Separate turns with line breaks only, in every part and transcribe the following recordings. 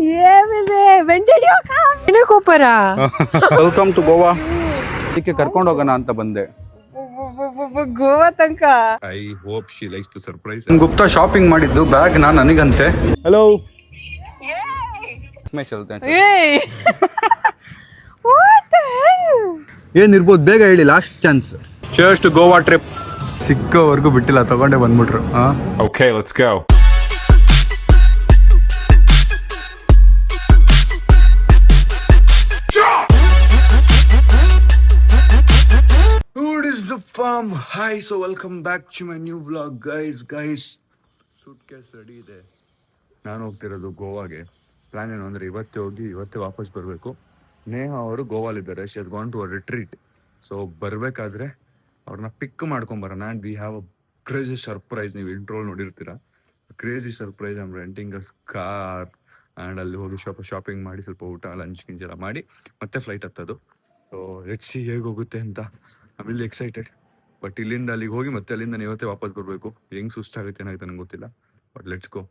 ಏನಿದೆ ಕೋಪರ
welcome to Goa. ಅದಕ್ಕೆ ಕರ್ಕೊಂಡು ಹೋಗೋಣ ಅಂತ ಬಂದೆ.
ಗೋವಾ ತನಕ.
I hope she likes the surprise.
Gupta shopping ಮಾಡಿದ್ದು ಬ್ಯಾಗ್ ನನಗಂತೆ. ಹಲೋ ಮೈ ಚಲ್ತೆ ಏನಿರ್ಬೋದು ಬೇಗ ಹೇಳಿ, last chance. Cheers to Goa trip. ಸಿಕ್ಕವರೆಗೂ ಬಿಟ್ಟಿಲ್ಲ, ತಗೊಂಡೇ ಬಂದ್ಬಿಟ್ರು.
Okay let's go.
What is the farm? Hi, so welcome back to my new vlog, guys.
Suitcase ready ಇದೆ. ನಾನು ಹೋಗ್ತಿರೋದು ಗೋವಾಗೆ. ಪ್ಲಾನ್ ಏನು ಅಂದರೆ ಇವತ್ತೇ ಹೋಗಿ ಇವತ್ತೇ ವಾಪಸ್ ಬರಬೇಕು. ನೇಹ ಅವರು ಗೋವಾಲಿದ್ದಾರೆ. She has gone to a retreat. So ಬರಬೇಕಾದ್ರೆ ಅವ್ರನ್ನ ಪಿಕ್ ಮಾಡ್ಕೊಂಬರೋಣ. And we have a crazy surprise. ನೀವು ಇಂಟ್ರೋಲ್ ನೋಡಿರ್ತೀರ. Crazy surprise. I'm renting a car and ಅಲ್ಲಿ ಹೋಗಿ ಶಾಪಿಂಗ್ ಮಾಡಿ ಸ್ವಲ್ಪ ಊಟ ಲಂಚ್ ಗಿಂಚೆಲ್ಲ ಮಾಡಿ ಮತ್ತೆ ಫ್ಲೈಟ್ ಹತ್ತೋದು. ಸೊ ಲೆಟ್ಸ್ ಸಿ ಹೇಗೆ ಹೋಗುತ್ತೆ ಅಂತ. I will excited. ಬಟ್ ಇಲ್ಲಿಂದ ಅಲ್ಲಿಗೆ ಹೋಗಿ ಮತ್ತೆ ಅಲ್ಲಿಂದ ಇವತ್ತೇ ವಾಪಸ್ ಬರಬೇಕು. ಹೆಂಗೆ ಸುಸ್ತಾಗುತ್ತೆ ಏನಾಗುತ್ತೆ ನಂಗೆ ಗೊತ್ತಿಲ್ಲ. But let's go.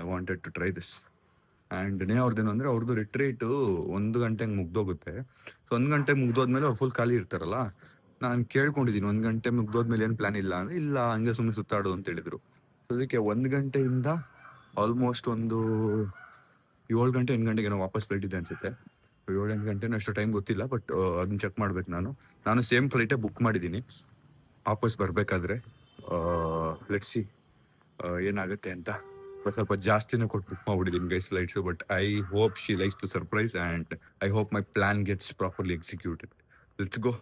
I wanted to try this. And ಅವ್ರದ್ದೇನು ಅಂದರೆ ಅವ್ರದ್ದು ರಿಟ್ರೀಟು 1 ಗಂಟೆಗೆ ಮುಗ್ದೋಗುತ್ತೆ. ಸೊ 1 ಗಂಟೆಗೆ ಮುಗ್ದೋದ್ಮೇಲೆ ಅವ್ರು ಫುಲ್ ಖಾಲಿ ಇರ್ತಾರಲ್ಲ. ನಾನು ಕೇಳ್ಕೊಂಡಿದ್ದೀನಿ 1 ಗಂಟೆ ಮುಗ್ದೋದ್ಮೇಲೆ ಏನು ಪ್ಲ್ಯಾನ್ ಇಲ್ಲ ಅಂದರೆ, ಇಲ್ಲ ಹಂಗೆ ಸುಮ್ಮನೆ ಸುತ್ತಾಡೋದು ಅಂತ ಹೇಳಿದರು. ಸೊ ಅದಕ್ಕೆ 1 ಗಂಟೆಯಿಂದ ಆಲ್ಮೋಸ್ಟ್ ಒಂದು 7 ಗಂಟೆ 8 ಗಂಟೆಗೆ ಏನೋ ವಾಪಸ್ ಫ್ಲೈಟ್ ಇದೆ ಅನಿಸುತ್ತೆ. 7-8 ಗಂಟೆನೂ ಅಷ್ಟು ಟೈಮ್ ಗೊತ್ತಿಲ್ಲ. ಬಟ್ ಅದನ್ನ ಚೆಕ್ ಮಾಡ್ಬೇಕು. ನಾನು ಸೇಮ್ ಫ್ಲೈಟೇ ಬುಕ್ ಮಾಡಿದ್ದೀನಿ ವಾಪಸ್ ಬರಬೇಕಾದ್ರೆ. ಲೆಟ್ಸ್ ಸಿ ಏನಾಗುತ್ತೆ ಅಂತ. ಸ್ವಲ್ಪ ಜಾಸ್ತಿನೇ ಕೊಟ್ಟು ಬುಕ್ ಮಾಡ್ಬಿಟ್ಟಿದ್ದೀನಿ guys flights. But I hope she likes the surprise and I hope my plan gets properly executed. Let's go.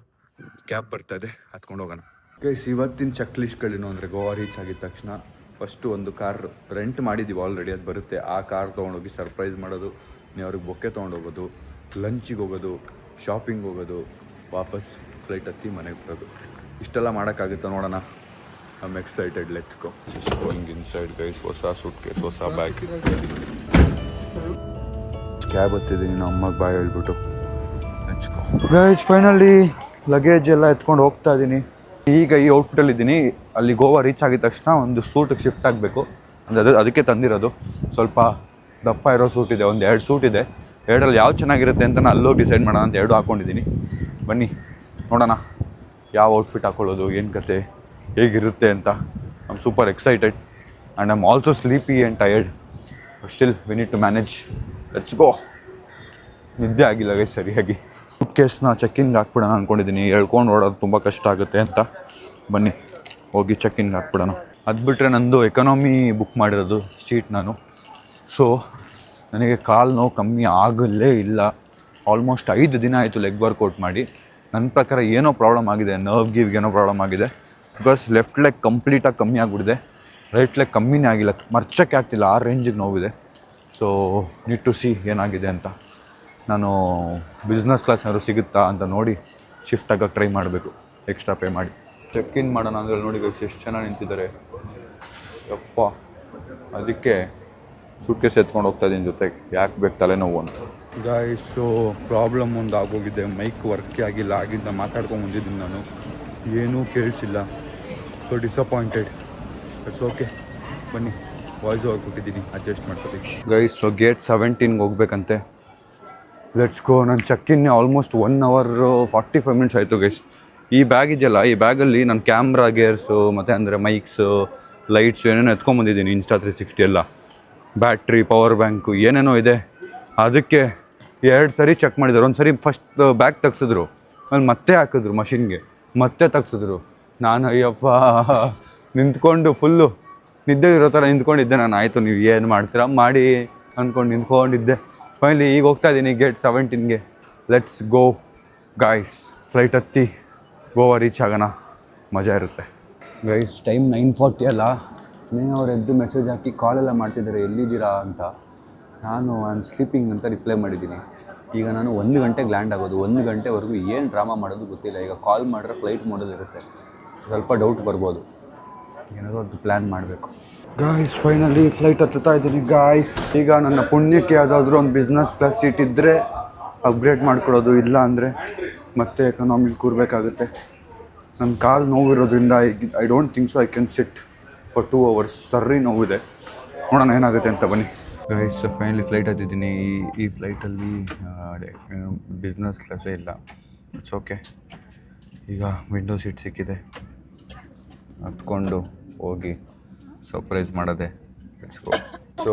Cab ಬರ್ತಾ ಇದೆ, ಹತ್ಕೊಂಡು ಹೋಗೋಣ. ಗೈಸ್ ಇವತ್ತಿನ ಚೆಕ್ ಲಿಸ್ಟ್ಗಳೇನು ಅಂದರೆ, ಗೋವಾ ರೀಚ್ ಆಗಿದ ತಕ್ಷಣ ಫಸ್ಟು ಒಂದು ಕಾರ್ ರೆಂಟ್ ಮಾಡಿದ್ದೀವಿ ಆಲ್ರೆಡಿ, ಅದು ಬರುತ್ತೆ. ಆ ಕಾರ್ ತೊಗೊಂಡೋಗಿ ಸರ್ಪ್ರೈಸ್ ಮಾಡೋದು, ನೀವು ಅವ್ರಿಗೆ ಬೊಕ್ಕೆ ತೊಗೊಂಡೋಗೋದು, ಲಂಚಿಗೆ ಹೋಗೋದು, ಶಾಪಿಂಗ್ ಹೋಗೋದು, ವಾಪಸ್ ಫ್ಲೈಟ್ ಹತ್ತಿ ಮನೆಗೆ ಬರೋದು. ಇಷ್ಟೆಲ್ಲ ಮಾಡೋಕ್ಕಾಗುತ್ತೆ ನೋಡೋಣ. I'm excited. Let's go. Going inside guys. ಹೊಸ ಸೂಟ್ ಕೇಸ್, ಹೊಸ ಬ್ಯಾಗ್. ಕ್ಯಾಬ್ ಹತ್ತಿದ್ದೀನಿ ನಮ್ಮ ಅಮ್ಮಗೆ ಬಾಯ್ ಹೇಳ್ಬಿಟ್ಟು. Let's go guys. Finally luggage ಎಲ್ಲ ಎತ್ಕೊಂಡು ಹೋಗ್ತಾ ಇದ್ದೀನಿ. ಈಗ ಈ ಔಟ್ಫಿಟಲ್ಲಿ ಇದ್ದೀನಿ. ಅಲ್ಲಿ ಗೋವಾ ರೀಚ್ ಆಗಿದ ತಕ್ಷಣ ಒಂದು ಸೂಟಿಗೆ ಶಿಫ್ಟ್ ಆಗಬೇಕು. ಅಂದರೆ ಅದಕ್ಕೆ ತಂದಿರೋದು. ಸ್ವಲ್ಪ ದಪ್ಪ ಇರೋ ಸೂಟ್ ಇದೆ, ಒಂದು 2 ಸೂಟ್ ಇದೆ. 2ರಲ್ಲಿ ಯಾವ್ದು ಚೆನ್ನಾಗಿರುತ್ತೆ ಅಂತ ನಾನು ಅಲ್ಲೋಗಿ ಡಿಸೈಡ್ ಮಾಡೋಣ ಅಂತ 2 ಹಾಕ್ಕೊಂಡಿದ್ದೀನಿ. ಬನ್ನಿ ನೋಡೋಣ ಯಾವ ಔಟ್ಫಿಟ್ ಹಾಕ್ಕೊಳ್ಳೋದು, ಏನು ಕತೆ, ಹೇಗಿರುತ್ತೆ ಅಂತ. I am super excited and I am also sleepy and tired. Still we need to manage. Let's go. ನಿದ್ದೆ ಆಗಿಲ್ಲ ಗೈಸ್ ಸರಿಯಾಗಿ. ಸೂಟ್ ಕೇಸ್ನ ಚೆಕ್ಕಿನ್ಗೆ ಹಾಕ್ಬಿಡೋಣ ಅಂದ್ಕೊಂಡಿದ್ದೀನಿ. ಹೇಳ್ಕೊಂಡು ಓಡೋದು ತುಂಬ ಕಷ್ಟ ಆಗುತ್ತೆ ಅಂತ. ಬನ್ನಿ ಹೋಗಿ ಚೆಕ್ಕಿನ್ಗೆ ಹಾಕ್ಬಿಡೋಣ. ಅದು ಬಿಟ್ಟರೆ ನಂದು ಎಕನಾಮಿ ಬುಕ್ ಮಾಡಿರೋದು ಸೀಟ್ ನಾನು. ಸೊ ನನಗೆ ಕಾಲು ನೋವು ಕಮ್ಮಿ ಆಗಲೇ ಇಲ್ಲ. ಆಲ್ಮೋಸ್ಟ್ 5 ದಿನ ಆಯಿತು ಲೆಗ್ ವರ್ಕೌಟ್ ಮಾಡಿ. ನನ್ನ ಪ್ರಕಾರ ಏನೋ ಪ್ರಾಬ್ಲಮ್ ಆಗಿದೆ, ನರ್ವ್ಗೆ ಏನೋ ಪ್ರಾಬ್ಲಮ್ ಆಗಿದೆ. ಬಿಕಾಸ್ ಲೆಫ್ಟ್ ಲೆಗ್ ಕಂಪ್ಲೀಟಾಗಿ ಕಮ್ಮಿ ಆಗಿಬಿಟ್ಟಿದೆ, ರೈಟ್ ಲೆಗ್ ಕಮ್ಮಿನೇ ಆಗಿಲ್ಲ, ಮರ್ಚಕ್ಕೆ ಆಗ್ತಿಲ್ಲ, ಆ ರೇಂಜಿಗೆ ನೋವಿದೆ. ಸೊ ನೀಡ್ ಟು ಸಿ ಏನಾಗಿದೆ ಅಂತ. ನಾನು ಬಿಸ್ನೆಸ್ ಕ್ಲಾಸ್ ಏನಾದ್ರು ಸಿಗುತ್ತಾ ಅಂತ ನೋಡಿ ಶಿಫ್ಟ್ ಆಗೋಕ್ಕೆ ಟ್ರೈ ಮಾಡಬೇಕು, ಎಕ್ಸ್ಟ್ರಾ ಪೇ ಮಾಡಿ. ಚೆಕ್ ಇನ್ ಮಾಡೋಣ ಅಂದರೆ ನೋಡಿ ಗೈಸ್ ಎಷ್ಟು ಚೆನ್ನಾಗಿ ನಿಂತಿದ್ದಾರೆ ಯಪ್ಪ. ಅದಕ್ಕೆ ಸೂಟ್ಕೇಸ್ ಎತ್ಕೊಂಡು ಹೋಗ್ತಾ ಇದ್ದೀನಿ ಜೊತೆಗೆ, ಯಾಕೆ ಬೇಕು ತಲೆನೋವು ಅಂತ. ಗಾಯ್ಸು ಪ್ರಾಬ್ಲಮ್ ಒಂದು ಆಗೋಗಿದೆ. ಮೈಕ್ ವರ್ಕೇ ಆಗಿಲ್ಲ. ಆಗಿಂದ ಮಾತಾಡ್ಕೊಂಡು ಬಂದಿದ್ದೀನಿ ನಾನು, ಏನೂ ಕೇಳಿಸಿಲ್ಲ. So disappointed. It's okay. ಬನ್ನಿ ವಾಯ್ಸ್ ಓವರ್ ಕೊಟ್ಟಿದ್ದೀನಿ, ಅಡ್ಜಸ್ಟ್ ಮಾಡ್ಕೊತೀನಿ. ಗೈಸ್ ಸೊ ಗೇಟ್ 17ಗೆ ಹೋಗ್ಬೇಕಂತೆ. Let's go. ನಾನು ಚೆಕ್ಕಿನ್ನೇ ಆಲ್ಮೋಸ್ಟ್ 1 hour 45 minutes ಆಯಿತು ಗೈಸ್. ಈ ಬ್ಯಾಗ್ ಇದೆಯಲ್ಲ, ಈ ಬ್ಯಾಗಲ್ಲಿ ನಾನು ಕ್ಯಾಮ್ರಾ ಗೇರ್ಸು ಮತ್ತು ಅಂದರೆ ಮೈಕ್ಸು, ಲೈಟ್ಸು ಏನೇನೋ ಎತ್ಕೊಂಬಂದಿದ್ದೀನಿ. ಇನ್ಸ್ಟಾ 360 ಎಲ್ಲ, ಬ್ಯಾಟ್ರಿ, ಪವರ್ ಬ್ಯಾಂಕು ಏನೇನೋ ಇದೆ. ಅದಕ್ಕೆ 2 ಸರಿ ಚೆಕ್ ಮಾಡಿದ್ರು. ಒಂದು ಸರಿ ಫಸ್ಟ್ ಬ್ಯಾಗ್ ತೆಗ್ಸಿದ್ರು, ಆಮೇಲೆ ಮತ್ತೆ ಹಾಕಿದ್ರು ಮಷಿನ್ಗೆ, ಮತ್ತೆ ತೆಗ್ಸಿದ್ರು. ನಾನು ಅಯ್ಯಪ್ಪ ನಿಂತ್ಕೊಂಡು ಫುಲ್ಲು ನಿದ್ದೆ ಇರೋ ಥರ ನಿಂತ್ಕೊಂಡಿದ್ದೆ ನಾನು. ಆಯಿತು ನೀವು ಏನು ಮಾಡ್ತೀರಾ ಮಾಡಿ ಅಂದ್ಕೊಂಡು ನಿಂತ್ಕೊಂಡಿದ್ದೆ. ಫೈನಲಿ ಈಗ ಹೋಗ್ತಾ ಇದ್ದೀನಿ ಗೇಟ್ 17ಗೆ. Let's go guys. ಫ್ಲೈಟ್ ಹತ್ತಿ ಗೋವಾ ರೀಚ್ ಆಗೋಣ, ಮಜಾ ಇರುತ್ತೆ. ಗೈಸ್ ಟೈಮ್ 9:40 ಅಲ್ಲ. ಅವ್ರು ಎದ್ದು ಮೆಸೇಜ್ ಹಾಕಿ ಕಾಲೆಲ್ಲ ಮಾಡ್ತಿದ್ದಾರೆ ಎಲ್ಲಿದ್ದೀರಾ ಅಂತ. ನಾನು ಸ್ಲೀಪಿಂಗ್ ಅಂತ ರಿಪ್ಲೈ ಮಾಡಿದ್ದೀನಿ. ಈಗ ನಾನು 1 ಗಂಟೆಗೆ ಲ್ಯಾಂಡ್ ಆಗೋದು. 1 ಗಂಟೆವರೆಗೂ ಏನು ಡ್ರಾಮಾ ಮಾಡೋದು ಗೊತ್ತಿಲ್ಲ. ಈಗ ಕಾಲ್ ಮಾಡಿದ್ರೆ ಫ್ಲೈಟ್ ಮಾಡೋದಿರುತ್ತೆ, ಸ್ವಲ್ಪ ಡೌಟ್ ಬರ್ಬೋದು. ಏನಾದರೂ ಅದು ಪ್ಲ್ಯಾನ್ ಮಾಡಬೇಕು. ಗಾಯ್ಸ್ ಫೈನಲಿ ಫ್ಲೈಟ್ ಹತ್ತುತ್ತಾ ಇದ್ದೀನಿ ಗಾಯ್ಸ್. ಈಗ ನನ್ನ ಪುಣ್ಯಕ್ಕೆ ಯಾವುದಾದ್ರೂ ಒಂದು ಬಿಸ್ನೆಸ್ ಕ್ಲಾಸ್ ಸೀಟ್ ಇದ್ದರೆ ಅಪ್ಗ್ರೇಡ್ ಮಾಡ್ಕೊಳ್ಳೋದು, ಇಲ್ಲ ಅಂದರೆ ಮತ್ತೆ ಎಕನಾಮಿಲಿ ಕೂರಬೇಕಾಗುತ್ತೆ. ನನ್ನ ಕಾಲು ನೋವಿರೋದ್ರಿಂದ I don't think so I can sit for 2 hours. ಸರ್ರಿ ನೋವಿದೆ. ನೋಡೋಣ ಏನಾಗುತ್ತೆ ಅಂತ ಬನ್ನಿ. ಗೈಸ್ ಫೈನಲಿ ಫ್ಲೈಟ್ ಹತ್ತಿದ್ದೀನಿ. ಈ ಫ್ಲೈಟಲ್ಲಿ ಬಿಸ್ನೆಸ್ ಕ್ಲಾಸೇ ಇಲ್ಲ. It's okay. ಈಗ ವಿಂಡೋ ಸೀಟ್ ಸಿಕ್ಕಿದೆ, ಹತ್ಕೊಂಡು ಹೋಗಿ ಸರ್ಪ್ರೈಸ್ ಮಾಡೋದೆ. It's go. ಸೊ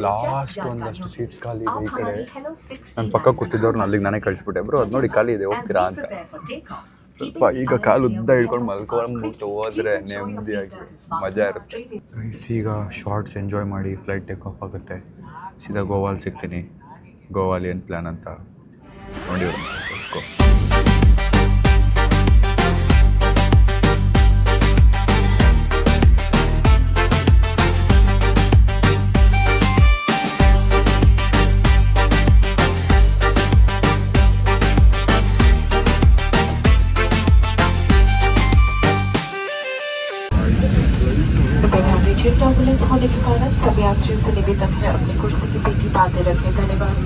ಲಾಸ್ಟ್ ಒಂದಷ್ಟು ಸೀಟ್ಸ್ ಖಾಲಿ ಇದೆ ಈ ಕಡೆ. ನನ್ನ ಪಕ್ಕ ಕೂತಿದ್ದವ್ರನ್ನ ಅಲ್ಲಿಗೆ ನಾನೇ ಕಳಿಸ್ಬಿಟ್ಟೆ. ಬ್ರೋ ಅದು ನೋಡಿ ಖಾಲಿ ಇದೆ, ಹೋಗ್ತೀರಾ ಅಂತ. ಸ್ವಲ್ಪ ಈಗ ಕಾಲು ಉದ್ದ ಹಿಡ್ಕೊಂಡು ಮಲ್ಕೊಂಡ್ಬಿಟ್ಟು ಹೋದ್ರೆ ನೆಮ್ಮದಿಯಾಗಿ ಮಜಾ ಇರುತ್ತೆ. ಈಗ ಶಾರ್ಟ್ಸ್ ಎಂಜಾಯ್ ಮಾಡಿ ಫ್ಲೈಟ್ ಟೇಕ್ ಆಫ್ ಆಗುತ್ತೆ. ಸೀದಾ ಗೋವಾಲ್ ಸಿಗ್ತೀನಿ. ಗೋವಾಲಿ ಏನು ಪ್ಲ್ಯಾನ್ ಅಂತ ನೋಡಿ.
टर्बुलेंस होने के कारण सभी यात्रियों से निवेदन है अपनी कुर्सी की पेटी बांधे रखें. धन्यवाद.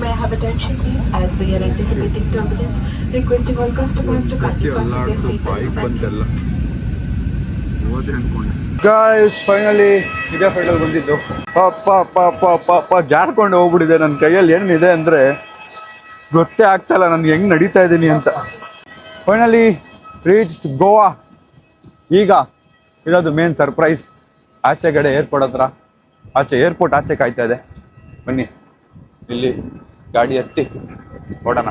May I have attention please as we are anticipating turbulence. Requesting all customers to kindly fasten their seatbelts.
Guys finally ಇದೇ ಫ್ಲೈಟಲ್ಲಿ ಬಂದಿದ್ದು. ಪಾಪ ಜಾರ್ಕೊಂಡು ಹೋಗ್ಬಿಟ್ಟಿದೆ. ನನ್ನ ಕೈಯಲ್ಲಿ ಏನಿದೆ ಅಂದರೆ ಗೊತ್ತೇ ಆಗ್ತಾಯಿಲ್ಲ ನನಗೆ ಹೆಂಗೆ ನಡೀತಾ ಇದ್ದೀನಿ ಅಂತ. Finally reached Goa. ಈಗ ಇರೋದು ಮೇನ್ ಸರ್ಪ್ರೈಸ್. ಆಚೆ ಕಡೆ ಏರ್ಪೋರ್ಟ್ ಹತ್ರ, ಏರ್ಪೋರ್ಟ್ ಆಚೆ ಕಾಯ್ತಾ ಇದೆ. ಬನ್ನಿ ಇಲ್ಲಿ ಗಾಡಿ ಹತ್ತಿ ಹೊಡೋಣ.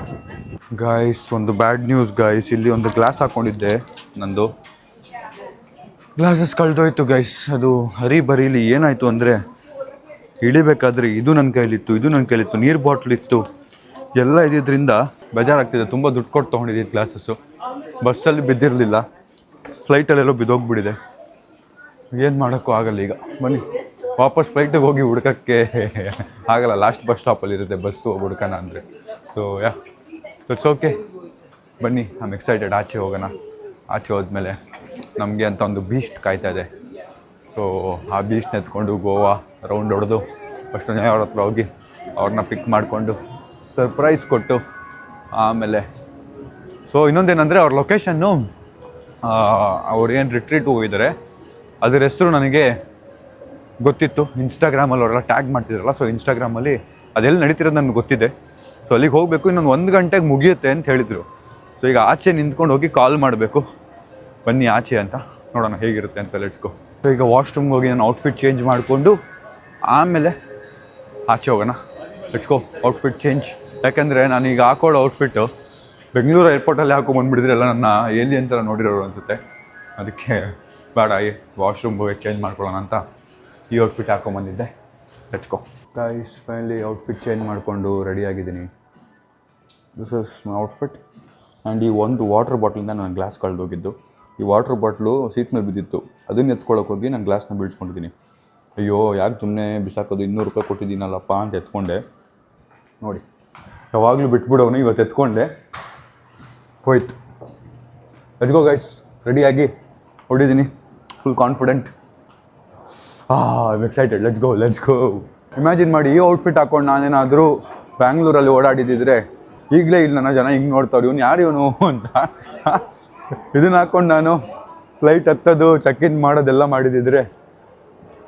ಗಾಯ್ಸ್ ಒಂದು ಬ್ಯಾಡ್ ನ್ಯೂಸ್ ಗಾಯ್ಸ್. ಇಲ್ಲಿ ಒಂದು ಗ್ಲಾಸ್ ಹಾಕ್ಕೊಂಡಿದ್ದೆ, ನಂದು ಗ್ಲಾಸಸ್ ಕಳೆದೋಯ್ತು ಗೈಸ್. ಅದು ಹರಿಬರಿಲಿ ಏನಾಯಿತು ಅಂದರೆ ಇಳಿಬೇಕಾದ್ರೆ ಇದು ನನ್ನ ಕೈಲಿತ್ತು, ನೀರು ಬಾಟ್ಲ್ ಇತ್ತು, ಎಲ್ಲ ಇದ್ದಿದ್ದರಿಂದ ಬೇಜಾರಾಗ್ತಿದೆ. ತುಂಬ ದುಡ್ಡು ಕೊಟ್ಟು ತೊಗೊಂಡಿದ್ದಿದ್ದು ಗ್ಲಾಸಸ್ಸು. ಬಸ್ಸಲ್ಲಿ ಬಿದ್ದಿರಲಿಲ್ಲ, ಫ್ಲೈಟಲ್ಲೆಲ್ಲೋ ಬಿದ್ದೋಗ್ಬಿಟ್ಟಿದೆ. ಏನು ಮಾಡೋಕ್ಕೂ ಆಗಲ್ಲ. ಈಗ ಬನ್ನಿ ವಾಪಸ್ ಫ್ಲೈಟಿಗೆ ಹೋಗಿ ಹುಡ್ಕೋಕ್ಕೆ ಆಗಲ್ಲ. ಲಾಸ್ಟ್ ಬಸ್ ಸ್ಟಾಪಲ್ಲಿ ಇರುತ್ತೆ ಬಸ್ಸು ಹುಡ್ಕೋಣ ಅಂದರೆ. So it's okay. ಬನ್ನಿ ಐಮ್ ಎಕ್ಸೈಟೆಡ್. ಆಚೆ ಹೋಗೋಣ. ಆಚೆ ಹೋದ್ಮೇಲೆ ನಮಗೆ ಅಂತ ಒಂದು ಬೀಸ್ಟ್ ಕಾಯ್ತಾ ಇದೆ. ಸೊ ಆ ಬೀಚ್ನ ಎತ್ಕೊಂಡು ಗೋವಾ ರೌಂಡ್ ಹೊಡೆದು ಫಸ್ಟ್ ಅವ್ರ ಹತ್ರ ಹೋಗಿ ಅವ್ರನ್ನ ಪಿಕ್ ಮಾಡಿಕೊಂಡು ಸರ್ಪ್ರೈಸ್ ಕೊಟ್ಟು ಆಮೇಲೆ ಇನ್ನೊಂದೇನೆಂದರೆ ಅವ್ರ ಲೊಕೇಶನ್ನು ಅವ್ರು ಏನು ರಿಟ್ರೀಟ್ ಹೋಗಿದ್ದಾರೆ ಅದ್ರ ಹೆಸರು ನನಗೆ ಗೊತ್ತಿತ್ತು. ಇನ್ಸ್ಟಾಗ್ರಾಮಲ್ಲಿ ಅವರೆಲ್ಲ ಟ್ಯಾಗ್ ಮಾಡ್ತಿದ್ರಲ್ಲ, ಸೊ ಇನ್ಸ್ಟಾಗ್ರಾಮಲ್ಲಿ ಅದೆಲ್ಲಿ ನಡೀತಿರೋದು ನನಗೆ ಗೊತ್ತಿದೆ. ಸೊ ಅಲ್ಲಿಗೆ ಹೋಗಬೇಕು. ಇನ್ನೊಂದು 1 ಗಂಟೆಗೆ ಮುಗಿಯುತ್ತೆ ಅಂತ ಹೇಳಿದರು. ಸೊ ಈಗ ಆಚೆ ನಿಂತ್ಕೊಂಡು ಹೋಗಿ ಕಾಲ್ ಮಾಡಬೇಕು, ಬನ್ನಿ ಆಚೆ ಅಂತ, ನೋಡೋಣ ಹೇಗಿರುತ್ತೆ ಅಂತ. Let's go. ಸೊ ಈಗ ವಾಶ್ರೂಮ್ಗೆ ಹೋಗಿ ನಾನು ಔಟ್ಫಿಟ್ ಚೇಂಜ್ ಮಾಡಿಕೊಂಡು ಆಮೇಲೆ ಆಚೆ ಹೋಗೋಣ. Let's go. Outfit change. ಯಾಕೆಂದರೆ ನಾನೀಗ ಹಾಕೊಳ್ಳೋ ಔಟ್ಫಿಟ್ಟು ಬೆಂಗಳೂರು ಏರ್ಪೋರ್ಟಲ್ಲಿ ಹಾಕೊಂಡ್ಬಂದುಬಿಟ್ಟಿದ್ರೆ ಎಲ್ಲ ನನ್ನ ಎಲ್ಲಿ ಅಂತ ನೋಡಿರೋರು ಅನಿಸುತ್ತೆ. ಅದಕ್ಕೆ ಬೇಡ, ವಾಶ್ರೂಮ್ಗೆ ಹೋಗಿ ಚೇಂಜ್ ಮಾಡ್ಕೊಳ್ಳೋಣ ಅಂತ ಈ ಔಟ್ಫಿಟ್ ಹಾಕೊಂಬಂದಿದ್ದೆ. Let's go. Guys finally outfit change ಮಾಡಿಕೊಂಡು ರೆಡಿಯಾಗಿದ್ದೀನಿ. This is my outfit. And ಈ ಒಂದು ವಾಟರ್ ಬಾಟ್ಲಿಂದ ನಾನು ಗ್ಲಾಸ್ ಕಳೆದೋಗಿದ್ದು. ಈ ವಾಟರ್ ಬಾಟ್ಲು ಸೀಟ್ ಮೇಲೆ ಬಿದ್ದಿತ್ತು, ಅದನ್ನು ಎತ್ಕೊಳ್ಳೋಕೆ ಹೋಗಿ ನಾನು ಗ್ಲಾಸ್ನ ಬೀಳ್ಸ್ಕೊಂಡಿದ್ದೀನಿ. ಅಯ್ಯೋ ಯಾಕೆ ಸುಮ್ಮನೆ ಬಿಸಾಕೋದು, 200 ರೂಪಾಯಿ ಕೊಟ್ಟಿದ್ದೀನಲ್ಲಪ್ಪ ಅಂತ ಎತ್ಕೊಂಡೆ. ನೋಡಿ ಯಾವಾಗಲೂ ಬಿಟ್ಬಿಡೋನು, ಇವತ್ತು ಎತ್ಕೊಂಡೆ, ಹೋಯ್ತು. Let's go guys. ರೆಡಿಯಾಗಿ ಹೊಡಿದ್ದೀನಿ, full confident. I'm excited. Let's go. Imagine ಮಾಡಿ, ಈ ಔಟ್ಫಿಟ್ ಹಾಕ್ಕೊಂಡು ನಾನೇನಾದರೂ ಬ್ಯಾಂಗ್ಳೂರಲ್ಲಿ ಓಡಾಡಿದ್ದಿದ್ರೆ ಈಗಲೇ ಇಲ್ಲಿ ನನ್ನ ಜನ ಹಿಂಗೆ ನೋಡ್ತಾವ್ರು, ಇವನು ಯಾರು ಇವನು ಅಂತ. ಇದನ್ನು ಹಾಕ್ಕೊಂಡು ನಾನು ಫ್ಲೈಟ್ ಹತ್ತೋದು ಚೆಕ್ ಇನ್ ಮಾಡೋದೆಲ್ಲ ಮಾಡಿದ್ದಿದ್ರೆ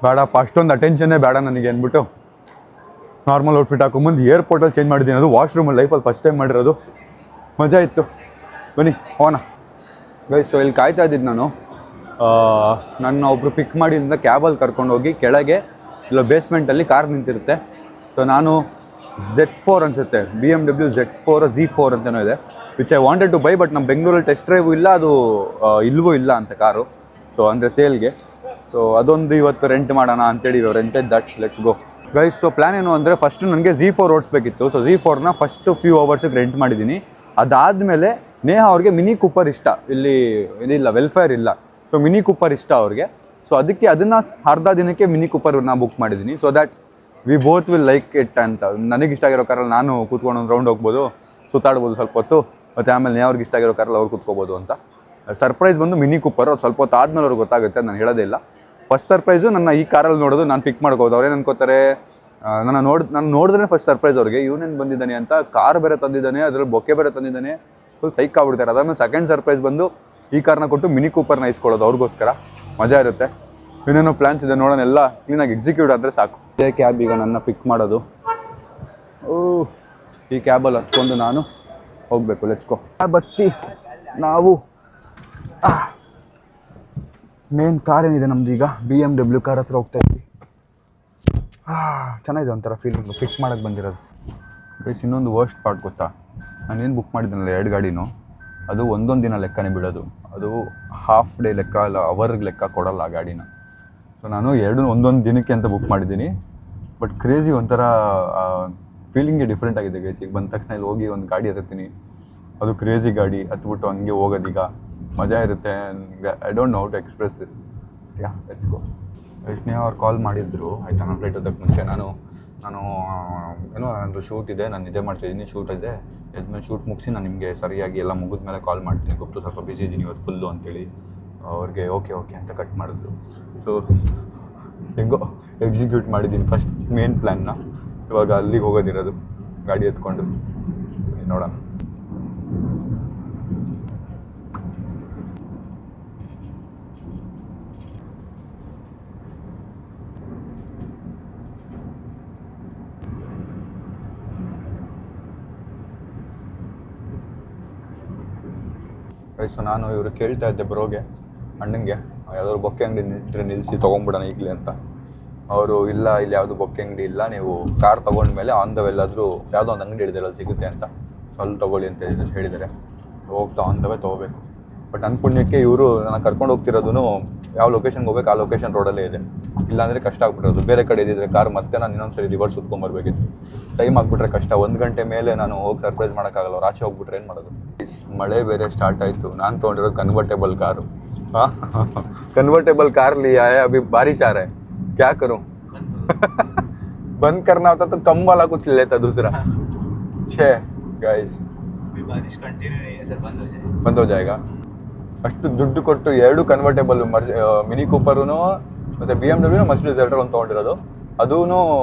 ಬೇಡಪ್ಪ, ಅಷ್ಟೊಂದು ಅಟೆನ್ಷನ್ನೇ ಬೇಡ ನನಗೆ ಅಂದ್ಬಿಟ್ಟು ನಾರ್ಮಲ್ ಔಟ್ಫಿಟ್ ಹಾಕೊಂಬಂದು ಏರ್ಪೋರ್ಟಲ್ಲಿ ಚೇಂಜ್ ಮಾಡಿದ್ದೀನಿ. ಅದು ವಾಶ್ರೂಮಲ್ಲಿ ಲೈಫಲ್ಲಿ ಫಸ್ಟ್ ಟೈಮ್ ಮಾಡಿರೋದು. ಮಜಾ ಇತ್ತು. ಬನ್ನಿ ಹೋಗೋಣ ಗೈಸ್. ಸೊ ಇಲ್ಲಿ ಕಾಯ್ತಾ ಇದ್ದಿದ್ದು ನಾನು. ನನ್ನ ಒಬ್ಬರು ಪಿಕ್ ಮಾಡಿದಿಂದ ಕ್ಯಾಬಲ್ಲಿ ಕರ್ಕೊಂಡೋಗಿ ಕೆಳಗೆ ಇಲ್ಲ ಬೇಸ್ಮೆಂಟಲ್ಲಿ ಕಾರ್ ನಿಂತಿರುತ್ತೆ. ಸೊ ನಾನು Z4 ಅನಿಸುತ್ತೆ, BMW Z4 Z4 ಅಂತಲೂ ಇದೆ, which I wanted to buy. But ನಮ್ಮ ಬೆಂಗಳೂರಲ್ಲಿ ಟೆಸ್ಟ್ ಡ್ರೈವು ಇಲ್ಲ, ಅದು ಇಲ್ವೂ ಇಲ್ಲ ಅಂತ ಕಾರು. ಸೊ ಅಂದರೆ ಸೇಲ್ಗೆ. ಸೊ ಅದೊಂದು ಇವತ್ತು ರೆಂಟ್ ಮಾಡೋಣ ಅಂತೇಳಿ rented that. Let's go guys. So plan ಏನು ಅಂದರೆ ಫಸ್ಟು ನನಗೆ Z4 ಓಡಿಸ್ಬೇಕಿತ್ತು. ಸೊ Z4ನ ಫಸ್ಟು ಫ್ಯೂ ಅವರ್ಸಿಗೆ ರೆಂಟ್ ಮಾಡಿದ್ದೀನಿ. ಅದಾದಮೇಲೆ ನೇಹಾ ಅವ್ರಿಗೆ ಮಿನಿ ಕೂಪರ್ ಇಷ್ಟ. ಇಲ್ಲಿ ಇದಿಲ್ಲ, ವೆಲ್ಫೇರ್ ಇಲ್ಲ. ಸೊ ಮಿನಿ ಕೂಪರ್ ಇಷ್ಟ ಅವ್ರಿಗೆ. ಸೊ ಅದಕ್ಕೆ ಅದನ್ನು ಅರ್ಧ ದಿನಕ್ಕೆ ಮಿನಿ ಕೂಪರ್ನ ಬುಕ್ ಮಾಡಿದ್ದೀನಿ. So that we both will like it ಅಂತ. ನನಗಿಷ್ಟ ಆಗಿರೋ ಕಾರಲ್ಲಿ ನಾನು ಕೂತ್ಕೊಂಡು ಒಂದು ರೌಂಡ್ ಹೋಗ್ಬೋದು, ಸುತ್ತಾಡ್ಬೋದು ಸ್ವಲ್ಪ ಹೊತ್ತು, ಮತ್ತು ಆಮೇಲೆ ಅವ್ರಿಗೆ ಇಷ್ಟ ಆಗಿರೋ ಕಾರಲ್ಲಿ ಅವ್ರು ಕೂತ್ಕೋಬೋದು ಅಂತ. ಸರ್ಪ್ರೈಸ್ ಬಂದು ಮಿನಿ ಕೂಪರ್. ಅದು ಸ್ವಲ್ಪ ಹೊತ್ತು ಆದಮೇಲೆ ಅವ್ರಿಗೆ ಗೊತ್ತಾಗುತ್ತೆ, ನಾನು ಹೇಳೋದೇ ಇಲ್ಲ. ಫಸ್ಟ್ ಸರ್ಪ್ರೈಸು ನನ್ನ ಈ ಕಾರಲ್ಲಿ ನೋಡೋದು, ನಾನು ಪಿಕ್ ಮಾಡ್ಕೋದು. ಅವ್ರೇನು ಅನ್ಕೋತಾರೆ, ನಾನು ನೋಡಿದ್ರೆ ಫಸ್ಟ್ ಸರ್ಪ್ರೈಸ್ ಅವ್ರಿಗೆ, ಇವನೇನು ಬಂದಿದ್ದಾನೆ ಅಂತ. ಕಾರ್ ಬೇರೆ ತಂದಿದ್ದಾನೆ, ಅದರಲ್ಲಿ ಬೊಕ್ಕೆ ಬೇರೆ ತಂದಿದ್ದಾನೆ, ಫುಲ್ ಸೈಕ್ ಆಗ್ಬಿಡ್ತಾರೆ. ಅದಾದ್ಮೇಲೆ ಸೆಕೆಂಡ್ ಸರ್ಪ್ರೈಸ್ ಬಂದು ಈ ಕಾರ್ನ ಕೊಟ್ಟು ಮಿನಿ ಕೂಪರ್ನ ಇಸ್ಕೊಳ್ಳೋದು ಅವ್ರಿಗೋಸ್ಕರ. ಮಜಾ ಇರುತ್ತೆ. ಇನ್ನೇನೋ ಪ್ಲ್ಯಾನ್ಸ್ ಇದೆ, ನೋಡೋಣ. ಎಲ್ಲ ಕ್ಲೀನಾಗಿ ಎಕ್ಸಿಕ್ಯೂಟ್ ಆದರೆ ಸಾಕು. ಇದೇ ಕ್ಯಾಬ್ ಈಗ ನನ್ನ ಪಿಕ್ ಮಾಡೋದು. ಈ ಕ್ಯಾಬಲ್ಲಿ ಹತ್ಕೊಂಡು ನಾನು ಹೋಗಬೇಕು. ಲೆಟ್ಸ್ಕೋ. ಕ್ಯಾಬ್ ಹತ್ತಿ ನಾವು ಮೇನ್ ಕಾರ್ ಏನಿದೆ ನಮ್ದು ಈಗ BMW ಕಾರ್ ಹತ್ರ ಹೋಗ್ತಾ ಇದ್ವಿ. ಚೆನ್ನಾಗಿದೆ ಒಂಥರ ಫೀಲಿಂಗು ಪಿಕ್ ಮಾಡೋಕ್ಕೆ ಬಂದಿರೋದು. ಬೇಸ್ ಇನ್ನೊಂದು ವರ್ಸ್ಟ್ ಪಾರ್ಟ್ ಗೊತ್ತಾ, ನಾನೇನು ಬುಕ್ ಮಾಡಿದ್ದೀನಲ್ಲ 2 ಗಾಡಿನೂ, ಅದು ಒಂದೊಂದು ದಿನ ಲೆಕ್ಕನೇ ಬಿಡೋದು. ಅದು ಹಾಫ್ ಡೇ ಲೆಕ್ಕ ಅಲ್ಲ, ಅವರ್ಗೆ ಲೆಕ್ಕ ಕೊಡಲ್ಲ ಆ ಗಾಡಿನ. ಸೊ ನಾನು 2 ಒಂದೊಂದು ದಿನಕ್ಕೆ ಅಂತ ಬುಕ್ ಮಾಡಿದ್ದೀನಿ. ಬಟ್ ಕ್ರೇಜಿ ಒಂಥರ ಫೀಲಿಂಗೇ ಡಿಫ್ರೆಂಟ್ ಆಗಿದೆ ಗೈಸ್. ಈಗ ಬಂದ ತಕ್ಷಣ ಇಲ್ಲಿ ಹೋಗಿ ಒಂದು ಗಾಡಿ ಹತ್ತೀನಿ, ಅದು ಕ್ರೇಜಿ ಗಾಡಿ ಹತ್ಬಿಟ್ಟು ಹಂಗೆ ಹೋಗೋದೀಗ ಮಜಾ ಇರುತ್ತೆ. I don't know how to express this. Let's go. Sneha ಅವ್ರು ಕಾಲ್ ಮಾಡಿದ್ರು ಆಯಿತಾ, ನನ್ನ ಫ್ಲೈಟ್ ಹೋದಕ್ಕೆ ಮುಂಚೆ. ನಾನು ಏನೋ ನಂದು ಶೂಟ್ ಇದೆ, ನಾನು ಇದೇ ಮಾಡ್ತಾಯಿದ್ದೀನಿ, ಶೂಟ್ ಇದೆ, ಎದ್ಮೇಲೆ ಶೂಟ್ ಮುಗಿಸಿ ನಾನು ನಿಮಗೆ ಸರಿಯಾಗಿ ಎಲ್ಲ ಮುಗಿದ ಮೇಲೆ ಕಾಲ್ ಮಾಡ್ತೀನಿ, ಗೊತ್ತು ಸ್ವಲ್ಪ ಬಿಸಿ ಇದ್ದೀನಿ ಇವತ್ತು ಫುಲ್ಲು ಅಂತೇಳಿ. ಅವ್ರಿಗೆ ಓಕೆ ಅಂತ ಕಟ್ ಮಾಡಿದ್ರು. ಸೊ ಹೆಂಗೋ ಎಕ್ಸಿಕ್ಯೂಟ್ ಮಾಡಿದ್ದೀನಿ ಫಸ್ಟ್ ಮೇನ್ ಪ್ಲ್ಯಾನ್ನ. ಇವಾಗ ಅಲ್ಲಿಗೆ ಹೋಗೋದಿರೋದು ಗಾಡಿ ಎತ್ಕೊಂಡು. ನೋಡೋಣ. ಸೊ ನಾನು ಇವರು ಕೇಳ್ತಾ ಇದ್ದೆ ಬ್ರೋಗೆ, ಅಣ್ಣಂಗೆ, ಯಾವ್ದಾದ್ರು ಬೊಕ್ಕೆ ಅಂಗಡಿ ಇದ್ದರೆ ನಿಲ್ಲಿಸಿ ತೊಗೊಂಬಿಡೋಣ ಈಗಲೇ ಅಂತ. ಅವರು ಇಲ್ಲ, ಇಲ್ಲಿ ಯಾವುದು ಬೊಕ್ಕೆ ಅಂಗಡಿ ಇಲ್ಲ, ನೀವು ಕಾರ್ ತೊಗೊಂಡ್ಮೇಲೆ ಆನ್ ದ ವೇ ಎಲ್ಲಾದರೂ ಯಾವುದೋ ಒಂದು ಅಂಗಡಿ ಹಿಡಿದಿಲ್ಲ ಅಲ್ಲಿ ಸಿಗುತ್ತೆ ಅಂತ, ಸೊ ಅಲ್ಲಿ ತೊಗೊಳ್ಳಿ ಅಂತ ಹೇಳಿದ್ದಾರೆ. ಹೋಗ್ತಾ ಆನ್ ದ ವೇ ತೊಗೋಬೇಕು. ಬಟ್ ನನ್ನ ಪುಣ್ಯಕ್ಕೆ ಇವರು ನಾನು ಕರ್ಕೊಂಡು ಹೋಗ್ತಿರೋದು ಯಾವ ಲೊಕೇಶನ್ಗೆ ಹೋಗ್ಬೇಕು ಆ ಲೊಕೇಶನ್ ರೋಡಲ್ಲೇ ಇದೆ. ಇಲ್ಲಾಂದರೆ ಕಷ್ಟ ಆಗ್ಬಿಟ್ಟಿರೋದು. ಬೇರೆ ಕಡೆ ಇದ್ದಿದ್ರೆ ಕಾರ್ ಮತ್ತೆ ನಾನು ಇನ್ನೊಂದ್ಸರಿ ರಿವರ್ಸ್ ಸುತ್ಕೊಂಬರ್ಬೇಕಿತ್ತು. ಟೈಮ್ ಆಗಿಬಿಟ್ರೆ ಕಷ್ಟ. 1 ಗಂಟೆ ಮೇಲೆ ನಾನು ಹೋಗಿ ಸರ್ಪ್ರೈಸ್ ಮಾಡೋಕ್ಕಾಗಲ್ಲ. ಅವ್ರು ಆಚೆ ಹೋಗ್ಬಿಟ್ರೆ ಏನು ಮಾಡೋದು. ಮಳೆ ಬೇರೆ ಸ್ಟಾರ್ಟ್ ಆಯಿತು. ನಾನು ತೊಗೊಂಡಿರೋದು ಕನ್ವರ್ಟೇಬಲ್ ಕಾರು. कन्वर्टेबल कार लिया है, अभी बारिश आ रहा है, क्या करूं? बंद करना होता तो कम वाला कुछ ले लेता दूसरा। छे गाइस,
बारिश कंटिन्यू नहीं है सर,
बंद हो जाएगा. ಅಷ್ಟು ದುಡ್ಡು ಕೊಟ್ಟು 2 ಕನ್ವರ್ಟೇಬಲ್ ಮಿನಿ ಕೂಪರೂ ಮತ್ತು BMW ಮರ್ಸಿಡಿಸ್ ಎಲ್ಟರ್ ಒಂದು ತೊಗೊಂಡಿರೋದು, ಅದೂ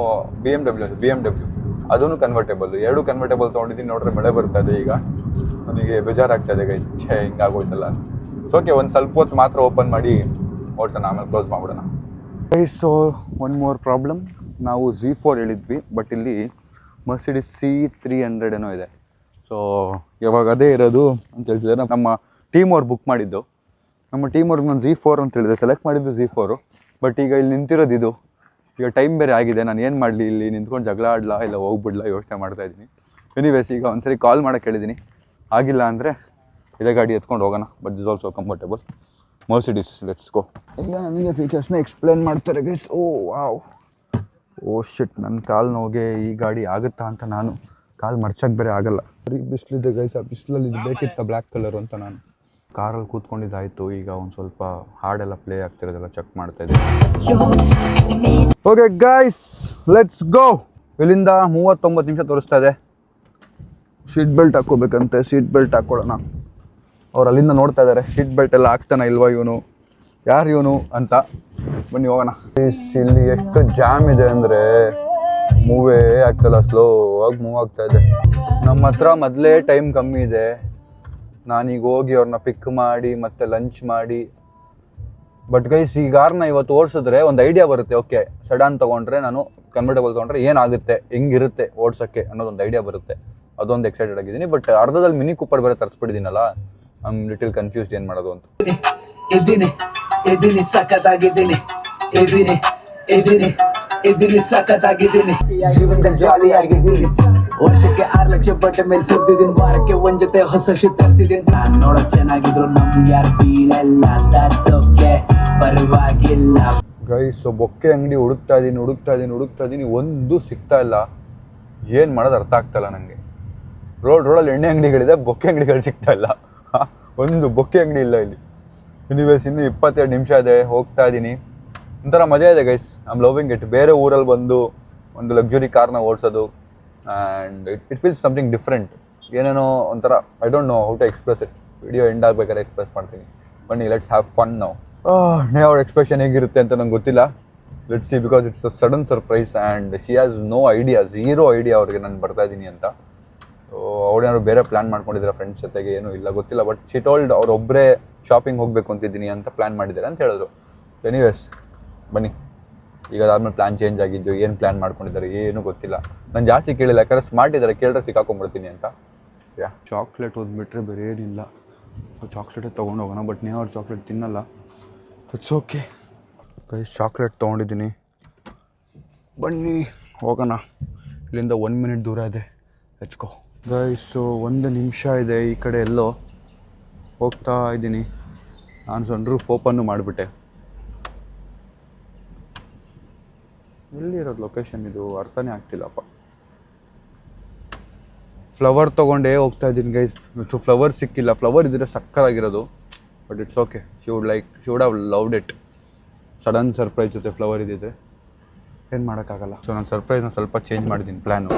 BMW ಅದೂ ಕನ್ವರ್ಟೇಬಲ್. 2 ಕನ್ವರ್ಟೇಬಲ್ ತೊಗೊಂಡಿದ್ದೀನಿ. ನೋಡ್ರೆ ಮಳೆ ಬರ್ತಾ ಇದೆ ಈಗ, ನನಗೆ ಬೇಜಾರಾಗ್ತಾ ಇದೆ ಗೈಸ್. ಹಿಂಗಾಗೋಯ್ತಲ್ಲ. ಓಕೆ, ಒಂದು ಸ್ವಲ್ಪ ಹೊತ್ತು ಮಾತ್ರ ಓಪನ್ ಮಾಡಿ ಓಡ್ಸೋಣ, ಆಮೇಲೆ ಕ್ಲೋಸ್ ಮಾಡ್ಬಿಡೋಣ. So one more problem. ನಾವು Z4 ಹೇಳಿದ್ವಿ, ಬಟ್ ಇಲ್ಲಿ ಮರ್ಸಿಡಿಸ್ C300 ಏನೋ ಇದೆ. ಸೊ ಯಾವಾಗ ಅದೇ ಇರೋದು ಅಂತ ಹೇಳ್ತಿದ್ದಾರೆ. ನಮ್ಮ ಟೀಮ್ ಅವ್ರು ಬುಕ್ ಮಾಡಿದ್ದು. ನಮ್ಮ ಟೀಮ್ ಅವ್ರಿಗೆ ನಾನು Z4 ಅಂತ ಹೇಳಿದೆ, ಸೆಲೆಕ್ಟ್ ಮಾಡಿದ್ದು Z4. ಬಟ್ ಈಗ ಇಲ್ಲಿ ನಿಂತಿರೋದು ಇದು. ಈಗ ಟೈಮ್ ಬೇರೆ ಆಗಿದೆ. ನಾನು ಏನು ಮಾಡಲಿ, ಇಲ್ಲಿ ನಿಂತ್ಕೊಂಡು ಜಗಳ ಆಡಲ ಇಲ್ಲ ಹೋಗ್ಬಿಡ್ಲಾ ಯೋಚನೆ ಮಾಡ್ತಾಯಿದ್ದೀನಿ. ಎನಿವೇಸ್ ಈಗ ಒಂದ್ಸರಿ ಕಾಲ್ ಮಾಡೋಕ್ಕೆ ಹೇಳಿದ್ದೀನಿ. ಆಗಿಲ್ಲ ಅಂದರೆ ಇದೇ ಗಾಡಿ ಎತ್ಕೊಂಡು ಹೋಗೋಣ. But is also comfortable. Mercedes, let's go. ಈಗ ನನಗೆ ಫೀಚರ್ಸ್ನ ಎಕ್ಸ್ಪ್ಲೇನ್ ಮಾಡ್ತಾರೆ ಗೈಸ್. ಓ ಶಿಟ್, ನನ್ನ ಕಾಲು ನೋವಿಗೆ ಈ ಗಾಡಿ ಆಗುತ್ತಾ ಅಂತ ನಾನು ಕಾಲು ಮರ್ಚಕ್ಕೆ ಬೇರೆ ಆಗಲ್ಲ. ಬರೀ ಬಿಸಿಲಿದೆ ಗೈಸ್. ಆ ಬಿಸಿಲಲ್ಲಿ ಇದು ಬೇಕಿತ್ತ ಬ್ಲ್ಯಾಕ್ ಕಲರು ಅಂತ ನಾನು ಕಾರಲ್ಲಿ ಕೂತ್ಕೊಂಡಿದ್ದಾಯಿತು. ಈಗ ಒಂದು ಸ್ವಲ್ಪ ಹಾಡೆಲ್ಲ ಪ್ಲೇ ಆಗ್ತಿರೋದೆಲ್ಲ ಚೆಕ್ ಮಾಡ್ತಾ ಇದ್ದೀನಿ. Okay guys, let's go. ಇಲ್ಲಿಂದ 39 ನಿಮಿಷ ತೋರಿಸ್ತಾ ಇದೆ. ಸೀಟ್ ಬೆಲ್ಟ್ ಹಾಕ್ಕೋಬೇಕಂತೆ. ಸೀಟ್ ಬೆಲ್ಟ್ ಹಾಕ್ಕೊಳ್ಳೋಣ. ಅವ್ರು ಅಲ್ಲಿಂದ ನೋಡ್ತಾ ಇದ್ದಾರೆ ಸೀಟ್ ಬೆಲ್ಟ್ ಎಲ್ಲ ಹಾಕ್ತಾನೆ ಇಲ್ವಾ ಇವನು, ಯಾರು ಇವನು ಅಂತ. ಬನ್ನಿ ಹೋಗೋಣ. ಇಲ್ಲಿ ಎಷ್ಟು ಜಾಮ್ ಇದೆ ಅಂದರೆ ಮೂವೇ ಆಗ್ತಲ್ಲ, ಸ್ಲೋ ಆಗಿ ಮೂವ್ ಆಗ್ತಾ ಇದೆ. ನಮ್ಮ ಹತ್ರ ಮೊದಲೇ ಟೈಮ್ ಕಮ್ಮಿ ಇದೆ. ನಾನೀಗ ಹೋಗಿ ಅವ್ರನ್ನ ಪಿಕ್ ಮಾಡಿ ಮತ್ತೆ ಲಂಚ್ ಮಾಡಿ. ಬಟ್ ಗೈಸ್, ಈ ಕಾರ್ನ ಇವತ್ತು ಓಡಿಸಿದ್ರೆ ಒಂದು ಐಡಿಯಾ ಬರುತ್ತೆ. ಓಕೆ, ಸಡನ್ ತೊಗೊಂಡ್ರೆ, ನಾನು ಕನ್ವರ್ಟೇಬಲ್ ತೊಗೊಂಡ್ರೆ ಏನಾಗುತ್ತೆ, ಹೆಂಗಿರುತ್ತೆ ಓಡ್ಸೋಕ್ಕೆ ಅನ್ನೋದೊಂದು ಐಡಿಯಾ ಬರುತ್ತೆ. ಅದೊಂದು ಎಕ್ಸೈಟೆಡ್ ಆಗಿದ್ದೀನಿ. ಬಟ್ ಅರ್ಧದಲ್ಲಿ ಮಿನಿ ಕೂಪರ್ ಬೇರೆ ತರಿಸ್ಬಿಟ್ಟಿದ್ದೀನಲ್ಲ, ಐ ಆಮ್ ಲಿಟಲ್ ಕನ್ಫ್ಯೂಸ್ಡ್ ಏನು ಮಾಡೋದು ಅಂತ.
ವರ್ಷಕ್ಕೆ 6 ಲಕ್ಷ ಬಟ್ಟೆ ಮೇಲೆ ಸುತ್ತಿದ್ದೀನಿ, ವಾರಕ್ಕೆ ಒಂದ್ ಜೊತೆ ಹೊಸ ಶೂಟ್ ತರಿಸಿದ್ದೀನಿ. ನಾನ್ ನೋಡಕ್ ಚೆನ್ನಾಗಿದ್ರು ನಮ್ ಯಾರು ಬೀಳಲ್ಲ, ಪರವಾಗಿಲ್ಲ.
ಗೈಸ್, ಬೊಕ್ಕೆ ಅಂಗಡಿ ಹುಡುಕ್ತಾ ಇದ್ದೀನಿ, ಒಂದು ಸಿಗ್ತಾ ಇಲ್ಲ. ಏನು ಮಾಡೋದು ಅರ್ಥ ಆಗ್ತಾಯಿಲ್ಲ ನನಗೆ. ರೋಡಲ್ಲಿ ಎಣ್ಣೆ ಅಂಗಡಿಗಳಿದೆ, ಬೊಕ್ಕೆ ಅಂಗಡಿಗಳು ಸಿಗ್ತಾ ಇಲ್ಲ. ಒಂದು ಬೊಕ್ಕೆ ಅಂಗಡಿ ಇಲ್ಲ ಇಲ್ಲಿ. ಎನಿವೇಸ್, ಇನ್ನೂ 22 ನಿಮಿಷ ಇದೆ, ಹೋಗ್ತಾ ಇದ್ದೀನಿ. ಒಂಥರ ಮಜಾ ಇದೆ guys. I am loving it. ಬೇರೆ ಊರಲ್ಲಿ ಬಂದು ಒಂದು ಲಕ್ಸುರಿ ಕಾರ್ನ ಓಡಿಸೋದು, and it feels something different. ಏನೇನೋ ಒಂಥರ, I don't know how to express it. Video end ಆಗಬೇಕಾದ್ರೆ ಎಕ್ಸ್ಪ್ರೆಸ್ ಮಾಡ್ತೀನಿ. ಬನ್ನಿ, ಲೆಟ್ಸ್ ಹ್ಯಾವ್ ಫನ್ ನಾವು. ಅವ್ರ ಎಕ್ಸ್ಪ್ರೆಷನ್ ಹೇಗಿರುತ್ತೆ ಅಂತ ನಂಗೆ ಗೊತ್ತಿಲ್ಲ. Let's see, because it's a sudden surprise and she has no idea, zero idea ಅವ್ರಿಗೆ ನಾನು ಬರ್ತಾ ಇದ್ದೀನಿ ಅಂತ. ಅವ್ರೇನಾದ್ರು ಬೇರೆ ಪ್ಲ್ಯಾನ್ ಮಾಡ್ಕೊಂಡಿದ್ದಾರೆ ಫ್ರೆಂಡ್ಸ್ ಜೊತೆಗೆ, ಏನೂ ಇಲ್ಲ ಗೊತ್ತಿಲ್ಲ. ಬಟ್ ಶಿ ಟೋಲ್ಡ್ ಅವರೊಬ್ಬರೇ ಶಾಪಿಂಗ್ ಹೋಗಬೇಕು ಅಂತಿದ್ದೀನಿ ಅಂತ ಪ್ಲ್ಯಾನ್ ಮಾಡಿದ್ದಾರೆ ಅಂತ ಹೇಳಿದ್ರು. ಎನಿವೇಸ್, ಬನ್ನಿ ಈಗ ಅದಾದ್ಮೇಲೆ ಪ್ಲಾನ್ ಚೇಂಜ್ ಆಗಿದ್ದು, ಏನು ಪ್ಲಾನ್ ಮಾಡ್ಕೊಂಡಿದ್ದಾರೆ ಏನೂ ಗೊತ್ತಿಲ್ಲ. ನಾನು ಜಾಸ್ತಿ ಕೇಳಿಲ್ಲ, ಯಾಕಂದ್ರೆ ಸ್ಮಾರ್ಟ್ ಇದ್ದಾರೆ, ಕೇಳಿದ್ರೆ ಸಿಕ್ಕಾಕೊಂಡ್ಬಿಡ್ತೀನಿ ಅಂತ. ಚಾಕ್ಲೇಟ್ ಓದ್ಬಿಟ್ರೆ ಬೇರೆ ಏನಿಲ್ಲ. ಚಾಕ್ಲೇಟೇ ತೊಗೊಂಡು ಹೋಗೋಣ, ಬಟ್ ನೀವು ಅವ್ರು ಚಾಕ್ಲೇಟ್ ತಿನ್ನಲ್ಲ. It's okay guys. ಚಾಕ್ಲೇಟ್ ತೊಗೊಂಡಿದ್ದೀನಿ, ಬನ್ನಿ ಹೋಗೋಣ. ಇಲ್ಲಿಂದ 1 ಮಿನಿಟ್ ದೂರ ಇದೆ, ಹೆಚ್ಕೋ ಗೈಸು. 1 ನಿಮಿಷ ಇದೆ, ಈ ಕಡೆ ಎಲ್ಲೋ ಹೋಗ್ತಾ ಇದ್ದೀನಿ. ನಾನು ಸಣ್ಣ ರೂಫ್ ಓಪನ್ನು ಮಾಡಿಬಿಟ್ಟೆ. ಎಲ್ಲಿರೋದು ಲೊಕೇಶನ್ ಇದು ಅರ್ಥನೇ ಆಗ್ತಿಲ್ಲಪ್ಪ. ಫ್ಲವರ್ ತೊಗೊಂಡೇ ಹೋಗ್ತಾ ಇದ್ದೀನಿ ಗೈಸ್. ಫ್ಲವರ್ ಸಿಕ್ಕಿಲ್ಲ. ಫ್ಲವರ್ ಇದ್ದರೆ ಸಕ್ಕತ್ತಾಗಿರೋದು, but it's okay. She would have loved it. Sudden surprise ಜೊತೆ ಫ್ಲವರ್ ಇದ್ದಿದ್ರೆ ಏನು ಮಾಡೋಕ್ಕಾಗಲ್ಲ. ಸೊ ನಾನು ಸರ್ಪ್ರೈಸ್ನ ಸ್ವಲ್ಪ ಚೇಂಜ್ ಮಾಡಿದ್ದೀನಿ ಪ್ಲ್ಯಾನು.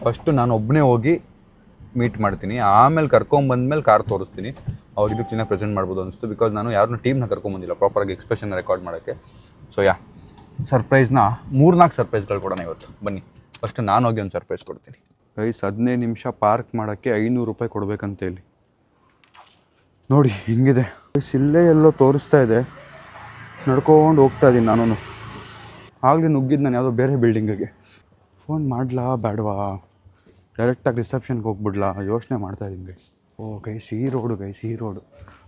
ಫಸ್ಟು ನಾನು ಒಬ್ಬನೇ ಹೋಗಿ ಮೀಟ್ ಮಾಡ್ತೀನಿ, ಆಮೇಲೆ ಕರ್ಕೊಂಬಂದ್ಮೇಲೆ ಕಾರ್ ತೋರಿಸ್ತೀನಿ. ಅವಾಗ ಇದಕ್ಕೆ ಚೆನ್ನಾಗಿ ಪ್ರೆಸೆಂಟ್ ಮಾಡ್ಬೋದು ಅನಿಸ್ತು, ಬಿಕಾಸ್ ನಾನು ಯಾರನ್ನೂ ಟೀಮ್ನ ಕರ್ಕೊಂಬಂದಿಲ್ಲ ಪ್ರಾಪರಾಗಿ ಎಕ್ಸ್ಪ್ರೆಷನ್ ರೆಕಾರ್ಡ್ ಮಾಡೋಕ್ಕೆ. ಸೊ ಸರ್ಪ್ರೈಸ್ನ 3-4 ಸರ್ಪ್ರೈಸ್ಗಳು ಕೊಡೋಣ ಇವತ್ತು. ಬನ್ನಿ ಫಸ್ಟ್ ನಾನು ಹೋಗಿ ಒಂದು ಸರ್ಪ್ರೈಸ್ ಕೊಡ್ತೀನಿ ಗೈಸ್. 15 ನಿಮಿಷ ಪಾರ್ಕ್ ಮಾಡೋಕ್ಕೆ 500 ರೂಪಾಯಿ ಕೊಡಬೇಕಂತ ಇಲ್ಲಿ ನೋಡಿ ಹಿಂಗಿದೆ ಗೈಸ್. ಇಲ್ಲೇ ಎಲ್ಲೋ ತೋರಿಸ್ತಾ ಇದೆ, ನಡ್ಕೊಂಡು ಹೋಗ್ತಾ ಇದ್ದೀನಿ ನಾನು. ಆಗಲೇ ನುಗ್ಗಿದ್ದು ನಾನು ಯಾವುದೋ ಬೇರೆ ಬಿಲ್ಡಿಂಗಿಗೆ. ಫೋನ್ ಮಾಡಲಾ ಬೇಡವಾ, ಡೈರೆಕ್ಟಾಗಿ ರಿಸೆಪ್ಷನ್ಗೆ ಹೋಗ್ಬಿಡ್ಲಾ ಯೋಚನೆ ಮಾಡ್ತಾಯಿದ್ದೀನಿ ಗೈಸ್. ಓ ಗೈಸ್, ಈ ರೋಡು ಗೈಸ್, ಈ ರೋಡು.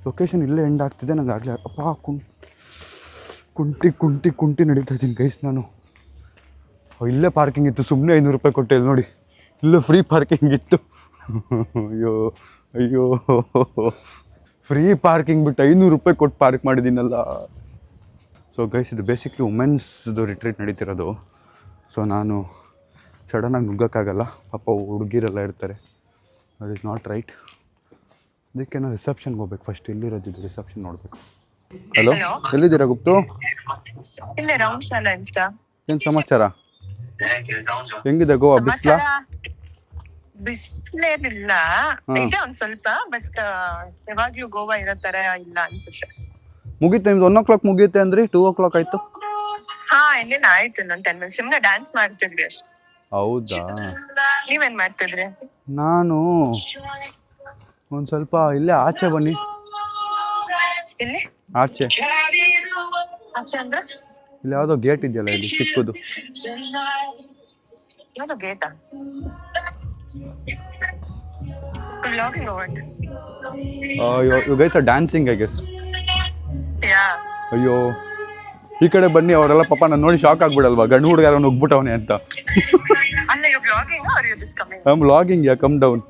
ಲೊಕೇಶನ್ ಇಲ್ಲೇ ಎಂಡ್ ಆಗ್ತಿದೆ. ನಂಗೆ ಆಗಲೇ ಅಪ್ಪ ಕುಂಟಿ ನಡೀತಾ ಇದ್ದೀನಿ ಗೈಸ್ ನಾನು. ಇಲ್ಲೇ ಪಾರ್ಕಿಂಗ್ ಇತ್ತು, ಸುಮ್ಮನೆ 500 ರೂಪಾಯಿ ಕೊಟ್ಟೆ. ಇಲ್ಲಿ ನೋಡಿ, ಇಲ್ಲೇ ಫ್ರೀ ಪಾರ್ಕಿಂಗ್ ಇತ್ತು. ಅಯ್ಯೋ ಫ್ರೀ ಪಾರ್ಕಿಂಗ್ ಬಿಟ್ಟು 500 ರೂಪಾಯಿ ಕೊಟ್ಟು ಪಾರ್ಕ್ ಮಾಡಿದ್ದೀನಲ್ಲ. ಸೊ ಗೈಸ್, ಇದು ಬೇಸಿಕ್ಲಿ ವುಮೆನ್ಸ್ದು ರಿಟ್ರೀಟ್ ನಡೀತಿರೋದು. ಸೊ ನಾನು ಸಡನ್ನಾಗಿ ನುಗ್ಗೋಕ್ಕಾಗಲ್ಲ, ಪಾಪ ಹುಡುಗಿರೆಲ್ಲ ಇರ್ತಾರೆ. That is not right. ಅದಕ್ಕೆ ನಾನು ರಿಸೆಪ್ಷನ್ಗೆ ಹೋಗ್ಬೇಕು ಫಸ್ಟ್. ಇಲ್ಲಿರೋದಿದ್ದು ರಿಸೆಪ್ಷನ್ ನೋಡಬೇಕು. ಹಲೋ, ಎಲ್ಲಿದ್ದೀರಾ ಗುಪ್ತು?
ಇಲ್ಲೇ ರೌಂಡ್ ಶಾಲ ಇನ್ಸ್ಟಾ.
ಏನು ಸಮಾಚಾರ? ಹೆಂಗಿದೆ ಗೋವಾ? ಬಿಸ್ಲಾ?
ಬಿಸ್ಲೇನಿಲ್ಲ, ಇದೆ ಒಂದ್ ಸ್ವಲ್ಪ, ಬಟ್ ಯಾವಾಗ್ಲೂ ಗೋವಾ ಇರೋ ತರ ಇಲ್ಲ ಅನ್ಸುತ್ತೆ.
ಮುಗೀತು ನಿಮ್ದು 1 o'clock ಮುಗಿಯುತ್ತೆ ಅಂದ್ರಿ, 2 o'clock ಆಯ್ತು.
ಹಾ, ಇನ್ನೇನ್ ಆಯ್ತು. ಇನ್ನೊಂದ್ 10 minutes ಸುಮ್ನೆ ಡ್ಯಾನ್ಸ್ ಮಾಡ್ತಿದ್ವಿ ಅಷ್ಟೇ.
ಹೌದಾ?
ನೀವೇನ್ ಮಾಡ್ತಿದ್ರಿ?
ನಾನು ಒಂದು ಸ್ವಲ್ಪ ಇಲ್ಲೇ ಆಚೆ ಬನ್ನಿ.
ಇಲ್ಲಿ
ಆಚೆ
ಆಚೆ ಅಂದ್ರೆ
ಇಲ್ಲಿ ಯಾವುದೋ ಗೇಟ್ ಇದೆಯಲ್ಲ ಇಲ್ಲಿ ಚಿಕ್ಕದು.
ಯಾವ್ದು ಗೇಟಾ? Logging over.
You guys are dancing I guess.
Yeah.
ಅಯ್ಯೋ, ಈ ಕಡೆ ಬನ್ನಿ. ಅವರೆಲ್ಲ ಪಾಪ ನಾನು ನೋಡಿ ಶಾಕ್ ಆಗ್ಬಿಡಲ್ವಾ, ಗಂಡು ಹುಡುಗ ಯಾರೋ ನುಗ್ಬಿಟ್ಟವನೆ ಅಂತ.
ಅಲ್ಲ, you blogging are you just coming?
I am vlogging. Yeah, come down.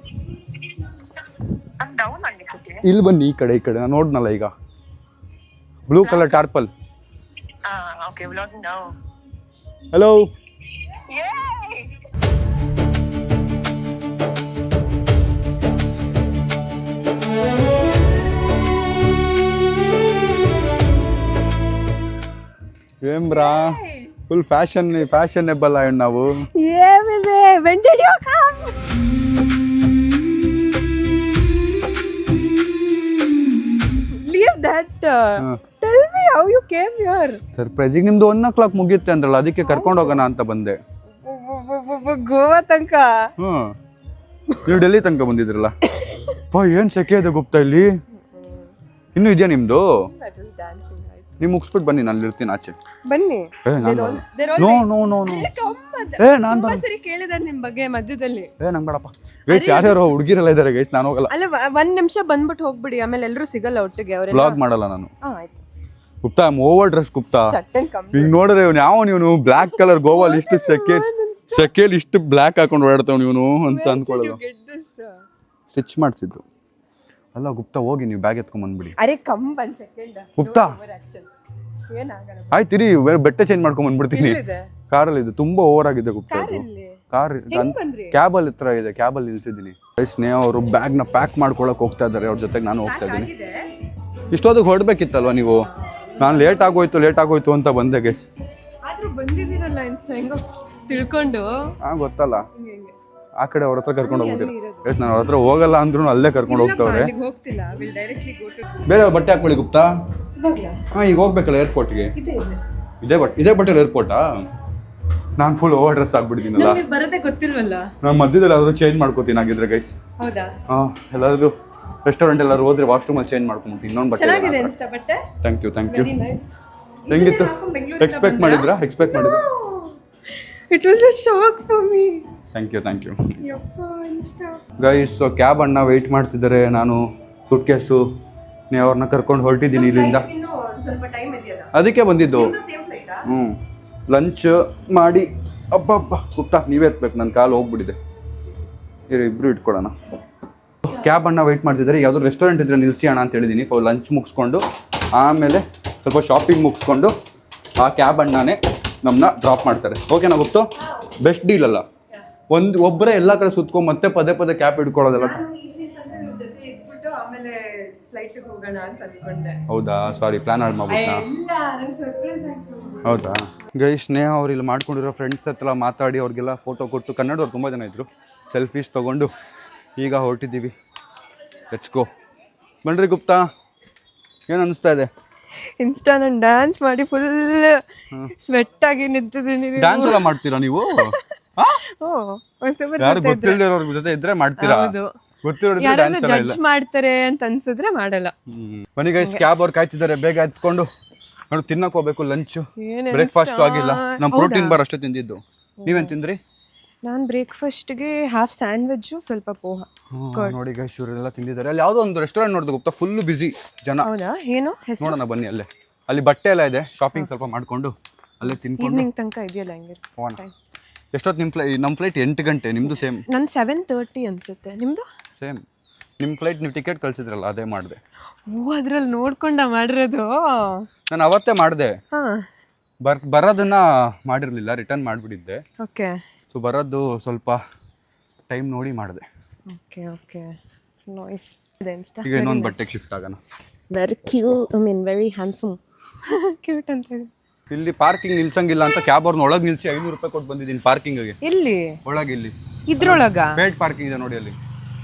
I am down ಅನ್ಲಿಕ್ಕೆ.
ಇಲ್ಲಿ ಬನ್ನಿ, ಈ ಕಡೆ ನಾನು ನೋಡ್ನಲ್ಲ ಈಗ, blue colour tarpaulin.
Okay, vlogging now.
Hello.
Yeah.
ಏನ್ ಬ್ರಾ, ಫುಲ್ ಫ್ಯಾಷನೇಬಲ್ ಆಗಿ ನಾವು.
ಏನಿದೆ? When did you come? Leave that. Tell me how you came here.
Surprise. ಈಗ ನಿಮ್ದು 1 o'clock ಮುಗಿಯುತ್ತೆ ಅಂದ್ರಲ್ಲ, ಅದಕ್ಕೆ ಕರ್ಕೊಂಡು ಹೋಗೋಣ ಅಂತ ಬಂದೆ.
ಗೋವಾ ತನಕ.
ನೀವು ಡೆಲ್ಲಿ ತನಕ ಬಂದಿದ್ರಲ್ಲ. ಏನ್ ಸೆಕೆ ಇದೆ ಗುಪ್ತಾ ಇಲ್ಲಿ. ಇನ್ನೂ ಇದೆಯಾ ನಿಮ್ದು? ನೀವು ಮುಗಿಸ್ಬಿಟ್ಟು ಬನ್ನಿ, ನಾನು ಇರ್ತೀನಿ ಆಚೆ.
ಬನ್ನಿ.
ನಾನು
ಸರಿ ಕೇಳಿದಾರೆ ನಿಮ್ ಬಗ್ಗೆ ಮಧ್ಯದಲ್ಲಿ.
ನಂಗೆ ಬೇಡಪ್ಪ ಗೈಸ್. ಯಾರ್ಯಾರೋ ಹುಡುಗಿರೆಲ್ಲ ಇದಾರೆ ಗೈಸ್, ನಾನು ಹೋಗಲ್ಲ.
ಅಲ್ಲ, 1 ನಿಮಿಷ ಬಂದ್ಬಿಟ್ಟು ಹೋಗ್ಬಿಡಿ, ಆಮೇಲೆ ಎಲ್ಲರೂ ಸಿಗಲ್ಲ ಒಟ್ಟಿಗೆ. ಅವರೆಲ್ಲ
ಬ್ಲಾಗ್ ಮಾಡಲ್ಲ ನಾನು.
ಆಯ್ತು.
Gupta, over dress Gupta. ಈಗ ನೋಡ್ರೆ ಇವನು ಬ್ಲಾಕ್ ಕಲರ್ ಗೋವಾಲ್ ಇಷ್ಟು ಸೆಕೆಲ್ ಇಷ್ಟು ಬ್ಲಾಕ್ ಹಾಕೊಂಡು ಓಡಾಡ್ತಾವ್ ಇವನು ಅಂತ ಅನ್ಕೊಳ್ಳೋದು. ಸ್ಟಿಚ್ ಮಾಡಿಸಿದ್ರು ಅಲ್ಲ ಗುಪ್ತಾ. ಹೋಗಿ ನೀವು ಬ್ಯಾಗ್ ಎತ್ಕೊಂಡ್ ಬಂದ್ಬಿಡಿ.
ಅರೆ ಕಮ್ 1 ಸೆಕೆಂಡ್
ಗುಪ್ತಾ. ಆಯ್ತಿರಿ, ಬಟ್ಟೆ ಚೇಂಜ್ ಮಾಡ್ಕೊಂಡ್ ಬಂದ್ಬಿಡ್ತೀನಿ. ಕಾರಲ್ಲಿ ಇದೆ, ತುಂಬಾ ಓವರ್ ಆಗಿದೆ ಗುಪ್ತಾ. ಕಾರ್ ಕ್ಯಾಬಲ್ ಹತ್ರ ಇದೆ, ಕ್ಯಾಬಲ್ ನಿಲ್ಸಿದ್ದೀನಿ. ಸ್ನೇಹ ಅವರು ಬ್ಯಾಗ್ ನ ಪ್ಯಾಕ್ ಮಾಡ್ಕೊಳಕ್ ಹೋಗ್ತಾ ಇದಾರೆ, ಅವ್ರ ಜೊತೆಗೆ ನಾನು ಹೋಗ್ತಾ ಇದ್ದೀನಿ. ಇಷ್ಟೊತ್ತಿಗೆ ಹೊರಡ್ಬೇಕಿತ್ತಲ್ವಾ ನೀವು? ನಾನು ಲೇಟ್ ಆಗೋಯ್ತು ಅಂತ ಬಂದೆ ಗೈಸ್.
ಬಂದಿದ್ದೀರಲ್ಲ ಹೆಂಗೋ ತಿಳ್ಕೊಂಡು.
ಗೊತ್ತಲ್ಲ, ಆ ಕಡೆ ಅವ್ರ ಹತ್ರ ಕರ್ಕೊಂಡು ಹೋಗ್ಬಿಟ್ಟಿರ. ನಾನು ಅವ್ರ ಹತ್ರ ಹೋಗಲ್ಲ ಅಂದ್ರೂ ಅಲ್ಲೇ ಕರ್ಕೊಂಡು ಹೋಗ್ತಾವ್ರೆ. ಬೇರೆ ಬಟ್ಟೆ ಹಾಕೊಳ್ಳಿ ಗುಪ್ತಾ. ಈಗ ಹೋಗ್ಬೇಕಲ್ಲ ಏರ್ಪೋರ್ಟ್ಗೆ. ಇದೇ ಬಟ್ಟೆ ಏರ್ಪೋರ್ಟಾ? ನಾನು ಫುಲ್ ಓವರ್ ಡ್ರೆಸ್ ಆಗ್ಬಿಡ್ತೀನಲ್ಲ.
ಬರೋದೇ ಗೊತ್ತಿಲ್ವಲ್ಲ.
ನಾನು ಮಧ್ಯದಲ್ಲಿ ಆದ್ರೂ ಚೇಂಜ್ ಮಾಡ್ಕೋತೀನಿ ಆಗಿದ್ರೆ ಗೈಸ್.
ಹೌದಾ?
ಎಲ್ಲಾದ್ರೂ ರೆಸ್ಟೋರೆಂಟ್ ಎಲ್ಲರೂ ಹೋದ್ರೆ ವಾಶ್ರೂಮ್ ಅಲ್ಲಿ ಚೇಂಜ್ ಮಾಡ್ಕೊಂಡ್ಬಿಟ್ಟು ಇನ್ನೊಂದು ಬಟ್ಟೆ.
ಚೆನ್ನಾಗಿದೆ ಅನ್ಸ್ತಾ ಬಟ್ಟೆ.
Thank you. ಹೆಂಗಿತ್ತು? ಎಕ್ಸ್ಪೆಕ್ಟ್ ಮಾಡಿದ್ರಾ?
It was a shock for me.
Thank you
ಯಪ್ಪ ಇನ್ಸ್ಟಾ
ಗೈಸ್. ಸೊ ಕ್ಯಾಬ್ ಅಣ್ಣ ವೆಯ್ಟ್ ಮಾಡ್ತಿದ್ದಾರೆ. ನಾನು ಸೂಟ್ ಕೇಸು ಅವ್ರನ್ನ ಕರ್ಕೊಂಡು ಹೊರಟಿದ್ದೀನಿ ಇಲ್ಲಿಂದ.
ಇನ್ನು ಸ್ವಲ್ಪ ಟೈಮ್ ಇದೆಯಲ್ಲ,
ಅದಕ್ಕೆ ಬಂದಿದ್ದು.
ಸೇಮ್ ಫ್ಲೈಟಾ?
ಲಂಚ್ ಮಾಡಿ ಅಬ್ಬಬ್ಬ ಗುಪ್ತಾ ನೀವೇ ಎತ್ಬೇಕು, ನನ್ನ ಕಾಲು ಹೋಗ್ಬಿಟ್ಟಿದೆ. ಇಬ್ರು ಇಟ್ಕೊಳ್ಳೋಣ. ಕ್ಯಾಬ್ ಅಣ್ಣ ವೆಯ್ಟ್ ಮಾಡ್ತಿದ್ದಾರೆ. ಯಾವುದೋ ರೆಸ್ಟೋರೆಂಟ್ ಇದ್ರೆ ನಿಲ್ಲಿಸಿ ಅಣ್ಣ ಅಂತ ಹೇಳಿದ್ದೀನಿ. ಲಂಚ್ ಮುಗಿಸ್ಕೊಂಡು ಆಮೇಲೆ ಸ್ವಲ್ಪ ಶಾಪಿಂಗ್ ಮುಗಿಸ್ಕೊಂಡು ಆ ಕ್ಯಾಬ್ ಅಣ್ಣನೇ ನಮ್ಮನ್ನ ಡ್ರಾಪ್ ಮಾಡ್ತಾರೆ. ಓಕೆನಾ ಗುಪ್ತು? ಬೆಸ್ಟ್ ಡೀಲ್ ಅಲ್ಲ? ಒಬ್ಬರೇ ಎಲ್ಲ ಕಡೆ ಸುತ್ಕೊಂಡು ಮತ್ತೆ ಪದೇ ಕ್ಯಾಬ್ ಹಿಡ್ಕೊಳ್ಳೋದಲ್ಲ.
ಜೊತೆ ಇದ್ಬಿಟ್ಟು ಆಮೇಲೆ ಫ್ಲೈಟ್ಗೆ ಹೋಗೋಣ ಅಂತ ಅನ್ಕೊಂಡೆ.
ಹೌದಾ? ಸಾರಿ, ಪ್ಲಾನ್ ಹಾಳು ಮಾಡ್ಬಿಟ್ನಾ?
ಇಲ್ಲ, ನಂಗೆ ಸರ್ಪ್ರೈಸ್ ಆಯ್ತು.
ಹೌದಾ? ಸ್ನೇಹ ಅವ್ರು ಇಲ್ಲಿ ಮಾಡ್ಕೊಂಡಿರೋ ಫ್ರೆಂಡ್ಸ್ ಹತ್ರ ಮಾತಾಡಿ ಅವ್ರಿಗೆಲ್ಲ ಫೋಟೋ ಕೊಟ್ಟು, ಕನ್ನಡದವ್ರು ತುಂಬ ಜನ ಇದ್ರು, ಸೆಲ್ಫೀಸ್ ತೊಗೊಂಡು ಈಗ ಹೊರಟಿದ್ದೀವಿ. Let's go. ಬನ್ರಿ ಗುಪ್ತಾ, ಏನು ಅನಿಸ್ತಾ ಇದೆ?
ಇನ್ಸ್ಟಾ ನಾನು ಡ್ಯಾನ್ಸ್ ಮಾಡಿ ಫುಲ್ ಸ್ವೆಟ್ ಆಗಿ ನಿಂತಿದ್ದೀನಿ.
ಡ್ಯಾನ್ಸ್ ಎಲ್ಲ ಮಾಡ್ತೀರಾ ನೀವು? ಯಾರು ಗೊತ್ತಿಲ್ಲದಿರೋರ ಜೊತೆ ಇದ್ರೆ ಮಾಡ್ತೀರಾ?
ಯಾರಾದ್ರೂ ಜಡ್ಜ್ ಮಾಡ್ತಾರೆ ಅಂತ ಅನ್ಸಿದ್ರೆ ಮಾಡಲ್ಲ.
ಬನ್ನಿ ಗೈಸ್, ಕ್ಯಾಬ್ ಅವ್ರು ಕಾಯ್ತಿದ್ದಾರೆ. ಬೇಗ ಎತ್ಕೊಂಡು ನೋಡಿ ತಿನ್ನಕ್ ಹೋಗ್ಬೇಕು. ಲಂಚ್ ಬ್ರೇಕ್ಫಾಸ್ಟ್ ಆಗಿಲ್ಲ. ನಮ್ಮ ಪ್ರೋಟೀನ್ ಬಾರ್ ಅಷ್ಟೇ ತಿಂದಿದ್ದು. ನೀವೇನ್ ತಿಂದ್ರಿ?
ನಾನು ಬ್ರೇಕ್ಫಾಸ್ಟ್ಗೆ ಹಾಫ್ ಸ್ಯಾಂಡ್ವಿಚ್ಚು, ಸ್ವಲ್ಪ ಪೋಹ.
ನೋಡಿ ಗೈಸ್, ಇವರೆಲ್ಲ ತಿಂದಿದ್ದಾರೆ. ಅಲ್ಲಿ ಯಾವುದೋ ಒಂದು ರೆಸ್ಟೋರೆಂಟ್ ನೋಡಿದೆ ಗೊತ್ತಾ, ಫುಲ್ ಬಿಸಿ ಜನ.
ಹೌದಾ? ಏನು ಹೆಸರು?
ನೋಡೋಣ ಬನ್ನಿ. ಅಲ್ಲಿ ಬಟ್ಟೆ ಎಲ್ಲ ಇದೆ. ಶಾಪಿಂಗ್ ಸ್ವಲ್ಪ ಮಾಡ್ಕೊಂಡು ಅಲ್ಲೇ ತಿನ್ಕೊಂಡು
ಈವ್ನಿಂಗ್ ತನಕ ಇದೆಯಲ್ಲ ಹಂಗೆ.
ಎಷ್ಟೊತ್ತು ನಮ್ಮ ಫ್ಲೈಟ್ 8 ಗಂಟೆ. ನಿಮ್ಮದು ಸೇಮ್?
ನನ್ನ 7:30 ಅನ್ಸುತ್ತೆ. ನಿಮ್ಮದು?
ಸೇಮ್. ನಿಮ್ಮ ಫ್ಲೈಟ್ ನೀವು ಟಿಕೆಟ್ ಕಳಿಸಿದ್ರಲ್ಲ, ಅದೇ ಮಾಡಿದೆ.
ಅದ್ರಲ್ಲಿ ನೋಡ್ಕೊಂಡ ಮಾಡಿರೋದು?
ನಾನು ಅವತ್ತೇ ಮಾಡಿದೆ.
ಹಾಂ,
ಬರೋದನ್ನ ಮಾಡಿರಲಿಲ್ಲ, ರಿಟರ್ನ್ ಮಾಡಿಬಿಟ್ಟಿದ್ದೆ.
ಓಕೆ.
ಸೊ ಬರೋದು ಸ್ವಲ್ಪ ಟೈಮ್ ನೋಡಿ ಮಾಡಿದೆ.
Okay nice.
ಈಗ ಇನ್ನೊಂದು ಬಟ್ಟೆಗೆ ಶಿಫ್ಟ್ ಆಗೋಣ.
Very cute, very handsome. Cute ಅಂತ ಇದೆ.
ಇಲ್ಲಿ ಪಾರ್ಕಿಂಗ್ ನಿಲ್ಸಂಗಿಲ್ಲ ಅಂತ ಕ್ಯಾಬ್ ಅವ್ರನ್ನ ಒಳಗೆ ನಿಲ್ಸಿ 500 ರೂಪಾಯಿ ಕೊಟ್ಟು ಬಂದಿದ್ದೀನಿ ಪಾರ್ಕಿಂಗ್ಗೆ.
ಇಲ್ಲಿ
ಒಳಗೆ ಇಲ್ಲಿ
ಇದ್ರೊಳಗ
ಪೇಡ್ ಪಾರ್ಕಿಂಗ್ ಇದೆ ನೋಡಿ. ಅಲ್ಲಿ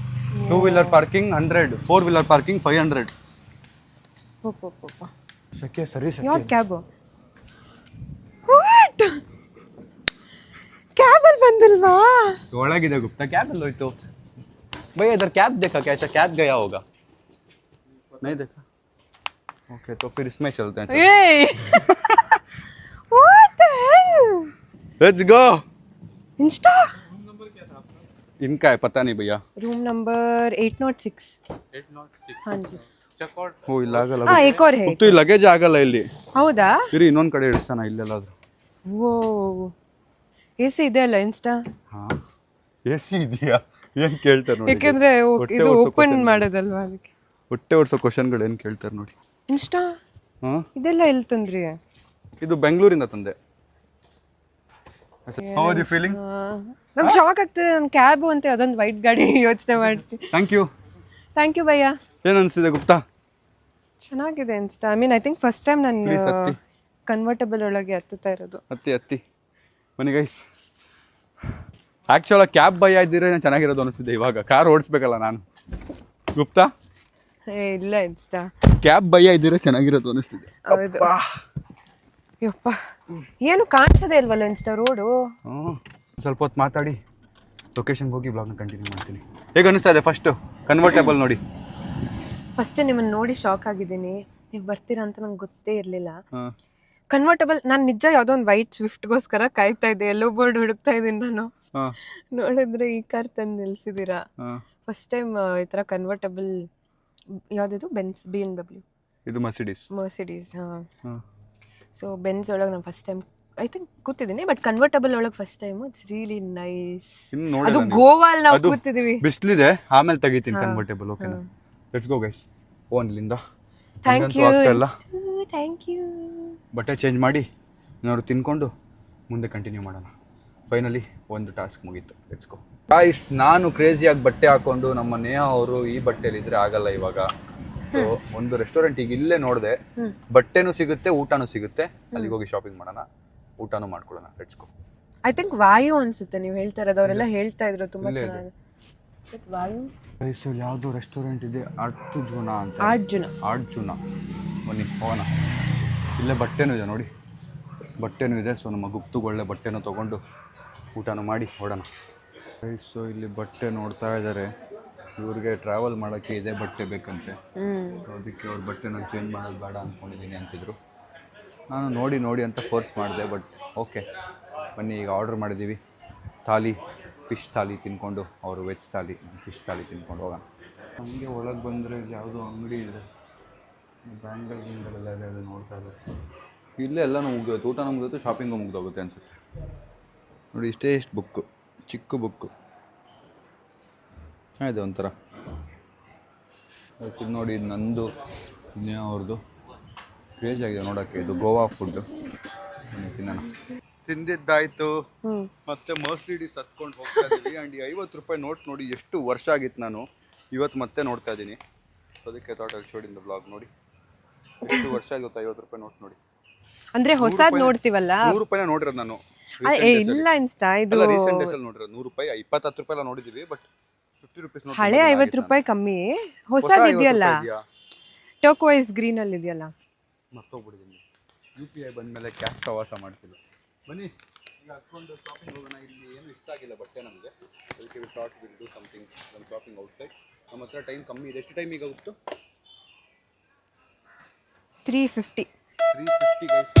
2 ವೀಲರ್ ಪಾರ್ಕಿಂಗ್ 100, 4 ವೀಲರ್ ಪಾರ್ಕಿಂಗ್ 500. ಸೆಕೆ ಸರಿ.
ಯಾವ್ದು ಕ್ಯಾಬ್? ವಾಟ್? ಕ್ಯಾಬಲ್ಲಿ ಬಂದಿಲ್ವಾ?
ಒಳಗಿದೆ ಗುಪ್ತಾ. ಕ್ಯಾಬಲ್ಲಿ ಹೋಯ್ತು ಭಯ್ಯ. इधर कैब देखा क्या? अच्छा कैब गया होगा, नहीं देखा? ओके, तो फिर इसमें चलते हैं.
What the hell?
Let's go.
Insta?
Room number क्या था आपका? इनका है पता नहीं भैया.
Room number 806. हाँ जी.
चेकआउट. ಓ ಇಲ್ಲ ಆಗಲ್ಲ.
ಹಾಂ, एक और है.
ಗೊತ್ತು, ಈ ಲಗೇಜ್ ಆಗಲ್ಲ ಇಲ್ಲಿ.
ಹೌದಾ?
ಇರಿ, ಇನ್ನೊಂದು ಕಡೆ ಇಳಿಸ್ತಾನ ಇಲ್ಲೆಲ್ಲಾದ್ರೂ.
ಓ, ಎಸಿ ಇದೆ ಅಲ್ಲ ಇನ್ಸ್ಟಾ?
ಹಾಂ, ಎಸಿ ಇದೆಯಾ? ಏನು ಕೇಳ್ತಾರೆ ನೋಡಿ.
ಯಾಕೆಂದ್ರೆ ಇದು ಓಪನ್ ಮಾಡೋದಲ್ವಾ, ಅದಕ್ಕೆ.
ಹೊಟ್ಟೆ ಹೊಡ್ಸೋ ಕ್ವಶನ್ಗಳು ಏನು ಕೇಳ್ತಾರೆ ನೋಡಿ.
ಇನ್ಸ್ಟಾ?
ಹಾಂ,
ಇದೆಲ್ಲ ಎಲ್ಲಿ ತಂದ್ರಿ?
ಇದು ಬೆಂಗಳೂರಿಂದ ತಂದೆ. How are you feeling?
ನಮ್ಗೆ ಶಾಕ್ ಆಗ್ತದೆ. ನನ್ನ ಕ್ಯಾಬು ಅಂತ ಅದೊಂದು ವೈಟ್ ಗಾಡಿ ಯೋಚನೆ ಮಾಡ್ತೀನಿ.
ಥ್ಯಾಂಕ್ ಯು
ಭಯ್ಯ.
ಏನು ಅನಿಸ್ತಿದೆ ಗುಪ್ತಾ?
ಚೆನ್ನಾಗಿದೆ Insta. I think first time ನಾನು ಕನ್ವರ್ಟಬಲ್ ಒಳಗೆ ಹತ್ತುತ್ತಾ ಇರೋದು.
ಹತ್ತಿ ಬನ್ನಿ ಗೈಸ್. ಆ್ಯಕ್ಚುಲಾಗಿ ಕ್ಯಾಬ್ ಭಯ ಇದ್ದಿದ್ರೆ ಚೆನ್ನಾಗಿರೋದು ಅನಿಸ್ತಿದೆ. ಇವಾಗ ಕಾರ್ ಓಡಿಸ್ಬೇಕಲ್ಲ ನಾನು. ಗುಪ್ತಾ?
ಇಲ್ಲ, ಇನ್ಸ್ಟಾ
ಕ್ಯಾಬ್ ಭಯ ಇದ್ದಿದ್ರೆ ಚೆನ್ನಾಗಿರೋದು ಅನಿಸ್ತಿದೆ.
ಹೌದು. ಯಪ್ಪ, ಏನು ಕಾಣಿಸೋದೇ ಇಲ್ವಲ್ಲ ಇನ್ಸ್ಟಾ ರೋಡು.
ಸ್ವಲ್ಪ ಹೊತ್ತು ಮಾತಾಡಿ ಲೊಕೇಶನ್ಗೆ ಹೋಗಿ ಬ್ಲಾಗ್ನ ಕಂಟಿನ್ಯೂ ಮಾಡ್ತೀನಿ. ಹೇಗೆ ಅನಿಸ್ತಾ ಇದೆ ಫಸ್ಟು ಕನ್ವರ್ಟೇಬಲ್ ನೋಡಿ?
ಫಸ್ಟ್ ನಿಮ್ಮನ್ನು ನೋಡಿ ಶಾಕ್ ಆಗಿದ್ದೀನಿ. ನೀವು ಬರ್ತೀರಾ ಅಂತ ನಂಗೆ ಗೊತ್ತೇ ಇರಲಿಲ್ಲ. ಕನ್ವರ್ಟಬಲ್ ನಾನು ನಿಜ ಯಾವುದೋ ಒಂದು ವೈಟ್ ಸ್ವಿಫ್ಟ್ಗೋಸ್ಕರ ಕಾಯ್ತಾ ಇದ್ದೆ. ಎಲ್ಲೋ ಬೋರ್ಡ್ ಹುಡುಕ್ತಾ ಇದ್ದೀನಿ ನಾನು. ನೋಡಿದ್ರೆ ಈ ಕಾರ್ ತಂದು ನಿಲ್ಸಿದ್ದೀರಾ. ಫಸ್ಟ್ ಟೈಮ್ ಈ ಥರ ಕನ್ವರ್ಟಬಲ್. ಯಾವುದಿದು? BMW.
ಇದು ಮರ್ಸಿಡೀಸ್.
ಹಾಂ. ಸೊ ಬೆನ್ಸ್ ಒಳಗೆ ನಾನು ಫಸ್ಟ್ ಟೈಮ್ ಐ ಥಿಂಕ್ ಕೂತಿದ್ದೀನಿ. ಬಟ್ ಕನ್ವರ್ಟಬಲ್ ಒಳಗೆ first time. It's really nice. ಅದು ಗೋವಾಲ್ ನಾವು ಕೂತಿದ್ದೀವಿ.
ಬಿಸಿಲಿದೆ, ಆಮೇಲೆ ತೆಗಿತೀನಿ ಕನ್ವರ್ಟೇಬಲ್. ಓಕೆನಾ? Let's go guys. ಇಲ್ಲಿಂದ
ಥ್ಯಾಂಕ್ ಯು.
ಬಟ್ಟೆ ಚೇಂಜ್ ಮಾಡಿ ಏನಾದ್ರು ತಿನ್ಕೊಂಡು ಮುಂದೆ ಕಂಟಿನ್ಯೂ ಮಾಡೋಣ. ಫೈನಲಿ ಒಂದು ಟಾಸ್ಕ್ ಮುಗೀತು. Let's go guys. ನಾನು ಕ್ರೇಜಿಯಾಗಿ ಬಟ್ಟೆ ಹಾಕೊಂಡು, ನಮ್ಮ ನೇಹಾ ಅವರು ಈ ಬಟ್ಟೆಲಿದ್ರೆ ಆಗಲ್ಲ ಇವಾಗ. ಸೊ ಒಂದು ರೆಸ್ಟೋರೆಂಟ್ ಈಗ ಇಲ್ಲೇ ನೋಡಿದೆ, ಬಟ್ಟೆನೂ ಸಿಗುತ್ತೆ, ಊಟನೂ ಸಿಗುತ್ತೆ. ಅಲ್ಲಿಗೆ ಹೋಗಿ ಶಾಪಿಂಗ್ ಮಾಡೋಣ, ಊಟನೂ ಮಾಡ್ಕೊಳ್ಳೋಣ. Let's go.
ಐ ಥಿಂಕ್ ವಾಯು ಅನ್ಸುತ್ತೆ ನೀವು ಹೇಳ್ತಾ ಇರೋದು. ಅವರೆಲ್ಲ ಹೇಳ್ತಾ ಇದ್ರು ತುಂಬ ಚೆನ್ನಾಗಿದೆ. ವಾಯು
ವಯಸ್ಸಲ್ಲಿ ಯಾವುದೋ ರೆಸ್ಟೋರೆಂಟ್ ಇದೆ, ಅರ್ಜುನ ಅಂತ. ಅರ್ಜುನ. ಬನ್ನಿ ಹೋಗೋಣ. ಇಲ್ಲೇ ಬಟ್ಟೆನೂ ಇದೆ ನೋಡಿ, ಬಟ್ಟೆನೂ ಇದೆ. ಸೊ ನಮ್ಮ ಗುಪ್ತಗೆ ಒಳ್ಳೆ ಬಟ್ಟೆನೂ ತೊಗೊಂಡು ಊಟನೂ ಮಾಡಿ ಹೊಡೋಣ. ಸೊ ಇಲ್ಲಿ ಬಟ್ಟೆ ನೋಡ್ತಾ ಇದ್ದಾರೆ. ಇವ್ರಿಗೆ ಟ್ರಾವೆಲ್ ಮಾಡೋಕ್ಕೆ ಇದೇ ಬಟ್ಟೆ ಬೇಕಂತೆ. ಸೊ ಅದಕ್ಕೆ ಅವ್ರ ಬಟ್ಟೆ ನಾನು ಚೇಂಜ್ ಮಾಡೋದು ಬೇಡ ಅಂದ್ಕೊಂಡಿದ್ದೀನಿ ಅಂತಿದ್ರು. ನಾನು ನೋಡಿ ಅಂತ ಫೋರ್ಸ್ ಮಾಡಿದೆ, ಬಟ್ ಓಕೆ ಬನ್ನಿ ಈಗ ಆರ್ಡ್ರ್ ಮಾಡಿದ್ದೀವಿ. ಥಾಲಿ, ಫಿಶ್ ಥಾಲಿ ತಿನ್ಕೊಂಡು, ಅವರು ವೆಜ್ ಥಾಲಿ, ಫಿಶ್ ಥಾಲಿ ತಿನ್ಕೊಂಡು ಹೋಗೋಣ. ನಮಗೆ ಒಳಗೆ ಬಂದರೆ ಯಾವುದೋ ಅಂಗಡಿ ಇದೆ, ಬ್ಯಾಂಗಲ್ಗಳೆಲ್ಲ ಇದೆ, ನೋಡ್ತಾ ಇದ್ದಾರೆ. ಇಲ್ಲೇ ಎಲ್ಲನೂ ಮುಗಿದೋಯ್ತು, ಊಟನೂ ಮುಗಿದೋಯ್ತು, ಶಾಪಿಂಗು ಮುಗಿದೋಗುತ್ತೆ ಅನಿಸುತ್ತೆ. ನೋಡಿ ಇಷ್ಟೇ ಬುಕ್ಕು, ಚಿಕ್ಕ ಬುಕ್ಕು ಇದೆ ಒಂಥರ. ಇದು ನೋಡಿ, ಇದು ನಂದು, ಇನ್ನೇನೋ ಅವ್ರದ್ದು ಕ್ರೇಜ್ ಆಗಿದೆ ನೋಡೋಕ್ಕೆ. ಇದು ಗೋವಾ ಫುಡ್ಡು, ತಿನ್ನೋಣ. ತಿಂದಿದ್ದಾಯ್ತು, ಮತ್ತೆ ಮರ್ಸಿಡೀಸ್ ಹತ್ಕೊಂಡು ಹೋಗ್ತಾ ಇದ್ದೀವಿ. ಆ್ಯಂಡ್ ಈ 50 ರೂಪಾಯಿ ನೋಟ್ ನೋಡಿ ಎಷ್ಟು ವರ್ಷ ಆಗಿತ್ತು, ನಾನು ಇವತ್ತು ಮತ್ತೆ ನೋಡ್ತಾ ಇದ್ದೀನಿ. ಅದಕ್ಕೆ thought I showed in the blog. ನೋಡಿ ಎಷ್ಟು ವರ್ಷ ಆಗುತ್ತೆ 50 ರೂಪಾಯಿ ನೋಟ್ ನೋಡಿ.
ಅಂದ್ರೆ ಹೊಸದ್ ನೋಡ್ತೀವಲ್ಲ,
100 ರೂಪಾಯಿನ ನೋಡಿರೋದು ನಾನು.
ಇಲ್ಲ ಇನ್ಸ್ಟಾ ಇದು
ರೀಸೆಂಟ್ ಡೇಸ್ ಅಲ್ಲಿ ನೋಡಿರೋದು. 100 ರೂಪಾಯಿ 20-10 ರೂಪಾಯಿ ಎಲ್ಲ ನೋಡಿದ್ದೀವಿ, ಬಟ್ 50 ರೂಪೀಸ್ ನೋಟ್.
ಹಳೆ 50 ರೂಪಾಯಿ ಕಮ್ಮಿ, ಹೊಸದ್ ಇದೆಯಲ್ಲ, ಟರ್ಕ್ವೈಸ್ ಗ್ರೀನ್ ಅಲ್ಲಿ ಇದೆಯಲ್ಲ,
ಮರ್ತೋಗ್ಬಿಟ್ಟಿದ್ದೀನಿ. UPI ಬಂದಮೇಲೆ ಕ್ಯಾಶ್ ಪ್ರವಾಸ ಮಾಡ್ತಿಲ್ಲ. ಬನ್ನಿ ಈಗ ಹತ್ಕೊಂಡು ಶಾಪಿಂಗ್ ಹೋಗೋಣ. ಇಲ್ಲಿ ಏನು ಇಷ್ಟ ಆಗಿಲ್ಲ ಬಟ್ಟೆ ನಮಗೆ, ಅದಕ್ಕೆ we thought will do something ನಮ್ಮ ಶಾಪಿಂಗ್ ಔಟ್ಸೈಡ್. ನಮ್ಮ ಹತ್ರ ಟೈಮ್ ಕಮ್ಮಿ ಇದೆ. ಎಷ್ಟು ಟೈಮ್ ಈಗ ಹೋಗ್ತು?
350
ಗೈಸ್.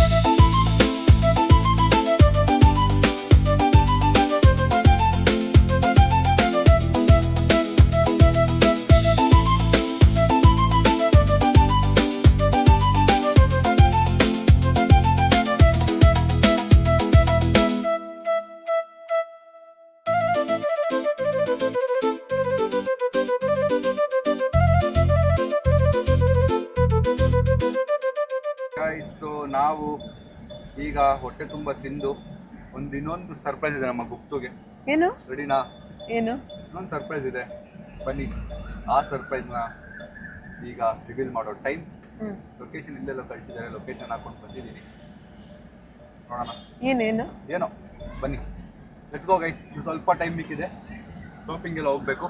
ಸೊ ನಾವು ಈಗ ಹೊಟ್ಟೆ ತುಂಬ ತಿಂದು ಇನ್ನೊಂದು ಸರ್ಪ್ರೈಸ್ ಇದೆ ನಮ್ಮ ಗುಪ್ತುಗೆ.
ಏನು
ರೆಡಿನಾ?
ಏನು
ಇನ್ನೊಂದು ಸರ್ಪ್ರೈಸ್ ಇದೆ, ಬನ್ನಿ ಆ ಸರ್ಪ್ರೈಸ್ನ ಈಗ ರಿವೀಲ್ ಮಾಡೋ ಟೈಮ್. ಲೊಕೇಶನ್ ಇಲ್ಲೆಲ್ಲ ಕಳಿಸಿದ್ದಾರೆ, ಲೊಕೇಶನ್ ಹಾಕೊಂಡು ಬಂದಿದ್ದೀನಿ, ನೋಡೋಣ ಏನೋ. ಬನ್ನಿ ಲೆಟ್ಸ್ ಗೋ ಗೈಸ್. ಸ್ವಲ್ಪ ಟೈಮ್ ಮಿಕ್ಕಿದೆ, ಶಾಪಿಂಗೆಲ್ಲ ಹೋಗಬೇಕು.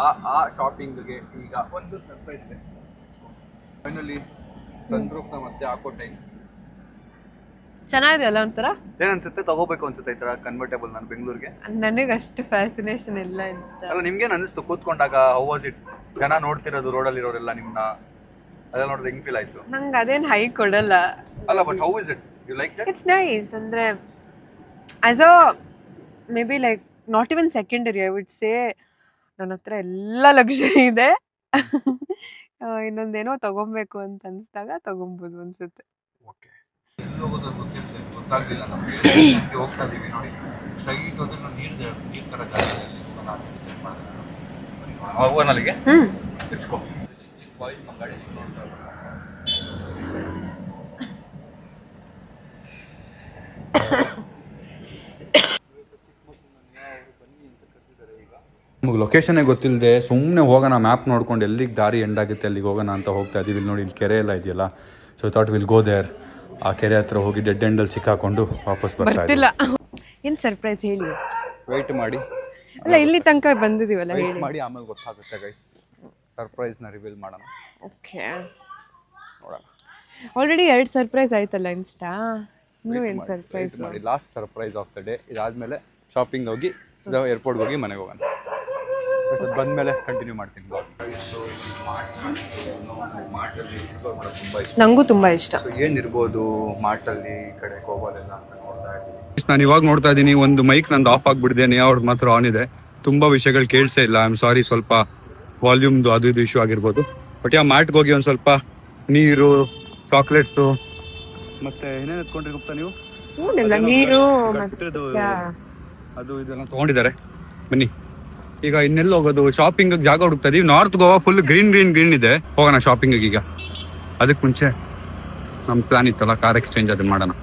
ಆ ಶಾಪಿಂಗ್ಗೆ ಈಗ ಒಂದು ಸರ್ಪ್ರೈಸ್ ಇದೆ. ಫೈನಲಿ ಸನ್ ರೂಫ್ನ ಮತ್ತೆ ಹಾಕೋ ಟೈಮ್.
ಚೆನ್ನಾಗಿದೆ ಅಲ್ಲ ಒಂಥರ?
ಏನ್ ಅನ್ಸುತ್ತೆ? ತಗೋಬೇಕು ಅನ್ಸುತ್ತೆ ಈ ತರ ಕನ್ವರ್ಟೇಬಲ್ ನಾನು ಬೆಂಗಳೂರಿಗೆ.
ನನಗೆ ಅಷ್ಟು ಫ್ಯಾಸಿನೇಷನ್ ಇಲ್ಲ ಇನ್ಸ್ಟಾ.
ಅಲ್ಲ ನಿಮ್ಗೇನು ಅನಿಸ್ತು ಕೂತ್ಕೊಂಡಾಗ? How was it? ಜನ ನೋಡ್ತಿರೋದು ರೋಡಲ್ಲಿ ಇರೋರೆಲ್ಲ ನಿಮ್ಮನ್ನ, ಅದೆಲ್ಲ ನೋಡಿದ್ರೆ ಹೆಂಗ್ ಫೀಲ್ ಆಯ್ತು?
ನಂಗೆ ಅದೇನು ಹೈ ಕೊಡಲ್ಲ.
ಅಲ್ಲ but how is it? You like that?
It's nice. ಅಂದ್ರೆ as a maybe like not even secondary, I would say ನನ್ನ ಹತ್ರ ಎಲ್ಲ ಲಕ್ಸುರಿ ಇದೆ. ಇನ್ನೊಂದೇನೋ ತಗೊಬೇಕು ಅಂತ ಅನ್ಸ್ದಾಗ ತಗೊಬೋದು ಅನ್ಸುತ್ತೆ.
ಓಕೆ, ಎಲ್ಲಿ ಹೋಗೋದು ಗೊತ್ತಾಗ್ಲಿಲ್ಲ ನಮಗೆ. ಹೋಗ್ತಾ ಇದೀವಿ ನೋಡಿ, ಸ್ಟ್ರೈಟ್ ಹೋದ್ರೆ ನೀರು ತರ ಜಾಗದಲ್ಲಿ ಡಿಸೈಡ್ ಮಾಡಿದ್ರೆ ಹೋಗೋಣ ಅಲ್ಲಿಗೆ. Let's go. ಬಾಯ್ಸ್ ನಮ್ಮ ಗಾಡಿ ನೋಡ್ತಾ ಇದ್ದಾರೆ. ನಮಗೆ ಲೊಕೇಶನ್ನೇ ಗೊತ್ತಿಲ್ಲದೆ ಸುಮ್ಮನೆ ಹೋಗೋಣ, ಮ್ಯಾಪ್ ನೋಡ್ಕೊಂಡು ಎಲ್ಲಿಗೆ ದಾರಿ ಎಂಡ್ ಆಗುತ್ತೆ ಅಲ್ಲಿಗೆ ಹೋಗೋಣ ಅಂತ ಹೋಗ್ತಾ ಇದೀವಿ. ಇಲ್ಲಿ ನೋಡಿ, ಇಲ್ಲಿ ಕೆರೆ ಎಲ್ಲ ಇದೆಯಲ್ಲ, so thought will go there. ಆ ಕೆರೆ ಹತ್ರ ಹೋಗಿ ಡೆಡ್ ಎಂಡಲ್ಲಿ ಸಿಕ್ಕಾಕೊಂಡು ವಾಪಸ್ ಬರ್ತಿಲ್ಲ.
ಏನು ಸರ್ಪ್ರೈಸ್ ಹೇಳಿ?
ವೆಯ್ಟ್ ಮಾಡಿ.
ಅಲ್ಲ ಇಲ್ಲಿ ತನಕ ಬಂದಿದ್ದೀವಲ್ಲ,
ವೆಯ್ಟ್ ಮಾಡಿ, ಆಮೇಲೆ ಗೊತ್ತಾಗುತ್ತೆ ಗೈಸ್. ಸರ್ಪ್ರೈಸ್ನ ರಿವೀಲ್ ಮಾಡೋಣ.
ಓಕೆ,
ನೋಡೋಣ.
ಆಲ್ರೆಡಿ 2 ಸರ್ಪ್ರೈಸ್ ಆಯ್ತಲ್ಲ ಇನ್ಸ್ಟಾ, ಇನ್ನೂ ಏನು ಸರ್ಪ್ರೈಸ್
ಮಾಡಿ. Last surprise of the day. ಇದಾದ್ಮೇಲೆ ಶಾಪಿಂಗ್ ಹೋಗಿ ಏರ್ಪೋರ್ಟ್ಗೆ ಹೋಗಿ ಮನೆಗೆ ಹೋಗೋಣ. ಬಂದಮೇಲೆ ಕಂಟಿನ್ಯೂ ಮಾಡ್ತೀನಿ.
ನಂಗೂ ತುಂಬಾ ಇಷ್ಟ.
ಏನಿರ್ಬೋದು ಮಾರ್ಟಲ್ಲಿ ಈ ಕಡೆ ಗೋವಾಲೆಲ್ಲ ಅಂತ ನೋಡ್ತಾ ಇದ್ದೀನಿ.
ನಾನು ಇವಾಗ ನೋಡ್ತಾ ಇದ್ದೀನಿ, ಒಂದು ಮೈಕ್ ನಂದು ಆಫ್ ಆಗ್ಬಿಟ್ಟಿದೆ, ಅವ್ರದ್ದು ಮಾತ್ರ ಆನ್ ಇದೆ. ತುಂಬಾ ವಿಷಯಗಳು ಕೇಳಿಸೇ ಇಲ್ಲ. ಐ ಆಮ್ ಸಾರಿ, ಸ್ವಲ್ಪ ವಾಲ್ಯೂಮ್ದು ಅದು ಇದು ಇಶ್ಯೂ ಆಗಿರ್ಬೋದು. ಬಟ್ ಮಾರ್ಟ್ಗೆ ಹೋಗಿ ಒಂದು ಸ್ವಲ್ಪ ನೀರು, ಚಾಕ್ಲೇಟ್ಸು, ಮತ್ತೆ ಏನೇನು ಎತ್ಕೊಂಡ್ರಿ ಗುಪ್ತಾ ನೀವು?
ನೀರು
ಅದು ಇದೆಲ್ಲ ತಗೊಂಡಿದ್ದಾರೆ. ಬನ್ನಿ ಈಗ ಇನ್ನೆಲ್ಲ ಹೋಗೋದು? ಶಾಪಿಂಗ್ ಜಾಗ ಹುಡುಕ್ತಾ ಇದೀವಿ. North Goa full green green green ಇದೆ, ಹೋಗೋಣ ಶಾಪಿಂಗ್ ಈಗ. ಅದಕ್ಕೆ ಮುಂಚೆ ನಮ್ಮ ಪ್ಲಾನ್ ಇತ್ತಲ್ಲ, ಕಾರ್ ಎಕ್ಸ್ಚೇಂಜ್ ಅದನ್ನ ಮಾಡೋಣ.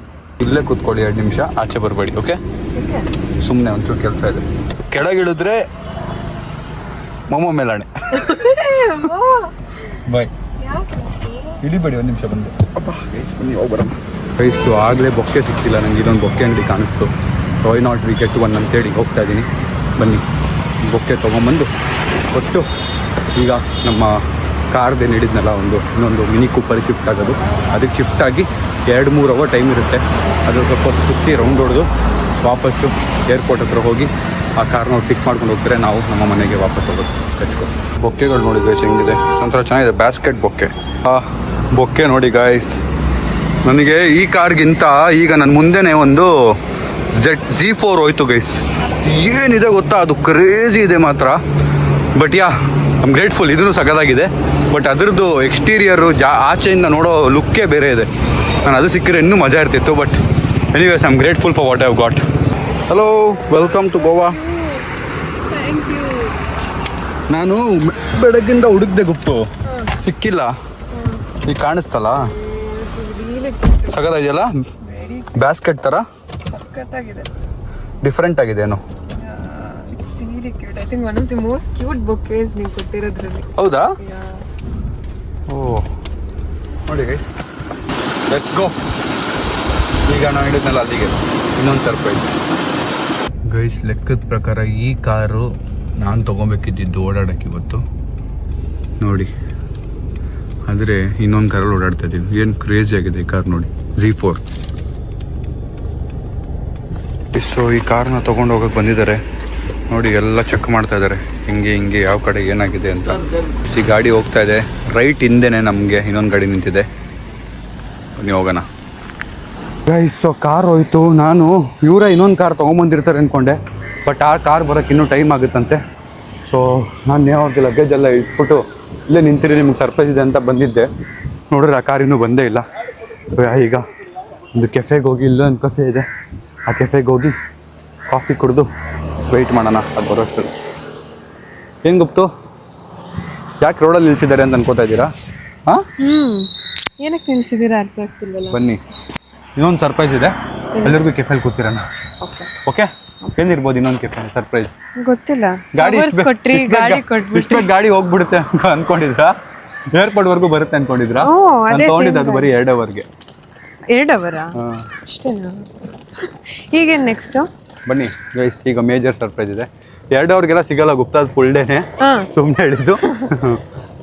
ಇಲ್ಲೇ ಕೂತ್ಕೊಳ್ಳಿ, 2 ನಿಮಿಷ ಆಚೆ ಬರಬೇಡಿ. ಓಕೆ, ಸುಮ್ಮನೆ ಒಂಚೂರು ಕೆಲಸ ಇದೆ. ಕೆಳಗಿಳಿದ್ರೆ ಮೊಮ್ಮ ಮೇಲಾಣೆ. ಬಾಯ್, ಇಳಿಬೇಡಿ, 1 ನಿಮಿಷ ಬಂದೆ. ಅಪ್ಪ ಗೈಸ್ ಬನ್ನಿ ಹೋಗಿ ಬರೋಣ. ಗೈಸು ಆಗಲೇ ಬೊಕ್ಕೆ ಸಿಕ್ತಿಲ್ಲ ನನಗೆ. ಇದೊಂದು ಬೊಕ್ಕೆ ಅಂಗಡಿ ಕಾಣಿಸ್ತು. Why not we get one ಅಂತೇಳಿ ಹೋಗ್ತಾ ಇದ್ದೀನಿ. ಬನ್ನಿ ಬೊಕ್ಕೆ ತೊಗೊಂಬಂದು ಕೊಟ್ಟು ಈಗ ನಮ್ಮ ಕಾರ್ದೇ ಹಿಡಿದ್ನಲ್ಲ, ಇನ್ನೊಂದು ಮಿನಿ ಕೂಪರ್ ಶಿಫ್ಟ್ ಆಗೋದು. ಅದಕ್ಕೆ ಶಿಫ್ಟ್ ಆಗಿ 2-3 ಅವರ್ ಟೈಮ್ ಇರುತ್ತೆ. ಅದು ಸ್ವಲ್ಪ ಸುತ್ತಿ ರೌಂಡ್ ಹೊಡೆದು ವಾಪಸ್ಸು ಏರ್ಪೋರ್ಟ್ ಹತ್ರ ಹೋಗಿ ಆ ಕಾರ್ನ ಪಿಕ್ ಮಾಡ್ಕೊಂಡು ಹೋಗ್ತಾರೆ. ನಾವು ನಮ್ಮ ಮನೆಗೆ ವಾಪಸ್ ಹೋಗೋದು. ಹೆಚ್ಕೊ ಬೊಕ್ಕೆಗಳು ನೋಡಿ ಗೈಸ್ ಹೆಂಗಿದೆ, ಒಂಥರ ಚೆನ್ನಾಗಿದೆ. Basket bouquet. ಆ ಬೊಕ್ಕೆ ನೋಡಿ ಗೈಸ್,
ನನಗೆ ಈ ಕಾರ್ಗಿಂತ ಈಗ ನನ್ನ ಮುಂದೆನೆ ಒಂದು Z4 ಹೋಯ್ತು ಗೈಸ್. ಏನಿದೆ ಗೊತ್ತಾ, ಅದು ಕ್ರೇಜಿ ಇದೆ ಮಾತ್ರ. ಬಟ್ ಯಾ ಐಮ್ ಗ್ರೇಟ್ಫುಲ್, ಇದೂ ಸಗದಾಗಿದೆ. ಬಟ್ ಅದ್ರದ್ದು ಎಕ್ಸ್ಟೀರಿಯರು ಆಚೆಯಿಂದ ನೋಡೋ ಲುಕ್ಕೇ ಬೇರೆ ಇದೆ. ನಾನು ಅದು ಸಿಕ್ಕಿದ್ರೆ ಇನ್ನೂ ಮಜಾ ಇರ್ತಿತ್ತು. But anyways I'm grateful for what I've got. Hello, welcome to Goa. ನಾನು ಬೆಳಗ್ಗಿಂದ ಹುಡುಕ್ದೆ ಗುಪ್ತು, ಸಿಕ್ಕಿಲ್ಲ. ಈಗ ಕಾಣಿಸ್ತಲ್ಲ, ಸಗದಾಗಿದೆಯಲ್ಲ, ಬ್ಯಾಸ್ಕೆಟ್ ಥರ ಡಿಫ್ರೆಂಟ್ ಆಗಿದೆ ಏನು.
I think one of the most cute bouquets ನೀವು ಕೊಟ್ಟಿರೋದ್ರಲ್ಲಿ.
ಹೌದಾ? ಓ ನೋಡಿ ಗೈಸ್, ಲೆಟ್ಸ್ ಗೋ. ಈಗ ನಾವು ಹೇಳಿದ್ನಲ್ಲ ಅಲ್ಲಿಗೆ ಇನ್ನೊಂದು ಸರ್ಪ್ರೈಸ್ ಗೈಸ್. ಲೆಕ್ಕದ ಪ್ರಕಾರ ಈ ಕಾರು ನಾನು ತೊಗೊಬೇಕಿದ್ದು ಓಡಾಡೋಕ್ಕೆ ಇವತ್ತು ನೋಡಿ. ಆದರೆ ಇನ್ನೊಂದು ಕಾರಲ್ಲಿ ಓಡಾಡ್ತಾ ಇದ್ದೀವಿ. ಏನು ಕ್ರೇಜಿ ಆಗಿದೆ ಈ ಕಾರ್ ನೋಡಿ, Z4. ಸೊ ಈ ಕಾರ್ನ ತೊಗೊಂಡು ಹೋಗೋಕೆ ಬಂದಿದ್ದಾರೆ ನೋಡಿ. ಎಲ್ಲ ಚೆಕ್ ಮಾಡ್ತಾ ಇದ್ದಾರೆ, ಹಿಂಗೆ ಯಾವ ಕಡೆ ಏನಾಗಿದೆ ಅಂತ. ಈ ಗಾಡಿ ಹೋಗ್ತಾ ಇದೆ, ರೈಟ್ ಹಿಂದೆನೇ ನಮಗೆ ಇನ್ನೊಂದು ಗಾಡಿ ನಿಂತಿದೆ. ಬನ್ನಿ ಹೋಗೋಣ ಗೈಸ್. ಸೊ ಕಾರ್ ಹೋಯ್ತು. ನಾನು ಇವರೇ ಇನ್ನೊಂದು ಕಾರ್ ತೊಗೊಂಬಂದಿರ್ತಾರೆ ಅಂದ್ಕೊಂಡೆ, ಬಟ್ ಆ ಕಾರ್ ಬರೋಕ್ಕೆ ಇನ್ನೂ ಟೈಮ್ ಆಗುತ್ತಂತೆ. ಸೊ ನಾನು ಅವ್ರಿಗೆ ಲಗೇಜ್ ಎಲ್ಲ ಇಟ್ಬಿಟ್ಟು ಇಲ್ಲೇ ನಿಂತಿರಿ, ನಿಮ್ಗೆ ಸರ್ಪ್ರೈಸ್ ಇದೆ ಅಂತ ಬಂದಿದ್ದೆ. ನೋಡಿದ್ರೆ ಆ ಕಾರ್ ಇನ್ನೂ ಬಂದೇ ಇಲ್ಲ. ಸೊ ಈಗ ಒಂದು ಕೆಫೆಗೆ ಹೋಗಿ, ಇಲ್ಲೊಂದು ಕೆಫೆ ಇದೆ, ಆ ಕೆಫೆಗೆ ಹೋಗಿ ಕಾಫಿ ಕುಡಿದು ವೆಯ್ಟ್ ಮಾಡೋಣ ಅದು ಬರೋಷ್ಟು. ಏನು ಗುಪ್ತು, ಯಾಕೆ ರೋಡಲ್ಲಿ ನಿಲ್ಸಿದ್ದಾರೆ ಅಂತ ಅನ್ಕೋತಾ ಇದ್ದೀರಾ? ಹಾಂ,
ಏನಕ್ಕೆ ನಿಲ್ಸಿದ್ದೀರಾ ಅರ್ಥ ಆಗ್ತಿಲ್ವಲ್ಲ.
ಬನ್ನಿ, ಇನ್ನೊಂದು ಸರ್ಪ್ರೈಸ್ ಇದೆ, ಎಲ್ಲರಿಗೂ ಕೆಫೆಲಿ ಕೂತಿರೋಣ. ಓಕೆ, ಏನಿರ್ಬೋದು ಇನ್ನೊಂದು ಕೆಫೆ ಸರ್ಪ್ರೈಸ್
ಗೊತ್ತಿಲ್ಲ.
ಗಾಡಿ
ಕೊಟ್ರಿ, ಗಾಡಿ ಕೊಟ್ಬಿಟ್ಟು
ಗಾಡಿ ಹೋಗ್ಬಿಡುತ್ತೆ ಅನ್ಕೊಂಡಿದ್ರಾ? ಏರ್ಪೋರ್ಟ್ವರೆಗೂ ಬರುತ್ತೆ ಅನ್ಕೊಂಡಿದ್ರಾ? ನಾನು ತಗೊಂಡಿದ್ದು ಅದು ಬರೀ 2 ಅವರ್ಗೆ.
2 ಅವರ ಅಷ್ಟೇನಾ? ಈಗೇನು ನೆಕ್ಸ್ಟು?
ಬನ್ನಿ ಗೈಸ್, ಈಗ ಮೇಜರ್ ಸರ್ಪ್ರೈಸ್ ಇದೆ. 2 ಅವರ್ಗೆಲ್ಲ ಸಿಗಲ್ಲ ಗುಪ್ತಾ, ಅದು ಫುಲ್ ಡೇನೆ, ಸುಮ್ಮನೆ ಹೇಳಿದ್ದು.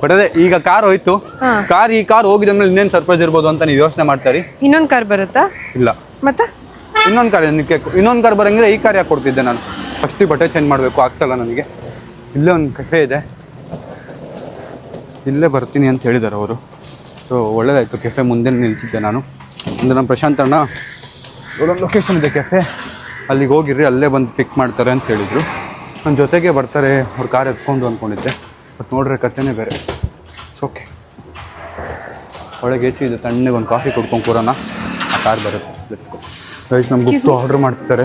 ಬಟ್ ಅದೇ ಈಗ ಕಾರ್ ಹೋಯ್ತು. ಈ ಕಾರ್ ಹೋಗಿದ್ಮೇಲೆ ಇನ್ನೇನು ಸರ್ಪ್ರೈಸ್ ಇರ್ಬೋದು ಅಂತ ನೀವು ಯೋಚನೆ ಮಾಡ್ತಾರಿ.
ಇನ್ನೊಂದು ಕಾರ್ ಬರುತ್ತಾ?
ಇಲ್ಲ,
ಮತ್ತೆ
ಇನ್ನೊಂದು ಕಾರ್ ಬರಂಗಿದ್ರೆ ಈ ಕಾರ್ ಯಾಕೆ ಕೊಡ್ತಿದ್ದೆ ನಾನು? ಫಸ್ಟಿಗೆ ಬಟ್ಟೆ ಚೇಂಜ್ ಮಾಡಬೇಕು, ಆಗ್ತಲ್ಲ ನನಗೆ. ಇಲ್ಲೇ ಒಂದು ಕೆಫೆ ಇದೆ, ಇಲ್ಲೇ ಬರ್ತೀನಿ ಅಂತ ಹೇಳಿದ್ದಾರೆ ಅವರು. ಸೊ ಒಳ್ಳೇದಾಯಿತು, ಕೆಫೆ ಮುಂದೆ ನಿಲ್ಲಿಸಿದ್ದೆ ನಾನು. ಅಂದರೆ ನಮ್ಮ ಪ್ರಶಾಂತ್ ಅಣ್ಣ ಒಳ್ಳೊಂದು ಲೊಕೇಶನ್ ಇದೆ ಕೆಫೆ, ಅಲ್ಲಿಗೆ ಹೋಗಿರ್ರಿ, ಅಲ್ಲೇ ಬಂದು ಪಿಕ್ ಮಾಡ್ತಾರೆ ಅಂತ ಹೇಳಿದರು. ನನ್ನ ಜೊತೆಗೆ ಬರ್ತಾರೆ ಅವ್ರ ಕಾರ್ ಎತ್ಕೊಂಡು ಅಂದ್ಕೊಂಡಿದ್ದೆ. ಬಟ್ ನೋಡ್ರೆ ಕಥೆನೇ ಬೇರೆ. ಓಕೆ, ಒಳಗೆ ಎಸಿ ಇದೆ, ತಣ್ಣಗೆ ಒಂದು ಕಾಫಿ ಕುಡ್ಕೊಂಡು ಕೂರೋಣ, ಆ ಕಾರ್ ಬರುತ್ತೆ. Let's go guys. ನಮ್ಗೆ ಗುಪ್ತು ಆರ್ಡರ್ ಮಾಡ್ತಿದ್ದಾರೆ.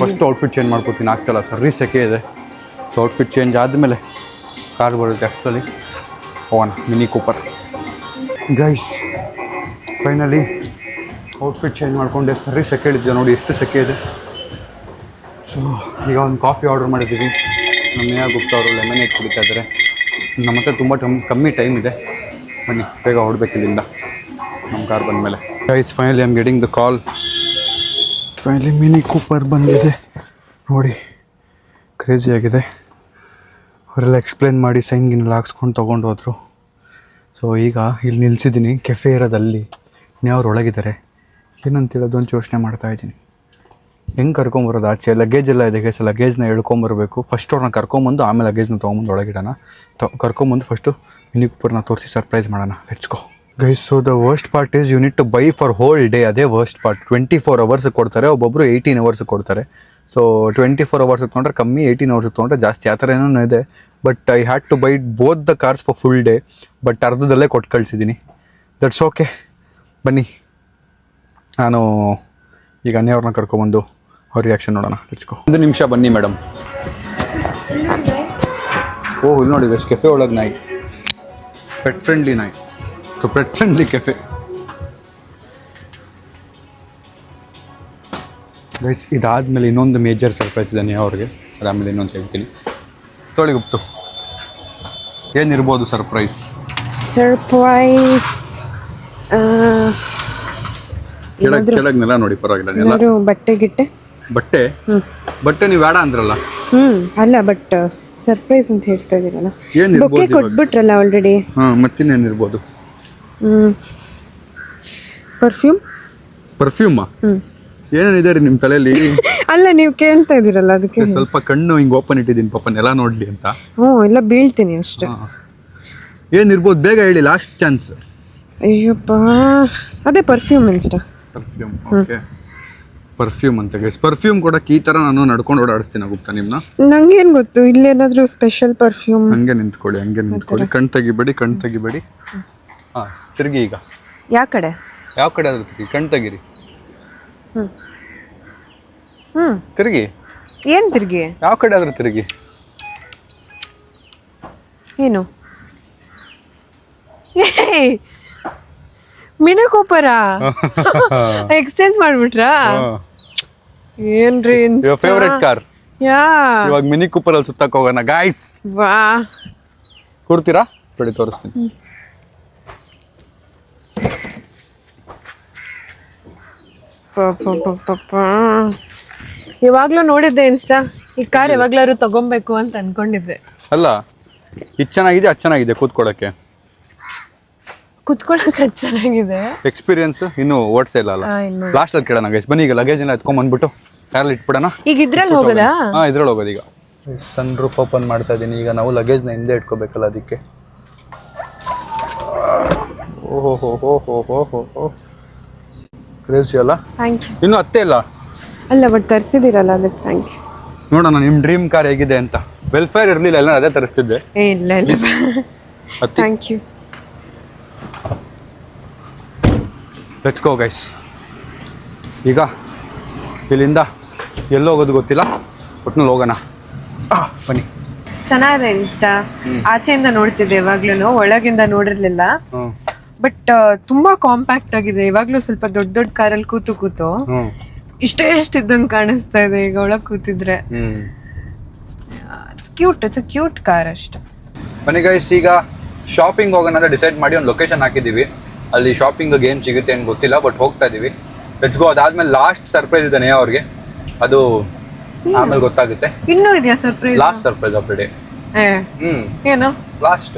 ಫಸ್ಟ್ ಔಟ್ಫಿಟ್ ಚೇಂಜ್ ಮಾಡ್ಕೊತೀನಿ, ಆಗ್ತಲ್ಲ, ಸರ್ರಿ ಸೆಕೆ ಇದೆ. ಸೊ ಔಟ್ಫಿಟ್ ಚೇಂಜ್ ಆದಮೇಲೆ ಕಾರ್ ಬರುತ್ತೆ. ಆ್ಯಕ್ಚುಲಿ ಹೋಗೋಣ, mini Cooper. Guys finally outfit change ಮಾಡಿಕೊಂಡೆ. ಸರ್ರಿ ಸೆಕೆ ಹಿಡಿದ್ದೆ ನೋಡಿ, ಎಷ್ಟು ಸೆಕೆ ಇದೆ. ಸೊ ಈಗ ಒಂದು ಕಾಫಿ ಆರ್ಡರ್ ಮಾಡಿದ್ದೀವಿ. ನಮ್ಮ ಗುಪ್ತ ಅವರು ಲೆಮನೇಡ್ ಕುಡಿತಾ ಇದ್ದಾರೆ. ನಮ್ಮ ಹತ್ರ ತುಂಬ ಕಮ್ಮಿ ಟೈಮ್ ಇದೆ, ಬನ್ನಿ ಬೇಗ ಹೊರಡ್ಬೇಕು ಇಲ್ಲಿಂದ ನಮ್ಮ ಕಾರ್ ಬಂದಮೇಲೆ. Guys finally I am getting the call. Finally mini Cooper ಬಂದಿದೆ ನೋಡಿ, ಕ್ರೇಜಿ ಆಗಿದೆ. ಅವರೆಲ್ಲ ಎಕ್ಸ್ಪ್ಲೇನ್ ಮಾಡಿ ಸೈನ್ಗಿನೆಲ್ಲ ಹಾಕ್ಸ್ಕೊಂಡು ತೊಗೊಂಡು ಹೋದರು. ಸೊ ಈಗ ಇಲ್ಲಿ ನಿಲ್ಸಿದ್ದೀನಿ, ಕೆಫೆ ಇರೋದಲ್ಲಿ. ಅವ್ರು ಒಳಗಿದ್ದಾರೆ, ಏನಂತೇಳೋದು ಅಂತ ಯೋಚನೆ ಮಾಡ್ತಾಯಿದ್ದೀನಿ. ಹೆಂಗೆ ಕರ್ಕೊಂಬರೋದು ಆಚೆ? ಲಗೇಜ್ ಎಲ್ಲ ಇದೆ ಗೈಸ್, ಲಗೇಜ್ನ ಹೇಳ್ಕೊಂಬರ್ಬೇಕು. ಫಸ್ಟ್ ಅವ್ರನ್ನ ಕರ್ಕೊಂಬಂದು ಆಮೇಲೆ ಲಗೇಜ್ನ ತೊಗೊಂಬಂದು ಒಳಗಿಡೋಣ. ಕರ್ಕೊಂಬಂದು ಫಸ್ಟು ಮಿನಿ ಕೂಪರ್ನ ತೋರಿಸಿ ಸರ್ಪ್ರೈಸ್ ಮಾಡೋಣ. Let's go guys. So the worst part is you need to buy for whole day. ಅದೇ ವರ್ಸ್ಟ್ ಪಾರ್ಟ್. 24 ಅವರ್ಸ್ ಕೊಡ್ತಾರೆ, ಒಬ್ಬೊಬ್ಬರು 18 ಅವರ್ಸ್ ಕೊಡ್ತಾರೆ. ಸೊ 24 ಅವರ್ಸ್ ತೊಗೊಂಡ್ರೆ ಕಮ್ಮಿ, 18 ಅವರ್ಸ್ ತೊಗೊಂಡ್ರೆ ಜಾಸ್ತಿ, ಆ ಥರ ಏನೋ ಇದೆ. But I had to buy both the cars for full day. But ಅರ್ಧದಲ್ಲೇ ಕೊಟ್ಟು ಕಳಿಸಿದ್ದೀನಿ. That's okay. ಬನ್ನಿ, ನಾನು ಈಗ ಅವ್ರನ್ನ ಕರ್ಕೊಬಂದು ಅವ್ರ ರಿಯಾಕ್ಷನ್ ನೋಡೋಣ. Let's go. 1 ನಿಮಿಷ ಬನ್ನಿ ಮೇಡಮ್. ಓಹ್, ಇಲ್ಲಿ ನೋಡಿ ಗೈಸ್, ಕೆಫೆ ಒಳಗೆ ನಾಯಿ, ಪೆಟ್ ಫ್ರೆಂಡ್ಲಿ ನಾಯಿ. So pet friendly cafe guys. ಇದಾದಮೇಲೆ ಇನ್ನೊಂದು ಮೇಜರ್ ಸರ್ಪ್ರೈಸ್ ಇದೆ ನೀವು ಅವ್ರಿಗೆ, ಆಮೇಲೆ ಇನ್ನೊಂದು ಹೇಳ್ತೀನಿ. ತೊಳಿ ಗುಪ್ತು, ಏನಿರ್ಬೋದು ಸರ್ಪ್ರೈಸ್? ಕೆಳಗೆ ನೆಲ ನೋಡಿ, ಪರವಾಗಿಲ್ಲ. ಬಟ್ಟೆ ನೀವು ಬೇಡ ಅಂದ್ರಲ್ಲ.
ಅಲ್ಲ, ಬಟ್ ಸರ್ಪ್ರೈಸ್ ಅಂತ ಹೇಳ್ತಾ ಇದೀರಲ್ಲ, ಬೊಕ್ಕೆ ಕೊಟ್ಬಿಟ್ರಲ್ಲ ಆಲ್ರೆಡಿ.
ಮತ್ತಿನ್ನೇನಿರ್ಬೋದು? ಪರ್ಫ್ಯೂಮಾ? ಏನೇನಿದೆ ರೀ ನಿಮ್ಮ ತಲೆಯಲ್ಲಿ?
ಅಲ್ಲ, ನೀವು ಕೇಳ್ತಾ ಇದೀರಲ್ಲ ಅದಕ್ಕೆ.
ಸ್ವಲ್ಪ ಕಣ್ಣು ಹಿಂಗೆ ಓಪನ್ ಇಟ್ಟಿದ್ದೀನಿ, ಪಾಪ ನೆಲ ನೋಡ್ಲಿ ಅಂತ.
ಎಲ್ಲ ಬೀಳ್ತೀನಿ ಅಷ್ಟೇ.
ಏನಿರ್ಬೋದು ಬೇಗ ಹೇಳಿ, ಲಾಸ್ಟ್ ಚಾನ್ಸ್.
ಅಯ್ಯಪ್ಪ, ಅದೇ perfume Insta.
Perfume, okay. Perfume ಅಂತ ಗೈಸ್. ಪರ್ಫ್ಯೂಮ್ ಕೊಡಕ್ಕೆ ಈ ಥರ ನಾನು ನಡ್ಕೊಂಡು ಓಡಾಡಿಸ್ತೀನಿ ಗುಪ್ತಾ ನಿಮ್ಮನ್ನ.
ನಂಗೇನು ಗೊತ್ತು, ಇಲ್ಲೇನಾದರೂ ಸ್ಪೆಷಲ್ ಪರ್ಫ್ಯೂಮ್.
ಹಂಗೆ ನಿಂತ್ಕೊಳ್ಳಿ. ಕಣ್ ತೆಗಿಬೇಡಿ. ಹಾಂ, ತಿರುಗಿ ಈಗ.
ಯಾವ ಕಡೆ
ಆದ್ರೂ ತಿರುಗಿ, ಕಣ್ ತೆಗೀರಿ. ತಿರುಗಿ.
ಏನು ತಿರುಗಿ?
ಯಾವ ಕಡೆ ಆದ್ರೂ ತಿರುಗಿ.
ಏನು ಮಿನಕೋಪರ ಎಕ್ಸ್ಚೇಂಜ್ ಮಾಡ್ಬಿಟ್ರಾ? ಏನ್ರಿ
ಫೇವ್ರೆಟ್ ಕಾರ್.
ಯಾ,
ಇವಾಗ ಮಿನಿ ಕೂಪರ್ ಅಲ್ಲಿ ಸುತ್ತಕ್ಕೆ ಹೋಗೋಣ ಗಾಯ್ಸ್.
ವಾ,
ಕೊಡ್ತೀರಾ? ನೋಡಿ ತೋರಿಸ್ತೀನಿ.
ಯಾವಾಗ್ಲೂ ನೋಡಿದ್ದೆ ಇನ್ಸ್ಟಾ. ಈ ಕಾರ್ ಯಾವಾಗ್ಲಾರು ತಗೊಬೇಕು ಅಂತ ಅನ್ಕೊಂಡಿದ್ದೆ.
ಅಲ್ಲ, ಇದು ಚೆನ್ನಾಗಿದೆ, ಅದು ಚೆನ್ನಾಗಿದೆ ಕೂತ್ಕೊಳ್ಳೋಕ್ಕೆ.
ಕುತ್ಕೊಳಕ್ಕೆ ಅದು ಚೆನ್ನಾಗಿದೆ.
ಎಕ್ಸ್ಪೀರಿಯನ್ಸ್ ಇನ್ನೂ ಓಡಿಸೇ ಇಲ್ಲ ಅಲ್ಲ. ಲಾಸ್ಟ್ ಅಲ್ಲಿ ಕೇಳೋಣ ಗೈಸ್. ಬನ್ನಿ ಈಗ ಲಗೇಜ್ ಎಲ್ಲ ಎತ್ಕೊಂಡ್ ಬಂದ್ಬಿಟ್ಟು ಕಾರಲ್ಲಿ ಇಟ್ಬಿಡೋಣ.
ಈಗ ಇದ್ರಲ್ಲಿ ಹೋಗೋದಾ?
ಹಾಂ, ಇದ್ರಲ್ಲಿ ಹೋಗೋದು. ಈಗ ಸನ್ ರೂಫ್ ಓಪನ್ ಮಾಡ್ತಾ ಇದ್ದೀನಿ. ಈಗ ನಾವು ಲಗೇಜ್ನ ಹಿಂದೆ ಇಟ್ಕೋಬೇಕಲ್ಲ, ಅದಕ್ಕೆ. ಓಹೋ ಕ್ರೇಜಿ ಅಲ್ಲ?
Thank you.
ಇನ್ನೂ ಅತ್ತೆ ಇಲ್ಲ
ಅಲ್ಲ, ಬಟ್ ತರಿಸಿದಿರಲ್ಲ, ಅದಕ್ಕೆ ಥ್ಯಾಂಕ್ ಯು.
ನೋಡೋಣ ನಿಮ್ಮ ಡ್ರೀಮ್ ಕಾರ್ ಹೇಗಿದೆ ಅಂತ. ವೆಲ್ಫೇರ್ ಇರಲಿಲ್ಲ, ಎಲ್ಲ ಅದೇ ತರಿಸ್ತಿದ್ದೆ.
ಇಲ್ಲ thank you.
Let's go guys. ಈಗ ಇಲ್ಲಿಂದ ಎಲ್ಲೋ ಹೋಗೋದು ಗೊತ್ತಿಲ್ಲ, ಒಟ್ಟಿನಲ್ಲಿ ಹೋಗೋಣ. ಬನ್ನಿ.
ಚೆನ್ನಾಗಿದೆ ಇನ್ಸ್ಟಾ. ಆಚೆಯಿಂದ ನೋಡ್ತಿದ್ದೆ ಯಾವಾಗ್ಲೂ, ಒಳಗಿಂದ ನೋಡಿರ್ಲಿಲ್ಲ. ಬಟ್ ತುಂಬಾ ಕಾಂಪ್ಯಾಕ್ಟ್ ಆಗಿದೆ. ಇವಾಗ್ಲೂ ಸ್ವಲ್ಪ ದೊಡ್ಡ ದೊಡ್ಡ ಕಾರಲ್ಲಿ ಕೂತು ಇಷ್ಟೆಷ್ಟಿದ್ದಂಗೆ ಕಾಣಿಸ್ತಾ ಇದೆ ಈಗ ಒಳಗೆ ಕೂತಿದ್ರೆ. ಇಟ್ಸ್ ಕ್ಯೂಟ್ ಕಾರ್ ಅಷ್ಟೆ.
ಬನ್ನಿ ಗೈಸ್, ಈಗ ಶಾಪಿಂಗ್ ಹೋಗೋಣ ಅಂತ ಡಿಸೈಡ್ ಮಾಡಿ ಒಂದು ಲೊಕೇಶನ್ ಹಾಕಿದ್ದೀವಿ. ಅಲ್ಲಿ ಶಾಪಿಂಗ್ ಏನು ಸಿಗುತ್ತೆ ಏನು ಗೊತ್ತಿಲ್ಲ, ಬಟ್ ಹೋಗ್ತಾ ಇದ್ದೀವಿ. Let's go. ಅದಾದ್ಮೇಲೆ ಲಾಸ್ಟ್ ಸರ್ಪ್ರೈಸ್ ಇದೆ ನೇಹಾ ಅವ್ರಿಗೆ, ಅದು ಆಮೇಲೆ ಗೊತ್ತಾಗುತ್ತೆ.
ಇನ್ನೂ ಇದೆಯಾ surprise?
Last surprise of the day.
ಏನು
ಲಾಸ್ಟ್?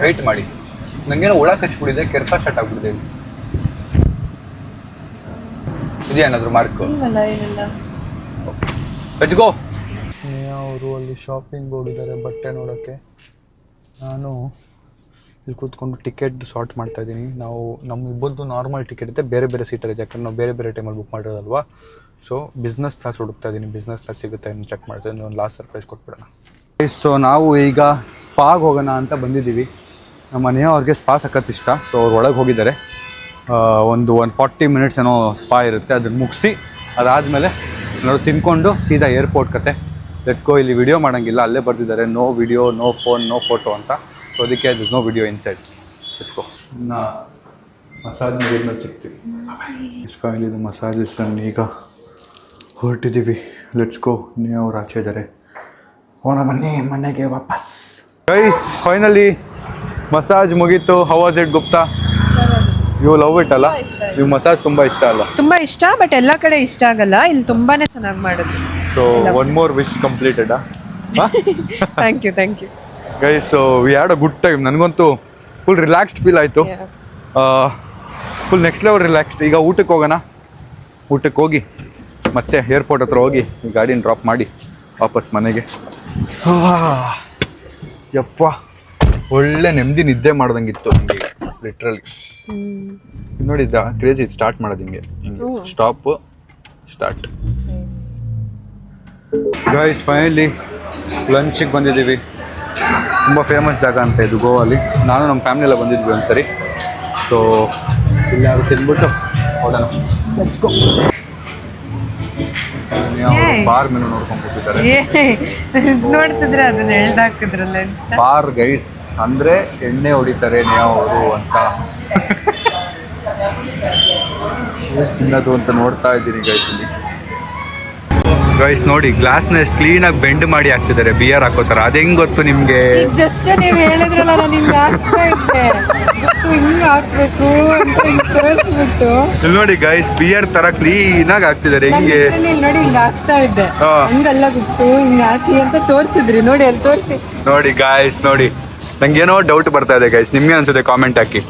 ವೆಯ್ಟ್ ಮಾಡಿ. ನಂಗೇನೋ ಹುಳ ಕಚ್ಬಿಟ್ಟಿದೆ, ಕೆರ್ಪ ಸ್ಟಾರ್ಟ್ ಆಗ್ಬಿಟ್ಟಿದೆ. ಇದೇನಾದ್ರು ಮಾರ್ಕ್?
ಏನಿಲ್ಲ.
Let's go. ಅವರು ಅಲ್ಲಿ ಶಾಪಿಂಗ್ ಹೋಗಿದ್ದಾರೆ ಬಟ್ಟೆ ನೋಡೋಕ್ಕೆ. ನಾನು ಇಲ್ಲಿ ಕೂತ್ಕೊಂಡು ಟಿಕೆಟ್ ಸಾರ್ಟ್ ಮಾಡ್ತಾ ಇದ್ದೀನಿ. ನಾವು ನಮ್ಮಿಬ್ಬರದ್ದು ನಾರ್ಮಲ್ ಟಿಕೆಟ್ ಇದೆ, ಬೇರೆ ಬೇರೆ ಸೀಟಲ್ಲಿ ಇದೆ, ಯಾಕಂದ್ರೆ ನಾವು ಬೇರೆ ಬೇರೆ ಟೈಮಲ್ಲಿ ಬುಕ್ ಮಾಡಿರೋದಲ್ವಾ. ಸೊ ಬಿಸ್ನೆಸ್ ಕ್ಲಾಸ್ ಹುಡುಕ್ತಾ ಇದ್ದೀನಿ. ಬಿಸ್ನೆಸ್ ಕ್ಲಾಸ್ ಸಿಗುತ್ತೆ ಇನ್ನು ಚೆಕ್ ಮಾಡ್ತಾ ಇದ್ದೀನಿ. ಒಂದು ಲಾಸ್ಟ್ ಸರ್ಪ್ರೈಸ್ ಕೊಟ್ಬಿಡೋಣ. ಸೊ ನಾವು ಈಗ ಸ್ಪಾಗೆ ಹೋಗೋಣ ಅಂತ ಬಂದಿದ್ದೀವಿ. ನಮ್ಮ ನೇಹಾ ಅವ್ರಿಗೆ ಸ್ಪಾ ಸಖತ್ ಇಷ್ಟ. ಸೊ ಅವ್ರು ಒಳಗೆ ಹೋಗಿದ್ದಾರೆ. ಒಂದು 40 ಮಿನಿಟ್ಸ್ ಏನೋ ಸ್ಪಾ ಇರುತ್ತೆ, ಅದನ್ನು ಮುಗಿಸಿ ಅದಾದಮೇಲೆ ನಾವು ತಿನ್ಕೊಂಡು ಸೀದಾ ಏರ್ಪೋರ್ಟ್ ಕತೆ. Let's go. ಇಲ್ಲಿ ವಿಡಿಯೋ ಮಾಡೋಂಗಿಲ್ಲ, ಅಲ್ಲೇ ಬರ್ತಿದ್ದಾರೆ no video, no phone, no photo ಅಂತ. ಸೊ ಅದಕ್ಕೆ this no video inside. Let's go. ಇನ್ನು ಮಸಾಜ್ ಮುಗಿದ್ಮೇಲೆ ಸಿಗ್ತೀವಿ. ಫೈನಲಿ ಇದು ಮಸಾಜಸ್ ಈಗ ಹೊರಟಿದ್ದೀವಿ. Let's go. ನೀವು ಅವ್ರು ಆಚೆ ಇದ್ದಾರೆ. ಹೋಗೋಣ ಬನ್ನಿ ಮನೆಗೆ ವಾಪಸ್. ಗೈಸ್, ಫೈನಲಿ ಮಸಾಜ್ ಮುಗೀತು. How was it Gupta? You love it ಅಲ್ಲ? ನೀವು ಮಸಾಜ್ ತುಂಬ ಇಷ್ಟ ಅಲ್ಲ?
ತುಂಬಾ ಇಷ್ಟ, ಬಟ್ ಎಲ್ಲ ಕಡೆ ಇಷ್ಟ ಆಗಲ್ಲ. ಇಲ್ಲಿ ತುಂಬಾನೇ ಚೆನ್ನಾಗಿ ಮಾಡಿದ್ರು.
So one more wish completed.
Thank you.
Guys, so we had a good time. ನನಗಂತೂ ಫುಲ್ ರಿಲ್ಯಾಕ್ಸ್ಡ್ ಫೀಲ್ ಆಯಿತು. Full next level relaxed. ಈಗ ಊಟಕ್ಕೆ ಹೋಗೋಣ. ಊಟಕ್ಕೆ ಹೋಗಿ ಮತ್ತೆ ಏರ್ಪೋರ್ಟ್ ಹತ್ರ ಹೋಗಿ ಈ ಗಾಡಿನ ಡ್ರಾಪ್ ಮಾಡಿ ವಾಪಸ್ ಮನೆಗೆ. ಯಪ್ಪ, ಒಳ್ಳೆ ನೆಮ್ಮದಿ ನಿದ್ದೆ ಮಾಡ್ದಂಗಿತ್ತು ನನಗೆ ಲಿಟ್ರಲಿ. ನೋಡಿದ್ದ ಕ್ರೇಜಿ ಸ್ಟಾರ್ಟ್ ಮಾಡೋದು ಹಿಂಗೆ ಸ್ಟಾಪ್ ಸ್ಟಾರ್ಟ್. ಗೈಸ್, ಫೈನಲಿ ಲಂಚಿಗೆ ಬಂದಿದ್ದೀವಿ. ತುಂಬ ಫೇಮಸ್ ಜಾಗ ಅಂತ ಇದು ಗೋವಾಲಿ. ನಾನು ನಮ್ಮ ಫ್ಯಾಮಿಲಿ ಎಲ್ಲ ಬಂದಿದ್ವಿ ಒಂದ್ಸರಿ. ಸೊ ಇಲ್ಲಾರು ತಿಂದ್ಬಿಟ್ಟು ಹೋಗೋಣ. Let's go. ಬಾರ್ ಮೆನು ನೋಡ್ಕೊಂಡು ಕೂತಿದ್ದಾರೆ.
ನೋಡ್ತಿದ್ರೆ ಅದನ್ನ ಎಳ್ದಾಕಿದ್ರಲ್ಲ.
ಬಾರ್ ಗೈಸ್ ಅಂದ್ರೆ ಎಣ್ಣೆ ಹೊಡಿತಾರೆ ನೇಹಾ ಅವರು ಅಂತ ತಿನ್ನೋದು ಅಂತ ನೋಡ್ತಾ ಇದ್ದೀನಿ ಗೈಸ್. ಇಲ್ಲಿ ಗೈಸ್ ನೋಡಿ, ಗ್ಲಾಸ್ನ ಎಷ್ಟು ಕ್ಲೀನಾಗಿ ಬೆಂಡ್ ಮಾಡಿ ಹಾಕ್ತಿದ್ದಾರೆ ಬಿಯರ್ ಹಾಕೋತಾರೆ. ಅದು ಹೆಂಗ್ ಗೊತ್ತು ನಿಮ್ಗೆ?
ಜಸ್ಟ್ ನೀವು ಹೇಳಿದ್ರಲ್ಲ, ನಾನು ಹಿಂಗೆ ಹಾಕ್ತಾ ಇದ್ದೆ, ಹಿಂಗೆ ಹಾಕ್ಬೇಕು ಅಂತ ತೋರಿಸ್ಬಿಟ್ಟು.
ಇಲ್ಲಿ ನೋಡಿ ಗೈಸ್, ಬಿಯರ್ ತರ ಕ್ಲೀನಾಗಿ ಹಾಕ್ತಿದ್ದಾರೆ. ಹೆಂಗೆ
ನೋಡಿ, ಹಿಂಗೆ ಹಾಕ್ತಾ ಇದ್ದೆ, ಹಂಗಲ್ಲ ಗೊತ್ತು, ಹಿಂಗೆ ಹಾಕಿ ಅಂತ ತೋರಿಸಿದ್ರಿ. ನೋಡಿ ಅಲ್ಲಿ ತೋರಿಸಿ. ನೋಡಿ
ಗೈಸ್, ನೋಡಿ ನಂಗೇನೋ ಡೌಟ್ ಬರ್ತಾ ಇದೆ ಗೈಸ್. ನಿಮ್ಗೆ ಅನ್ಸುತ್ತೆ ಕಾಮೆಂಟ್ ಹಾಕಿ.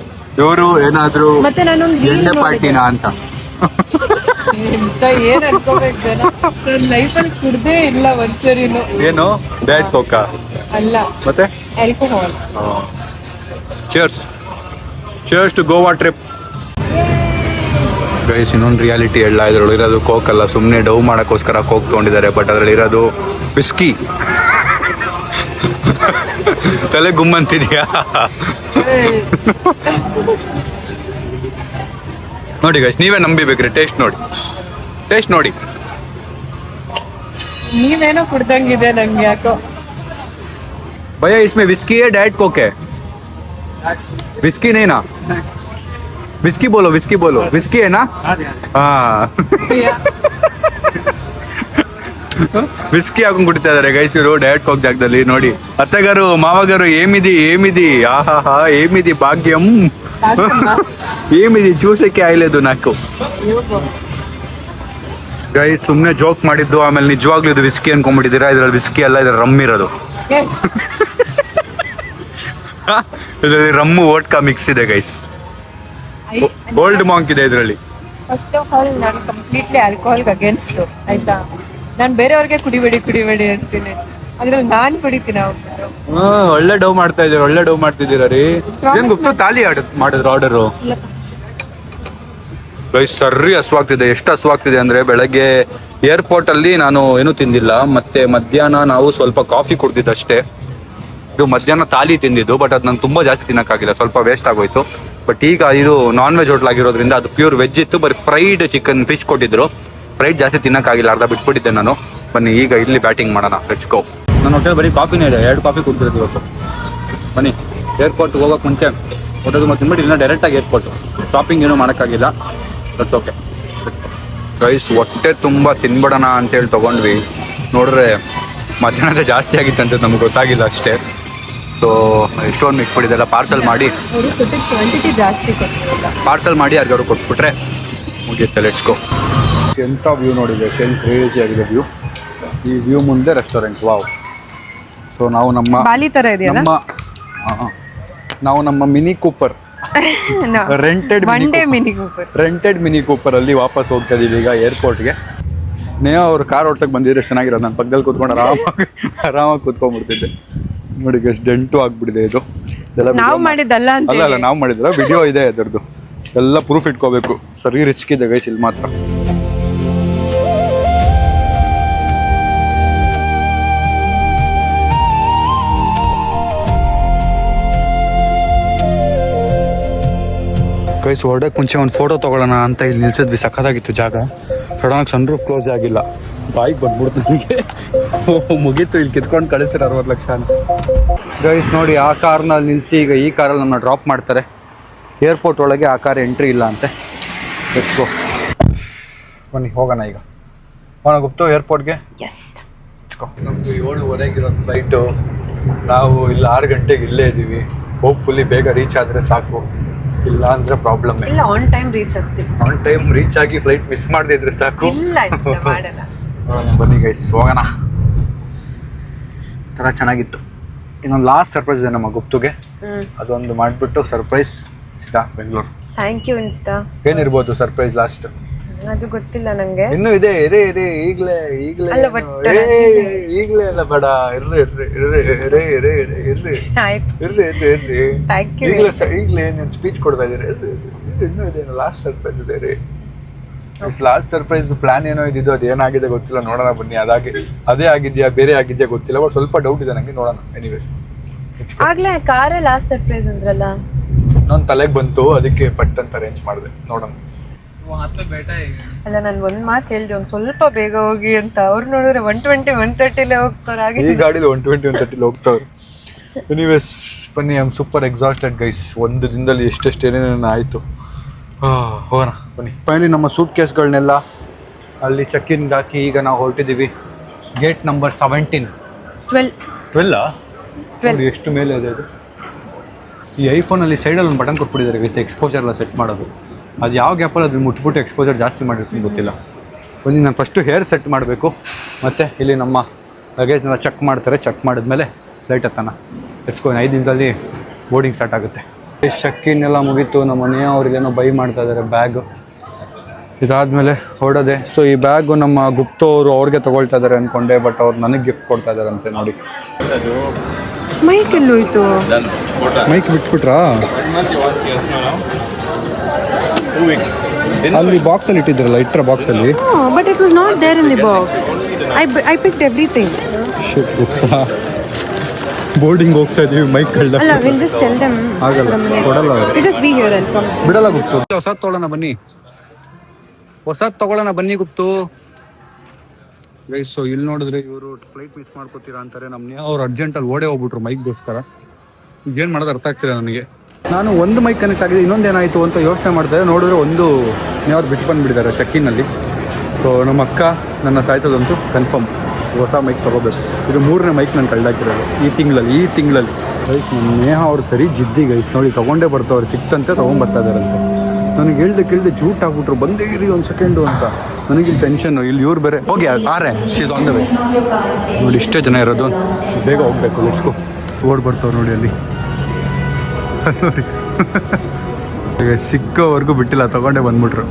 ಇವರು ಏನಾದ್ರು
ಮತ್ತೆ ನಾನು
ಎಣ್ಣೆ ಪಾರ್ಟಿನಾ ಅಂತ
ಏನ್ ಅನ್ಕೋಬೇಕು ಜನ. ನನ್ನ ಲೈಫಲ್ಲಿ ಕುಡ್ದೇ ಇಲ್ಲ ಒಂದ್ಸರಿನು.
ಏನು ಬ್ಯಾಡ್ ಕೋಕಾ
ಅಲ್ಲ,
ಮತ್ತೆ
alcohol.
Cheers.
Cheers to Goa trip. Guys, ಇನ್ನೊಂದು ರಿಯಾಲಿಟಿ ಎಲ್ಲ ಇದ್ರೊಳಗೆ ಇರೋದು ಕೋಕ್ ಅಲ್ಲ, ಸುಮ್ಮನೆ ಡವ್ ಮಾಡೋಕ್ಕೋಸ್ಕರ ಕೋಕ್ ತೊಗೊಂಡಿದ್ದಾರೆ. ಬಟ್ ಅದರಲ್ಲಿ ಇರೋದು ವಿಸ್ಕಿ. ತಲೆ ಗುಮ್ಮಂತಿದ್ಯಾ? ನೋಡಿ ಗೈಸ್, ನೀವೇ ನಂಬಿಬೇಕ್ರಿ. ಟೇಸ್ಟ್ ನೋಡಿ.
ನೀವೇನೋ ಕುಡ್ದಂಗಿದೆ ನಂಗೆ ಯಾಕೋ.
भैया इसमें विस्की है डाइट कोक है? विस्की नहीं ना? विस्की बोलो विस्की है ना? हाँ. ವಿಸ್ಕಿ ಹಾಕೊಂಡು ಕುಡಿತಾ ಇದಾರೆ ಗೈಸ್ ಇವರು ಡಯಟ್ ಕೋಕ್ ಜಾಗದಲ್ಲಿ. ನೋಡಿ ಅತ್ತೆಗಾರು ಮಾವಗಾರು ಏಮಿದಿ ಆಹಾ ಏಮಿದಿ ಭಾಗ್ಯಂ. ಏಮಿದಿ ಚೂಸಕ್ಕೆ ಆಯ್ಲೆದು ನಾಕು. ಗೈಸ್ ಸುಮ್ಮನೆ ಜೋಕ್ ಮಾಡಿದ್ದು, ಆಮೇಲೆ ನಿಜವಾಗ್ಲೂ ಇದು ವಿಸ್ಕಿ ಅನ್ಕೊಂಡ್ಬಿಟ್ಟಿದ್ದೀರಾ. ಇದ್ರಲ್ಲಿ ವಿಸ್ಕಿ ಅಲ್ಲ, ಇದ್ರ ರಮ್ ಇರೋದು. ಇದರಲ್ಲಿ ರಮ್ಮು ವೋಡ್ಕಾ ಮಿಕ್ಸ್ ಇದೆ ಗೈಸ್. ಗೋಲ್ಡ್ ಮಾಂಕ್ ಇದೆ ಇದರಲ್ಲಿ.
ಫಸ್ಟ್ ಆಫ್ ಆಲ್ ನಾನು ಕಂಪ್ಲೀಟ್ಲಿ ಆಲ್ಕೋಹಾಲ್ಗೆ ಅಗೇನ್ಸ್ಟ್. ಆಯ್ತಾ, ನಾನು ಬೇರೆಯವ್ರಿಗೆ ಕುಡಿಬೇಡಿ ಅಂತೀನಿ, ಅದ್ರಲ್ಲಿ ನಾನು ಕುಡಿತೀನಿ.
ಒಳ್ಳೆ ಡವ್ ಮಾಡ್ತಿದ್ದೀರಾ ರೀ. ಏನ್ ಗೊತ್ತು ತಾಲಿ ಮಾಡಿದ್ರು ಆರ್ಡರು ಗೈಸ್. ಸರಿ ಹಸುವಾಗ್ತಿದೆ. ಎಷ್ಟು ಹಸುವಾಗ್ತಿದೆ ಅಂದ್ರೆ, ಬೆಳಗ್ಗೆ ಏರ್ಪೋರ್ಟ್ ಅಲ್ಲಿ ನಾನು ಏನೂ ತಿಂದಿಲ್ಲ, ಮತ್ತೆ ಮಧ್ಯಾಹ್ನ ನಾವು ಸ್ವಲ್ಪ ಕಾಫಿ ಕುಡ್ದಿದ್ದಷ್ಟೇ. ಇದು ಮಧ್ಯಾಹ್ನ ತಾಲಿ ತಿಂದಿದ್ದು, ಬಟ್ ಅದು ನಾನು ತುಂಬಾ ಜಾಸ್ತಿ ತಿನ್ನಕ್ಕಾಗಿಲ್ಲ, ಸ್ವಲ್ಪ ವೇಸ್ಟ್ ಆಗೋಯ್ತು. ಬಟ್ ಈಗ ಇದು ನಾನ್ ವೆಜ್ ಹೋಟ್ಲ್ ಆಗಿರೋದ್ರಿಂದ ಅದು ಪ್ಯೂರ್ ವೆಜ್ ಇತ್ತು. ಬರೀ ಫ್ರೈಡ್ ಚಿಕನ್ ಫಿಶ್ ಕೊಟ್ಟಿದ್ರು. ಫ್ರೈಡ್ ಜಾಸ್ತಿ ತಿನ್ನಕ್ಕಾಗಿಲ್ಲ, ಅರ್ಧ ಬಿಟ್ಬಿಟ್ಟಿದ್ದೆ ನಾನು. ಬನ್ನಿ ಈಗ ಇಲ್ಲಿ ಬ್ಯಾಟಿಂಗ್ ಮಾಡೋಣ. ಲೆಟ್ಸ್ ಗೋ. ನನ್ನ ಹೋಟೆಲ್ ಬರೀ ಕಾಫಿನೇ ಇದೆ, 2 ಕಾಫಿ ಕುಡ್ತಿರೋದು ಇವತ್ತು. ಬನ್ನಿ, ಏರ್ಪೋರ್ಟ್ ಹೋಗೋಕೆ ಮುಂಚೆ ಹೋಟೆಲ್ ಮತ್ತೆ ತಿನ್ಬಿಟ್ಟು ಇಲ್ಲ ಡೈರೆಕ್ಟಾಗಿ ಏರ್ಪೋರ್ಟ್. ಶಾಪಿಂಗ್ ಏನೂ ಮಾಡೋಕ್ಕಾಗಿಲ್ಲ. That's okay guys. ಹೊಟ್ಟೆ ತುಂಬ ತಿನ್ಬಿಡೋಣ ಅಂತೇಳಿ ತೊಗೊಂಡ್ವಿ. ನೋಡ್ರೆ ಮಧ್ಯಾಹ್ನದ ಜಾಸ್ತಿ ಆಗಿತ್ತಂತೆ, ನಮ್ಗೆ ಗೊತ್ತಾಗಿಲ್ಲ ಅಷ್ಟೇ. ಸೊ ಎಷ್ಟೊಂದು ಇಟ್ಬಿಟ್ಟಿದ್ದೆಲ್ಲ ಪಾರ್ಸಲ್ ಮಾಡಿ ಯಾರಿಗಾರು ಕೊಟ್ಬಿಟ್ರೆ ಮುಗಿಯುತ್ತೆ. Let's go. ಎಂಥ ವ್ಯೂ ನೋಡಿದೆ, ಕ್ರೇಜಿ ಆಗಿದೆ ವ್ಯೂ. ಈ ವ್ಯೂ ಮುಂದೆ ರೆಸ್ಟೋರೆಂಟ್. ವಾವ್. ಸೊ ನಾವು
ಬಾಲಿ ತರ ಇದೆಯಲ್ಲ,
ನಾವು ನಮ್ಮ mini Cooper rented mini Cooper ಅಲ್ಲಿ ವಾಪಸ್ ಹೋಗ್ತಾ ಇದೀವಿ ಈಗ ಏರ್ಪೋರ್ಟ್ಗೆ. ನೇಹ ಅವ್ರು ಕಾರ್ ಓಡ್ಸಕ್ ಬಂದಿದ್ರೆ ಚೆನ್ನಾಗಿರೋದು. ನನ್ನ ಪಕ್ಕದಲ್ಲಿ ಕೂತ್ಕೊಂಡು ಆರಾಮಾಗಿ ಕೂತ್ಕೊಂಡ್ಬಿಡ್ತಿದ್ದೆ. ನೋಡಿ ಎಷ್ಟು ಡೆಂಟು ಆಗ್ಬಿಟ್ಟಿದೆ ಇದು.
ನಾವು ಮಾಡಿದ್ದಲ್ಲ ಅಂತ.
ಅಲ್ಲ ನಾವು ಮಾಡಿದ್ರ ವಿಡಿಯೋ ಇದೆ ಅದರದ್ದು, ಎಲ್ಲ ಪ್ರೂಫ್ ಇಟ್ಕೋಬೇಕು. ಸರಿ ರಿಸ್ಕ್ ಇದೆ ಗೈಸ್ ಇಲ್ಲಿ ಮಾತ್ರ. ಗೈಸ್ ಹೊರಡಕ್ಕೆ ಮುಂಚೆ ಒಂದು ಫೋಟೋ ತೊಗೊಳ್ಳೋಣ ಅಂತ ಇಲ್ಲಿ ನಿಲ್ಸಿದ್ವಿ. ಸಖತ್ತಾಗಿತ್ತು ಜಾಗ. ಸಡನ್ನಾಗಿ ಸನ್ ರೂಫ್ ಕ್ಲೋಸ್ ಆಗಿಲ್ಲ, ಬಾಯಿಗೆ ಬಂದ್ಬಿಡ್ತು ನನಗೆ. ಮುಗೀತು, ಇಲ್ಲಿ ಕಿತ್ಕೊಂಡು ಕಳಿಸ್ತಾರೆ 60 ಲಕ್ಷ. ಗೈಸ್ ನೋಡಿ, ಆ ಕಾರ್ನಲ್ಲಿ ನಿಲ್ಲಿಸಿ ಈಗ ಈ ಕಾರಲ್ಲಿ ನಮ್ಮನ್ನ ಡ್ರಾಪ್ ಮಾಡ್ತಾರೆ. ಏರ್ಪೋರ್ಟ್ ಒಳಗೆ ಆ ಕಾರ್ ಎಂಟ್ರಿ ಇಲ್ಲ ಅಂತೆ. Let's go. ಬನ್ನಿ ಹೋಗೋಣ ಈಗ. ಗುಪ್ತು ಏರ್ಪೋರ್ಟ್ಗೆ. ನಮ್ಮದು 7:15 ಫ್ಲೈಟು. ನಾವು ಇಲ್ಲಿ 6 ಗಂಟೆಗೆ ಇಲ್ಲೇ ಇದ್ದೀವಿ. ಹೋಪ್ಫುಲ್ಲಿ ಬೇಗ ರೀಚ್ ಆದರೆ ಸಾಕು, ಇಲ್ಲ ಅಂದ್ರೆ ಪ್ರಾಬ್ಲಮ್.
ಇಲ್ಲ, ಆನ್ ಟೈಮ್ ರೀಚ್
ಆಗಿ ಫ್ಲೈಟ್ ಮಿಸ್ ಮಾಡದಿದ್ರೆ ಸಾಕು.
ಇಲ್ಲ ಮಾಡಲ್ಲ.
ಬನ್ನಿ ಗೈಸ್ ಹೋಗೋಣ. ಥರ ಚೆನ್ನಾಗಿತ್ತು. ಇನ್ನೊಂದು ಲಾಸ್ಟ್ ಸರ್ಪ್ರೈಸ್ ಇದೆ ನಮ್ಮ ಗುಪ್ತುಗೆ, ಅದೊಂದು ಮಾಡಿಬಿಟ್ಟು ಸರ್ಪ್ರೈಸ್ ಇಷ್ಟ ಬೆಂಗಳೂರು.
Thank you Insta.
ಏನಿರ್ಬೋದು ಸರ್ಪ್ರೈಸ್ ಲಾಸ್ಟ್?
ಅದು ಗೊತ್ತಿಲ್ಲ ನಂಗೆ.
ಇನ್ನೂ ಇದೆ. ಈಗಲೇ ಅಲ್ಲ ಬೇಡ, ಈಗಲೇ ನೀನು ಸ್ಪೀಚ್ ಕೊಡ್ತಾ ಇದ್ದೀರಿ. ಇನ್ನೂ ಇದೆ, ಲಾಸ್ಟ್ ಸರ್ಪ್ರೈಸ್ ಇದೆ ರೀ. ಲಾಸ್ಟ್ ಸರ್ಪ್ರೈಸ್ ಪ್ಲಾನ್ ಏನೋ ಇದ್ದಿದ್ದು, ಅದು ಏನಾಗಿದೆ ಗೊತ್ತಿಲ್ಲ. ನೋಡೋಣ ಬನ್ನಿ. ಅದೇ ಆಗಿದ್ಯಾ ಬೇರೆ ಆಗಿದ್ಯಾ ಗೊತ್ತಿಲ್ಲ, ಬಟ್ ಸ್ವಲ್ಪ ಡೌಟ್ ಇದೆ ನನಗೆ. ನೋಡೋಣ. ಎನಿವೇಸ್,
ಆಗ್ಲೇ ಕಾರೇ ಲಾಸ್ಟ್ ಸರ್ಪ್ರೈಸ್ ಅಂದ್ರಲ್ಲ,
ನನ್ನ ತಲೆಗೆ ಬಂತು, ಅದಕ್ಕೆ ಪಟ್ ಅಂತ ಅರೇಂಜ್ ಮಾಡಿದೆ. ನೋಡೋಣ.
ಅಲ್ಲ, ನಾನು ಒಂದ್ ಮಾತು ಹೇಳಿದೆ, ಒಂದ್ ಸ್ವಲ್ಪ ಬೇಗ ಹೋಗಿ ಅಂತ. ಅವ್ರು ನೋಡಿದ್ರೆ 120 130 ಹೋಗ್ತಾರೆ.
ಈ ಗಾಡಿಲಿ 120 130 ಹೋಗ್ತಾವ್ರು. ಎನಿವೇಸ್ ಬನ್ನಿ. I am super exhausted guys. ಒಂದು ದಿನದಲ್ಲಿ ಎಷ್ಟೆಷ್ಟು ಏನೇನೇನು ಆಯಿತು. ಹೋಗೋಣ ಬನ್ನಿ. ಫೈನಲಿ ನಮ್ಮ ಸೂಟ್ ಕೇಸ್ಗಳನ್ನೆಲ್ಲ ಅಲ್ಲಿ ಚೆಕ್-ಇನ್ಗೆ ಹಾಕಿ ಈಗ ನಾವು ಹೊರಟಿದ್ದೀವಿ. Gate number 17. 12 ಎಷ್ಟು ಮೇಲೆ ಇದೆ ಅದು. ಈ ಐಫೋನಲ್ಲಿ ಸೈಡಲ್ಲಿ ಒಂದು ಬಟನ್ ಕೊಟ್ಬಿಟ್ಟಿದ್ದಾರೆ ಗೈಸ್, ಎಕ್ಸ್ಪೋಜರ್ ಎಲ್ಲ ಸೆಟ್ ಮಾಡೋದು. ಅದು ಯಾವ ಗ್ಯಾಪಲ್ಲಿ ಅದನ್ನು ಮುಟ್ಬಿಟ್ಟು ಎಕ್ಸ್ಪೋಜರ್ ಜಾಸ್ತಿ ಮಾಡಿರ್ತೀನಿ ಗೊತ್ತಿಲ್ಲ. ಬನ್ನಿ, ನಾನು ಫಸ್ಟು ಹೇರ್ ಸೆಟ್ ಮಾಡಬೇಕು. ಮತ್ತು ಇಲ್ಲಿ ನಮ್ಮ ಲಗೇಜ್ನೆಲ್ಲ ಚೆಕ್ ಮಾಡ್ತಾರೆ. ಚೆಕ್ ಮಾಡಿದ್ಮೇಲೆ ಫ್ಲೈಟ್ ಹತ್ತೋಣ. ಎತ್ಸ್ಕೊಂಡು 5 ದಿನದಲ್ಲಿ ಬೋರ್ಡಿಂಗ್ ಸ್ಟಾರ್ಟ್ ಆಗುತ್ತೆ. ಚೆಕ್-ಇನ್ ಎಲ್ಲ ಮುಗೀತು. ನಮ್ಮ ಮನೆಯ ಅವ್ರಿಗೇನೋ ಬೈ ಮಾಡ್ತಾ ಇದ್ದಾರೆ ಬ್ಯಾಗು. ಇದಾದಮೇಲೆ ಹೊರಡೋದೆ. ಸೊ ಈ ಬ್ಯಾಗು ನಮ್ಮ ಗುಪ್ತು ಅವರು ಅವ್ರಿಗೆ ತೊಗೊಳ್ತಾ ಇದ್ದಾರೆ ಅಂದ್ಕೊಂಡೆ, ಬಟ್ ಅವ್ರು ನನಗೆ ಗಿಫ್ಟ್ ಕೊಡ್ತಾ ಇದ್ದಾರಂತೆ. ನೋಡಿ,
ಮೈಕ್ ಎಲ್ಲೋಯ್ತು?
ಮೈಕ್ ಬಿಟ್ಬಿಟ್ರಾ? ಅಲ್ಲಿ ಬಾಕ್ಸಲ್ಲಿ ಇಟ್ಟಿದ್ರಲ್ಲ, ಇಟ್ಟರ ಬಾಕ್ಸಲ್ಲಿ.
But it was not there in the box. I picked everything.
Boarding ಹೋಗ್ತಾ ಇದೀವಿ, ಮೈಕ್ ಕಳ್ಳ.
ಅಲ್ಲ, ವಿಲ್ ಜಸ್ಟ್ ಟೆಲ್ ದೆಮ್.
ಆಗಲ್ಲ, ಕೊಡಲ್ಲ ಅವರು.
Just be here and come.
ಬಿಡಲ್ಲ ಗುಪ್ತು.
ಹೊಸದ್ ತಗೊಳ್ಳೋಣ ಬನ್ನಿ, ಹೊಸದ್ ತಗೊಳ್ಳೋಣ ಬನ್ನಿ ಗುಪ್ತು. ಗೈಸ್, ಸೊ ಇಲ್ಲಿ ನೋಡಿದ್ರೆ ಇವರು ಫ್ಲೈಟ್ ಮಿಸ್ ಮಾಡ್ಕೋತೀರಾ ಅಂತಾರೆ. ನಮ್ಗೆ ಅವ್ರು ಅರ್ಜೆಂಟಲ್ಲಿ ಓಡೇ ಹೋಗ್ಬಿಟ್ರು ಮೈಕ್ಗೋಸ್ಕರ. ಏನು ಮಾಡೋದು ಅರ್ಥ ಆಗ್ತಿಲ್ಲ ನನಗೆ. ನಾನು ಒಂದು ಮೈಕ್ ಕನೆಕ್ಟ್ ಆಗಿದೆ, ಇನ್ನೊಂದು ಏನಾಯಿತು ಅಂತ ಯೋಚನೆ ಮಾಡ್ತಾರೆ. ನೋಡಿದ್ರೆ ಒಂದು ಯಾವ್ದು ಬಿಟ್ಟು ಬಂದುಬಿಟ್ಟಿದ್ದಾರೆ ಚೆಕ್ಕಿನಲ್ಲಿ. ಸೊ ನಮ್ಮ ಅಕ್ಕ ನನ್ನ ಸಾಯ್ಸೋದಂತೂ ಕನ್ಫರ್ಮ್. ಹೊಸ ಮೈಕ್ ತೊಗೋಬೇಕು. ಇದು 3ನೇ ಮೈಕ್ ನಾನು ಕಳ್ದಾಕಿರೋದು ಈ ತಿಂಗಳಲ್ಲಿ. ಗೈಸ್, ನಮ್ಮ ನೇಹ ಅವ್ರು ಸರಿ ಜಿದ್ದಿ ಗೈಸ್. ನೋಡಿ ತೊಗೊಂಡೇ ಬರ್ತಾವ್ರು, ಸಿಕ್ತಂತೆ ತೊಗೊಂಡ್ಬರ್ತಾ ಇದ್ದಾರಂತೆ. ನನಗೆ ಕೇಳ್ದೆ ಜೂಟ್ ಆಗ್ಬಿಟ್ರು, ಬಂದೇ ಇರಿ ಒಂದು ಸೆಕೆಂಡು ಅಂತ. ನನಗಿಲ್ಲಿ ಟೆನ್ಷನ್ನು. ಇಲ್ಲಿ ಇವ್ರು ಬೇರೆ ಹೋಗಿ ಆರೆ ಶೀಸ್ ಆನ್ ದ ವೇ. ನೋಡಿ ಇಷ್ಟೇ ಜನ ಇರೋದು, ಬೇಗ ಹೋಗ್ಬೇಕು. ಲೆಟ್ಸ್ಗೋ. ಓಡ್ ಬರ್ತಾವ್ರು ನೋಡಿ ಅಲ್ಲಿ. ನೋಡಿ ಸಿಕ್ಕವರೆಗೂ ಬಿಟ್ಟಿಲ್ಲ, ತಗೊಂಡೇ ಬಂದ್ಬಿಟ್ರು.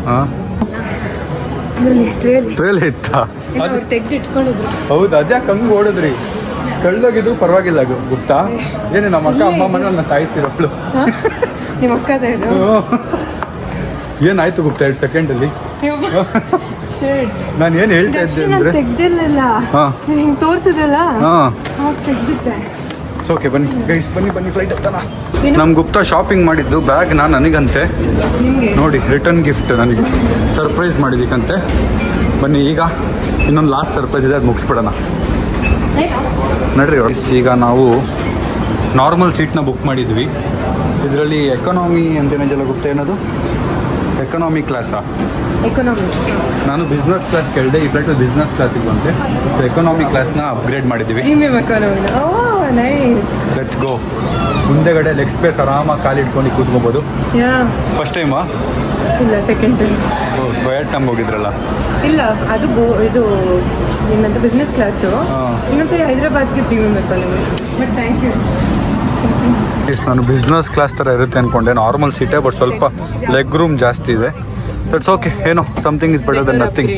ಟ್ರೇಲ್ ಇತ್ತಾ?
ತೆಗ್ದು ಇಟ್ಕೊಂಡಿದ್ರು.
ಹೌದು, ಅದ್ಯಾಕೆ ಹಂಗೆ ಓಡಿದ್ರಿ? ಕಳ್ದೋಗಿದ್ರು ಪರವಾಗಿಲ್ಲ ಗುಪ್ತಾ. ಏನೇ ನಮ್ಮ ಅಕ್ಕ ಅಮ್ಮ ಮನೆ ನನ್ನ ಸಾಯಿಸಿರೋಳು.
ನಿಮ್ಮ ಅಕ್ಕದ ಇದು
ಏನಾಯ್ತು ಗುಪ್ತಾ 2 ಸೆಕೆಂಡಲ್ಲಿ? ನಾನು ಏನು ಹೇಳ್ತಾ ಇದ್ದೆ ಅಂದ್ರೆ
ತೆಗ್ದಿರ್ಲಿಲ್ಲ. ನೀವು ಹಿಂಗೆ ತೋರಿಸಿದ್ರಲ್ಲ, ತೆಗ್ದಿದ್ದೆ.
ಓಕೆ ಬನ್ನಿ ಗೈಸ್, ಬನ್ನಿ ಫ್ಲೈಟ್ ಹತ್ತನ. ನಮ್ಮ ಗುಪ್ತಾ ಶಾಪಿಂಗ್ ಮಾಡಿದ್ದು ಬ್ಯಾಗ್ನ ನನಗಂತೆ. ನೋಡಿ, ರಿಟರ್ನ್ ಗಿಫ್ಟ್ ನನಗೆ ಸರ್ಪ್ರೈಸ್ ಮಾಡಿದ್ದಕ್ಕಂತೆ. ಬನ್ನಿ, ಈಗ ಇನ್ನೊಂದು ಲಾಸ್ಟ್ ಸರ್ಪ್ರೈಸ್ ಇದೆ, ಅದು ಮುಗಿಸ್ಬಿಡೋಣ ನಡ್ರಿ. ಈಗ ನಾವು ನಾರ್ಮಲ್ ಸೀಟ್ನ ಬುಕ್ ಮಾಡಿದ್ವಿ. ಇದರಲ್ಲಿ ಎಕಾನಮಿ ಅಂತೇನಿದೆಯಲ್ಲ ಗುಪ್ತಾ, ಏನದು ಎಕಾನಮಿ ಕ್ಲಾಸಾ?
ಎಕಾನಮಿ.
ನಾನು ಬಿಸ್ನೆಸ್ ಕ್ಲಾಸ್ ಕೇಳಿದೆ, ಈ ಫ್ಲೈಟ್ ಬಿಸ್ನೆಸ್ ಕ್ಲಾಸ್ ಇರುವಂತೆ. ಸೊ ಎಕಾನಮಿ ಕ್ಲಾಸ್ನ ಅಪ್ಗ್ರೇಡ್ ಮಾಡಿದ್ದೀವಿ.
Premium economy. Oh nice.
Let's go. ಮುಂದೆಗಡೆ ಲೆಗ್ ಸ್ಪೇಸ್ ಆರಾಮಾಗಿ ಕಾಲು ಇಟ್ಕೊಂಡು ಕೂತ್ಕೋಬೋದು. ಫಸ್ಟ್ ಟೈಮಾ?
ಇಲ್ಲ, ಸೆಕೆಂಡ್ ಟೈಮ್.
ವಿಯೆಟ್ನಾಮ್ ಹೋಗಿದ್ರಲ್ಲ?
ಇಲ್ಲ, ಅದು ಇದು ಏನಂತ ಬಿಸ್ನೆಸ್ ಕ್ಲಾಸು. ಇನ್ನೊಂದ್ಸರಿ ಹೈದರಾಬಾದ್ಗೆ premium economy. But thank you.
ನಾನು ಬಿಸ್ನೆಸ್ ಕ್ಲಾಸ್ ಥರ ಇರುತ್ತೆ ಅಂದ್ಕೊಂಡೆ. ನಾರ್ಮಲ್ ಸೀಟೇ, ಬಟ್ ಸ್ವಲ್ಪ ಲೆಗ್ ರೂಮ್ ಜಾಸ್ತಿ ಇದೆ. That's okay. ಏನೋ something is better then nothing.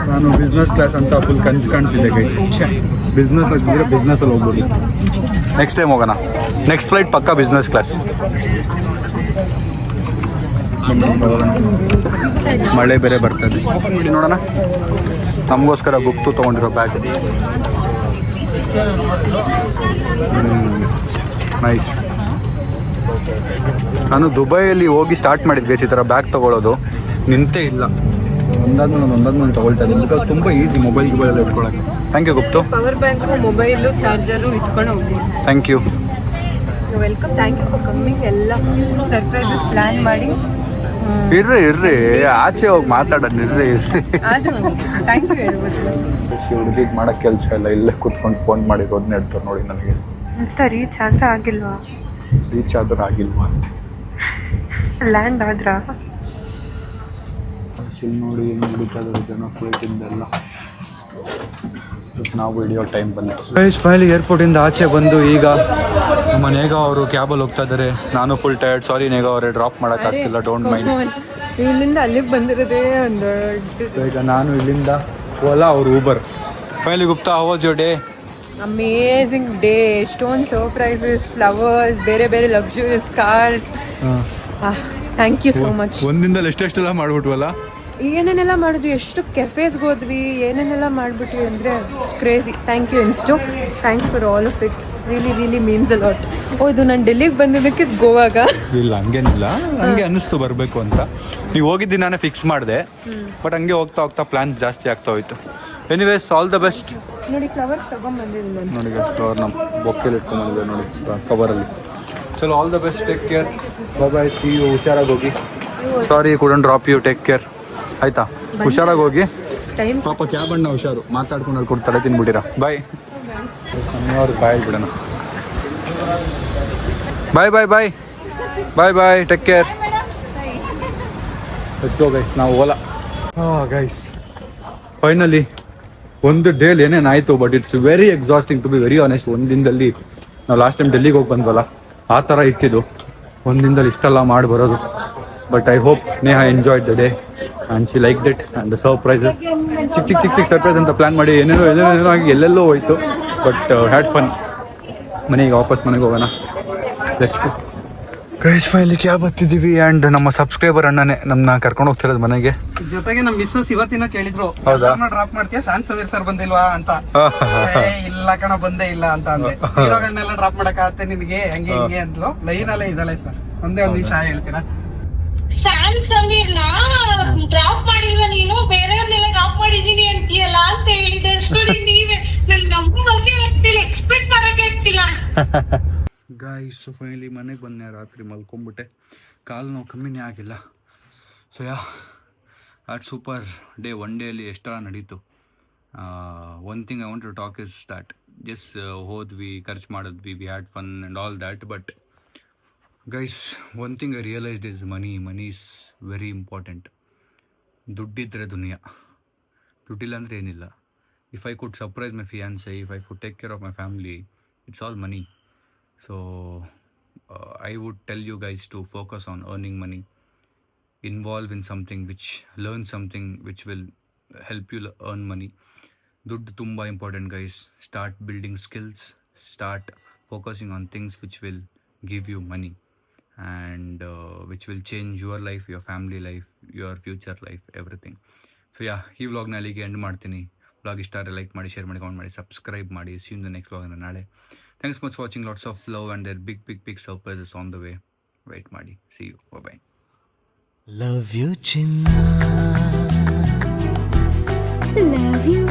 ನಾನು ಬಿಸ್ನೆಸ್ ಕ್ಲಾಸ್ ಅಂತ ಫುಲ್ ಕನ್ಸು ಕಾಣ್ತಿದ್ದೆ ಗೈಸ್. ಬಿಸ್ನೆಸ್ ಆಗಿದ್ರೆ ಬಿಸ್ನೆಸ್ಸಲ್ಲಿ ಹೋಗ್ಬೋದು. ನೆಕ್ಸ್ಟ್ ಟೈಮ್ ಹೋಗೋಣ. ನೆಕ್ಸ್ಟ್ ಫ್ಲೈಟ್ ಪಕ್ಕ ಬಿಸ್ನೆಸ್ ಕ್ಲಾಸ್. ಮಳೆ ಬೇರೆ ಬರ್ತದೆ. ಓಪನ್ ಮಾಡಿ ನೋಡೋಣ. ನಮಗೋಸ್ಕರ ಗುಪ್ತು ತೊಗೊಂಡಿರೋ ಬ್ಯಾಗ್. ನೈಸ್. ನಾನು ದುಬೈಯಲ್ಲಿ ಹೋಗಿ ಸ್ಟಾರ್ಟ್ ಮಾಡಿದ್ವಿ ಈ ಥರ ಬ್ಯಾಗ್ ತೊಗೊಳ್ಳೋದು. ನಿಂತೇ ಇಲ್ಲ, ಒಂದಾದ್ಮೇಲೆ ತೊಗೊಳ್ತಾ ಇದ್ದೀನಿ. ಬಿಕಾಸ್ ತುಂಬ ಈಸಿ ಮೊಬೈಲ್ ಇಟ್ಕೊಳ್ಳೋಕ್ಕೆ. Thank you Guptu.
Power bank, mobile, charger ಇಟ್ಕೊಂಡು ಹೋಗ್ಬೋದು.
Thank you.
Welcome. Thank you for coming. ಎಲ್ಲ ಸರ್ಪ್ರೈಸಸ್ ಪ್ಲ್ಯಾನ್ ಮಾಡಿ.
ಇರ್ರಿ ಆಚೆ ಹೋಗಿ ಮಾತಾಡೋಣ. ಇರ್ರಿ
ಥ್ಯಾಂಕ್ ಯು ಹೇಳ್ಬೋದು.
ಹುಡುಗಿಗೆ ಮಾಡೋಕ್ಕೆ ಕೆಲಸ ಇಲ್ಲ, ಇಲ್ಲೇ ಕೂತ್ಕೊಂಡು ಫೋನ್ ಮಾಡಿರೋದನ್ನ ಹೇಳ್ತಾರೆ ನೋಡಿ. ನನಗೆ
ಇನ್ಸ್ಟಾ ರೀಚ್ ಆದರೆ ಆಗಿಲ್ವಾ?
ರೀಚ್ ಆದ್ರೆ ಆಗಿಲ್ವಾ ಅಂತ.
ಲ್ಯಾಂಡ್ ಆದ್ರಾ?
ನೋಡಿ ಏನು ನಡೀತದೆ ಜನ ಫ್ಲೈಟಿಂದೆಲ್ಲ. ನಾವು ಹಿಡಿಯೋ ಟೈಮ್ ಬಂದಿತ್ತು. ಫೈನಲಿ ಏರ್ಪೋರ್ಟಿಂದ ಆಚೆ ಬಂದು ಈಗ ನಮ್ಮ ನೇಗ ಅವರು ಕ್ಯಾಬಲ್ಲಿ ಹೋಗ್ತಾ ಇದ್ದಾರೆ. ನಾನು ಫುಲ್ ಟೈರ್ಡ್. ಸಾರಿ ನೇಗ ಅವರೇ, ಡ್ರಾಪ್ ಮಾಡೋಕ್ಕಾಗ್ತಿಲ್ಲ, ಡೋಂಟ್ ಮೈಂಡ್.
ಇಲ್ಲಿಂದ ಅಲ್ಲಿಗೆ ಬಂದಿರೋದೇ ಒಂದು.
ಈಗ ನಾನು ಇಲ್ಲಿಂದ ಓಲಾ, ಅವ್ರು Uber. Finally Gupta, how was your day?
Amazing day. ಎಷ್ಟೊಂದು ಸರ್ಪ್ರೈಸಸ್, ಫ್ಲವರ್ಸ್, ಬೇರೆ ಬೇರೆ luxurious cars. Thank you so much.
ಒಂದಿಂದಲೇ ಎಷ್ಟೆಷ್ಟೆಲ್ಲ ಮಾಡ್ಬಿಟ್ವಲ್ಲ.
ಏನೇನೆಲ್ಲ ಮಾಡಿದ್ವಿ, ಎಷ್ಟು ಕೆಫೇಸ್ಗೆ ಹೋದ್ವಿ, ಏನೇನೆಲ್ಲ ಮಾಡಿಬಿಟ್ವಿ ಅಂದರೆ crazy. Thank you Instu. Thanks for all of it. Really means a lot. ಇದು ನಾನು ಡೆಲ್ಲಿಗೆ ಬಂದಿದ್ದಕ್ಕೆ ಗೋವಾಗ.
ಇಲ್ಲ ಹಂಗೇನಿಲ್ಲ, ಹಂಗೆ ಅನ್ನಿಸ್ತು ಬರಬೇಕು ಅಂತ. ನೀವು ಹೋಗಿದ್ದು ನಾನೇ ಫಿಕ್ಸ್ ಮಾಡಿದೆ, ಬಟ್ ಹಂಗೆ ಹೋಗ್ತಾ ಪ್ಲಾನ್ಸ್ ಜಾಸ್ತಿ ಆಗ್ತಾ ಹೋಯ್ತು. Anyways, all the best.
ನೋಡಿ, ಫ್ಲವರ್ಸ್ ತೊಗೊಂಡ್ಬಂದಿದ್ದೀನಿ
ನೋಡಿ, ಫ್ಲವರ್ ನಮ್ಮ ಬೊಕ್ಕೇಲಿ ಇಟ್ಕೊಂಡ್ಬಂದಿದೆ ನೋಡಿ ಕವರಲ್ಲಿ. ಚಲೋ, all the best. Take care. Bye. See you. ಹುಷಾರಾಗಿ ಹೋಗಿ. Sorry couldn't drop you. Take care. ಆಯ್ತಾ? ಹುಷಾರಾಗಿ ಹೋಗಿ.
ಟೈಮ್
ಪಾಪ ಕ್ಯಾಬ್ ಅಣ್ಣ ಹುಷಾರು, ಮಾತಾಡ್ಕೊಂಡು ಅಲ್ಲಿ ಕೊಡ್ತಾರೆ, ತಿನ್ಬಿಟ್ಟಿರಾ. ಬಾಯ್. ಅವ್ರಿಗೆ ಬಾಯ್ ಬಿಡೋಣ. Bye. Take care. Let's go guys. ನಾವು ಓಲಾ. ಗೈಸ್, ಫೈನಲಿ ಒಂದು ಡೇಲಿ ಏನೇನಾಯಿತು, but it's very exhausting to be very honest. ಒಂದು ದಿನದಲ್ಲಿ ನಾವು ಲಾಸ್ಟ್ ಟೈಮ್ ಡೆಲ್ಲಿಗೆ ಹೋಗಿ ಬಂದ್ವಲ್ಲ, ಆ ಥರ ಇತ್ತಿದ್ದು. ಒಂದು ದಿನದಲ್ಲಿ ಇಷ್ಟೆಲ್ಲ ಮಾಡಿ ಬರೋದು. But I hope Neha enjoyed the day and she liked it. And the surprises, ಚಿಕ್ಕ ಸರ್ಪ್ರೈಸ್ ಅಂತ ಪ್ಲಾನ್ ಮಾಡಿ ಏನೇನೋ ಆಗಿ ಎಲ್ಲೆಲ್ಲೋ ಹೋಯ್ತು. But had fun.
ಮನೆಗೆ ವಾಪಸ್ ಮನೆಗೆ ಹೋಗೋಣ. Let's go.
Guys finally cab ಬರ್ತಿದ್ದೀವಿ ಆ್ಯಂಡ್ ನಮ್ಮ ಸಬ್ಸ್ಕ್ರೈಬರ್ ಅಣ್ಣನೇ ನಮ್ಮನ್ನ ಕರ್ಕೊಂಡು ಹೋಗ್ತಿರೋದು ಮನೆಗೆ.
ಜೊತೆಗೆ ನಮ್ಮ ಮಿಸ್ಸಸ್ ಇವತ್ತಿನ ಕೇಳಿದ್ರು,
ಹೌದಾ?
ಡ್ರಾಪ್ ಮಾಡ್ತೀಯಾ, ಸಾನ್ ಸಮೀರ್ ಸರ್ ಬಂದಿಲ್ವಾ ಅಂತ. ಇಲ್ಲ ಕಣ, ಬಂದೇ ಇಲ್ಲ ಅಂತ ಅಂದೆ. ಹೀರೋಗಳನ್ನೆಲ್ಲ ಡ್ರಾಪ್ ಮಾಡಕ್ಕಾಗತ್ತೆ ನಿನಗೆ, ಹಂಗೆ ಹಿಂಗೆ ಅಂದ್ಲು. ಲೈನ್ ಅಲ್ಲೇ ಇದಲ್ಲ ಸರ್, ಒಂದೇ ಒಂದ್ ನಿಮಿಷ ಹೇಳ್ತೀರಾ?
ಸ್ಯಾನ್ ಸಮೀರ್ನ ಡ್ರಾಪ್ ಮಾಡಿಲ್ವ ನೀನು, ಬೇರೆಯವ್ರನ್ನೆಲ್ಲ ಡ್ರಾಪ್ ಮಾಡಿದೀನಿ ಅಂತೀಯಲ್ಲ ಅಂತ ಹೇಳಿದೆ ಅಷ್ಟೊಂದು ನೀವೇ. ನನ್ ನಂಬಕ್ಕೆ ಆಗ್ತಿಲ್ಲ, ಎಕ್ಸ್ಪೆಕ್ಟ್ ಮಾಡಕ್ಕೆ ಆಗ್ತಿಲ್ಲ.
ಗಾಯ್ಸ್ ಫೈನಲಿ ಮನೆಗೆ ಬಂದೆ, ರಾತ್ರಿ ಮಲ್ಕೊಂಬಿಟ್ಟೆ, ಕಾಲು ನೋವು ಕಮ್ಮಿನೇ ಆಗಿಲ್ಲ. So yeah at super day. One ಡೇಲಿ ಎಷ್ಟ ನಡೀತು. One thing I want to talk is that just ಹೋದ್ವಿ, ಖರ್ಚು ಮಾಡಿದ್ವಿ, we had fun and all that. But guys one thing I realised is money is very important. ದುಡ್ಡಿದ್ರೆ ದುನಿಯಾ, ದುಡ್ಡಿಲ್ಲ ಅಂದರೆ ಏನಿಲ್ಲ. If I could surprise my fiancee, if I could take care of my family, it's all money. So I would tell you guys to focus on earning money, involve in something which, learn something which will help you earn money. Duddu tumba important guys. Start building skills, start focusing on things which will give you money and which will change your life, your family life, your future life, everything. So yeah, ಈ ವ್ಲಾಗ್ನ ಅಲ್ಲಿಗೆ end ಮಾಡ್ತೀನಿ. Vlog ಇಷ್ಟ ಆದರೆ like ಮಾಡಿ, share ಮಾಡಿ, comment ಮಾಡಿ, subscribe ಮಾಡಿ. See you in the next vlog ನಾಳೆ. Thanks so much for watching. Lots of love and there big surprises on the way. Wait ಮಾಡಿ. See you. Bye.
Love you, Chinna.
Love you,